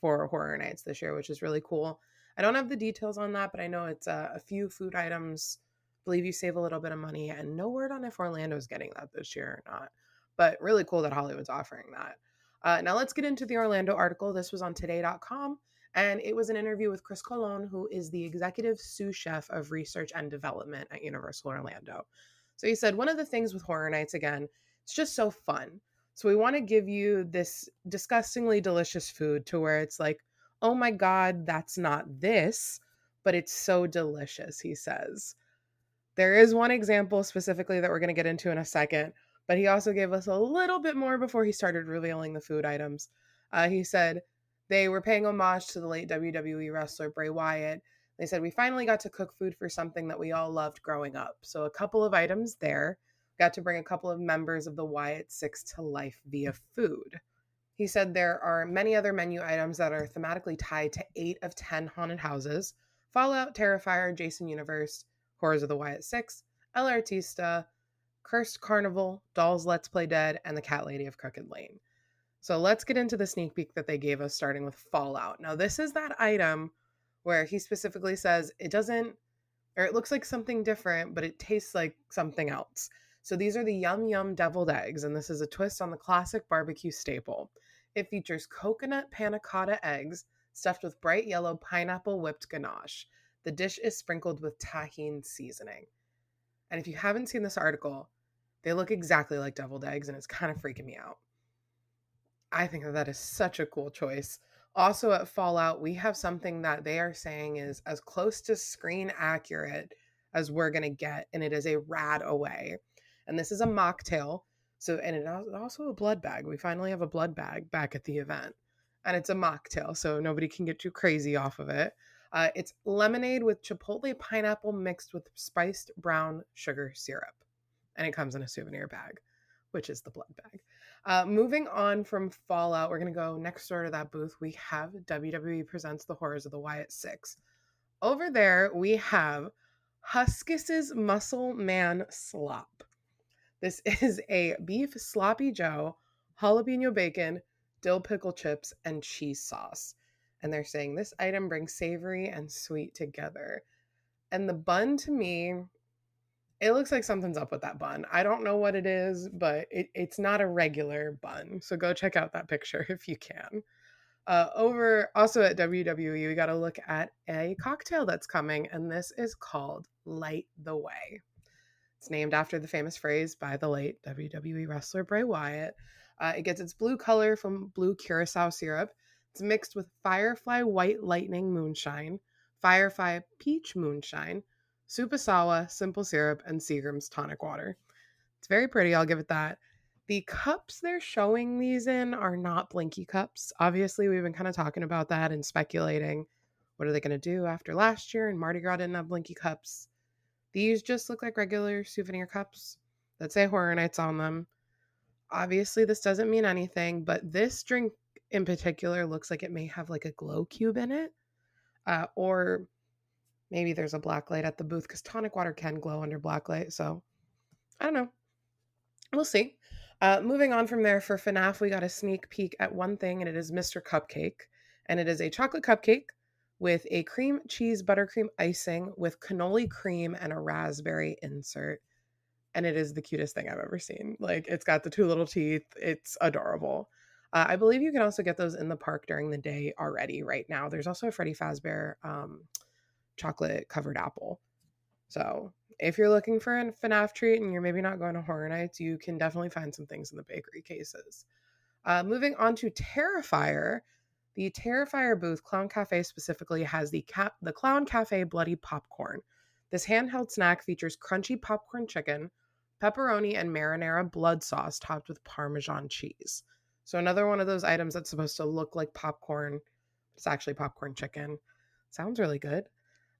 S3: for Horror Nights this year, which is really cool. I don't have the details on that, but I know it's a few food items. I believe you save a little bit of money, and no word on if Orlando's getting that this year or not. But really cool that Hollywood's offering that. Now let's get into the Orlando article. This was on today.com, and it was an interview with Chris Colon, who is the executive sous chef of research and development at Universal Orlando. So he said, one of the things with Horror Nights, again, it's just so fun. So we want to give you this disgustingly delicious food to where it's like, oh my God, that's not this, but it's so delicious, he says. There is one example specifically that we're going to get into in a second, but he also gave us a little bit more before he started revealing the food items. He said they were paying homage to the late WWE wrestler Bray Wyatt. They said, we finally got to cook food for something that we all loved growing up. So a couple of items there. Got to bring a couple of members of the Wyatt Six to life via food. He said there are many other menu items that are thematically tied to 8 of 10 haunted houses: Fallout, Terrifier, Jason Universe, Horrors of the Wyatt Six, El Artista, Cursed Carnival, Dolls Let's Play Dead, and the Cat Lady of Crooked Lane. So let's get into the sneak peek that they gave us, starting with Fallout. Now, this is that item where he specifically says it doesn't, or it looks like something different, but it tastes like something else. So these are the Yum Yum deviled eggs, and this is a twist on the classic barbecue staple. It features coconut panna cotta eggs stuffed with bright yellow pineapple whipped ganache. The dish is sprinkled with tahini seasoning. And if you haven't seen this article, they look exactly like deviled eggs, and it's kind of freaking me out. I think that is such a cool choice. Also at Fallout, we have something that they are saying is as close to screen accurate as we're going to get, and it is a rad away. And this is a mocktail. So, and it also a blood bag. We finally have a blood bag back at the event. And it's a mocktail, so nobody can get too crazy off of it. It's lemonade with chipotle pineapple mixed with spiced brown sugar syrup. And it comes in a souvenir bag, which is the blood bag. Moving on from Fallout, we're going to go next door to that booth. We have WWE Presents the Horrors of the Wyatt Six. Over there, we have Huskus's Muscle Man Slop. This is a beef sloppy joe, jalapeno bacon, dill pickle chips, and cheese sauce. And they're saying this item brings savory and sweet together. And the bun, to me, it looks like something's up with that bun. I don't know what it is, but it's not a regular bun. So go check out that picture if you can. Over also at WWE, we got to look at a cocktail that's coming, and this is called Light the Way. It's named after the famous phrase by the late WWE wrestler Bray Wyatt. It gets its blue color from blue curacao syrup. It's mixed with Firefly White Lightning Moonshine, Firefly Peach Moonshine, Supasawa Simple Syrup, and Seagram's Tonic Water. It's very pretty, I'll give it that. The cups they're showing these in are not blinky cups. Obviously, we've been kind of talking about that and speculating. What are they going to do after last year? And Mardi Gras didn't have blinky cups. These just look like regular souvenir cups that say Horror Nights on them. Obviously, this doesn't mean anything, but this drink in particular looks like it may have like a glow cube in it. Or maybe there's a black light at the booth because tonic water can glow under black light. So I don't know. We'll see. Moving on from there, for FNAF, we got a sneak peek at one thing, and it is Mr. Cupcake. And it is a chocolate cupcake with a cream cheese buttercream icing with cannoli cream and a raspberry insert. And it is the cutest thing I've ever seen. Like, it's got the two little teeth. It's adorable. I believe you can also get those in the park during the day already right now. There's also a Freddy Fazbear chocolate covered apple. So if you're looking for a FNAF treat and you're maybe not going to Horror Nights, you can definitely find some things in the bakery cases. Moving on to Terrifier. The Terrifier booth, Clown Cafe specifically, has the Clown Cafe Bloody Popcorn. This handheld snack features crunchy popcorn chicken, pepperoni, and marinara blood sauce topped with Parmesan cheese. So another one of those items that's supposed to look like popcorn. It's actually popcorn chicken. Sounds really good.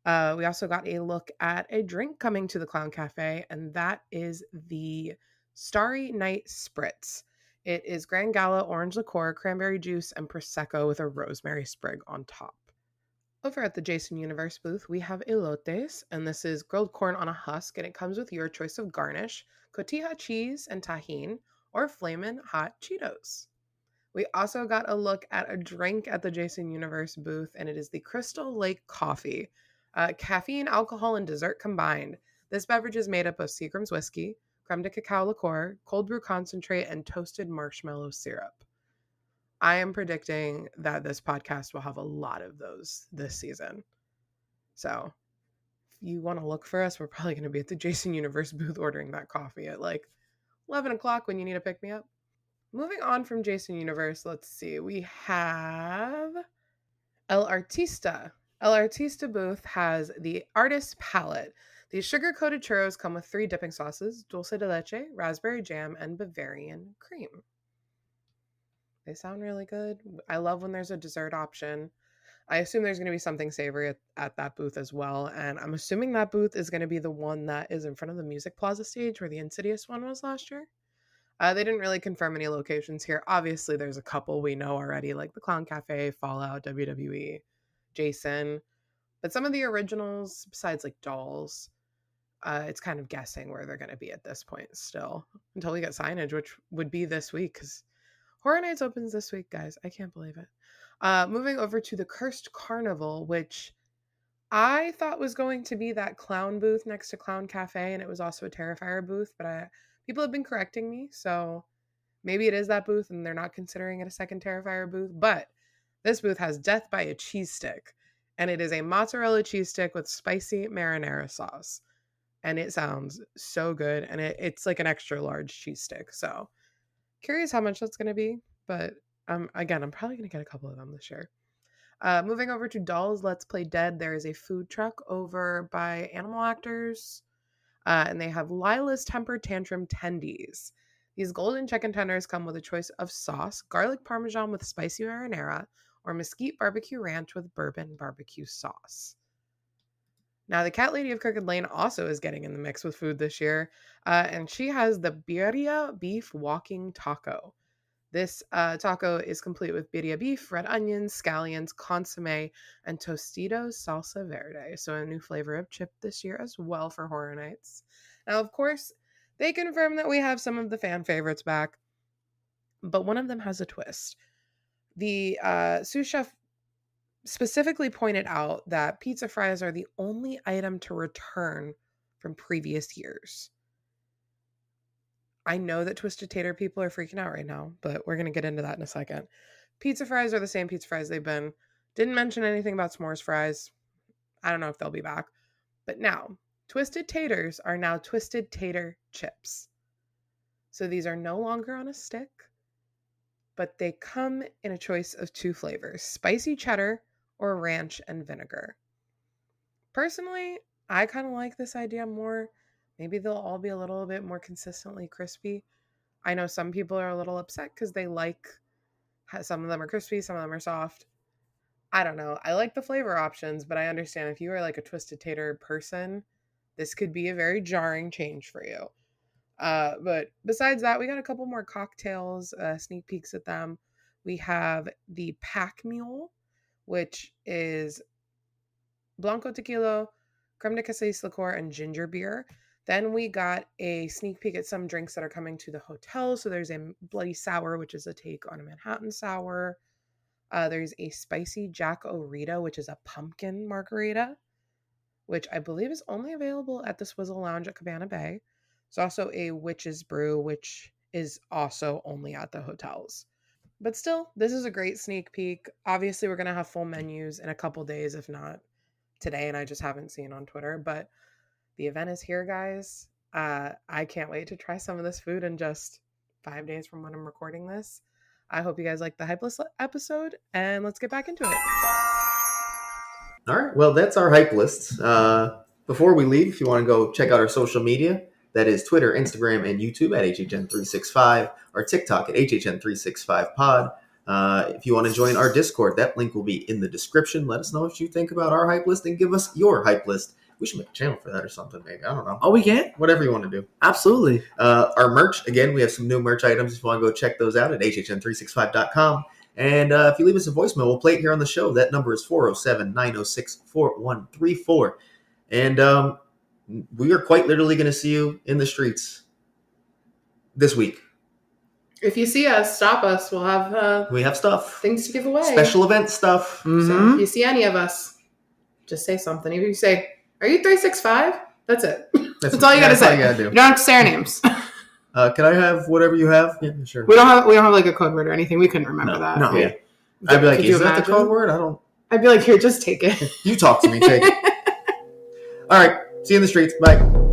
S3: We also got a look at a drink coming to the Clown Cafe, and that is the Starry Night Spritz. It is Grand Gala orange liqueur, cranberry juice, and Prosecco with a rosemary sprig on top. Over at the Jason Universe booth, we have elotes, and this is grilled corn on a husk, and it comes with your choice of garnish, cotija cheese and tahine, or flamin' hot Cheetos. We also got a look at a drink at the Jason Universe booth, and it is the Crystal Lake Coffee. Caffeine, alcohol, and dessert combined. This beverage is made up of Seagram's whiskey, creme de cacao liqueur, cold brew concentrate, and toasted marshmallow syrup. I am predicting that this podcast will have a lot of those this season. So if you want to look for us, we're probably going to be at the Jason Universe booth ordering that coffee at like 11 o'clock when you need to pick me up. Moving on from Jason Universe, let's see. We have El Artista. El Artista booth has the Artist Palette. These sugar-coated churros come with 3 dipping sauces, dulce de leche, raspberry jam, and Bavarian cream. They sound really good. I love when there's a dessert option. I assume there's going to be something savory at that booth as well, and I'm assuming that booth is going to be the one that is in front of the Music Plaza stage where the Insidious one was last year. They didn't really confirm any locations here. Obviously, there's a couple we know already, like the Clown Cafe, Fallout, WWE, Jason. But some of the originals, besides like Dolls, it's kind of guessing where they're going to be at this point still. Until we get signage, which would be this week, because Horror Nights opens this week, guys. I can't believe it. Moving over to the Cursed Carnival, which I thought was going to be that clown booth next to Clown Cafe, and it was also a Terrifier booth, but people have been correcting me, so maybe it is that booth and they're not considering it a second Terrifier booth. But this booth has Death by a Cheese Stick, and it is a mozzarella cheese stick with spicy marinara sauce, and it sounds so good, and it's like an extra large cheese stick. So curious how much that's going to be, but again, I'm probably going to get a couple of them this year. Moving over to Dolls Let's Play Dead, there is a food truck over by Animal Actors, and they have Lila's Temper Tantrum Tendies. These golden chicken tenders come with a choice of sauce, garlic parmesan with spicy marinara, or mesquite barbecue ranch with bourbon barbecue sauce. Now, the Cat Lady of Crooked Lane also is getting in the mix with food this year, and she has the birria beef walking taco. This taco is complete with birria beef, red onions, scallions, consomme, and Tostitos salsa verde. So a new flavor of chip this year as well for Horror Nights. Now, of course, they confirm that we have some of the fan favorites back, but one of them has a twist. The sous chef specifically pointed out that pizza fries are the only item to return from previous years. I know that Twisted Tater people are freaking out right now, but we're going to get into that in a second. Pizza fries are the same pizza fries they've been. Didn't mention anything about s'mores fries. I don't know if they'll be back. But now, Twisted Taters are now Twisted Tater chips. So these are no longer on a stick, but they come in a choice of 2 flavors, spicy cheddar or ranch and vinegar. Personally, I kind of like this idea more. Maybe they'll all be a little bit more consistently crispy. I know some people are a little upset because they like, some of them are crispy, some of them are soft. I don't know. I like the flavor options, but I understand if you are like a Twisted Tater person, this could be a very jarring change for you. But besides that, we got a couple more cocktails, sneak peeks at them. We have the Pack Mule, which is Blanco Tequila, Creme de Cassis liqueur, and ginger beer. Then we got a sneak peek at some drinks that are coming to the hotel. So there's a Bloody Sour, which is a take on a Manhattan Sour. There's a Spicy Jack O'Rita, which is a pumpkin margarita, which I believe is only available at the Swizzle Lounge at Cabana Bay. There's also a Witch's Brew, which is also only at the hotels. But still, this is a great sneak peek. Obviously, we're going to have full menus in a couple days, if not today, and I just haven't seen on Twitter. But the event is here, guys. I can't wait to try some of this food in just 5 days from when I'm recording this. I hope you guys like the Hype List episode, and let's get back into it.
S1: All right. Well, that's our hype list. Before we leave, if you want to go check out our social media, that is Twitter, Instagram, and YouTube at HHN365, our TikTok at HHN365pod. If you want to join our Discord, that link will be in the description. Let us know what you think about our hype list and give us your hype list. We should make a channel for that or something, maybe. I don't know.
S2: Oh, we can?
S1: Whatever you want to do.
S2: Absolutely.
S1: Our merch, again, we have some new merch items. If you want to go check those out at HHN365.com. And if you leave us a voicemail, we'll play it here on the show. That number is 407-906-4134. And we are quite literally going to see you in the streets this week.
S3: If you see us, stop us. We'll have
S1: We have stuff.
S3: things to give away.
S1: Special event stuff.
S2: Mm-hmm.
S3: So if you see any of us, just say something. If you say, "Are you 365?" That's it. That's all you got to say.
S1: All you gotta do.
S3: You don't have to say our names.
S1: Can I have whatever you have? Yeah, sure.
S3: We don't have like a code word or anything. We couldn't remember that.
S2: No.
S1: Yeah. I'd be like,
S3: Could
S1: is
S3: you
S1: that the
S3: imagine?
S1: code word? I don't.
S3: I'd be like, here, just take it.
S1: You talk to me. Take it. All right. See you in the streets. Bye.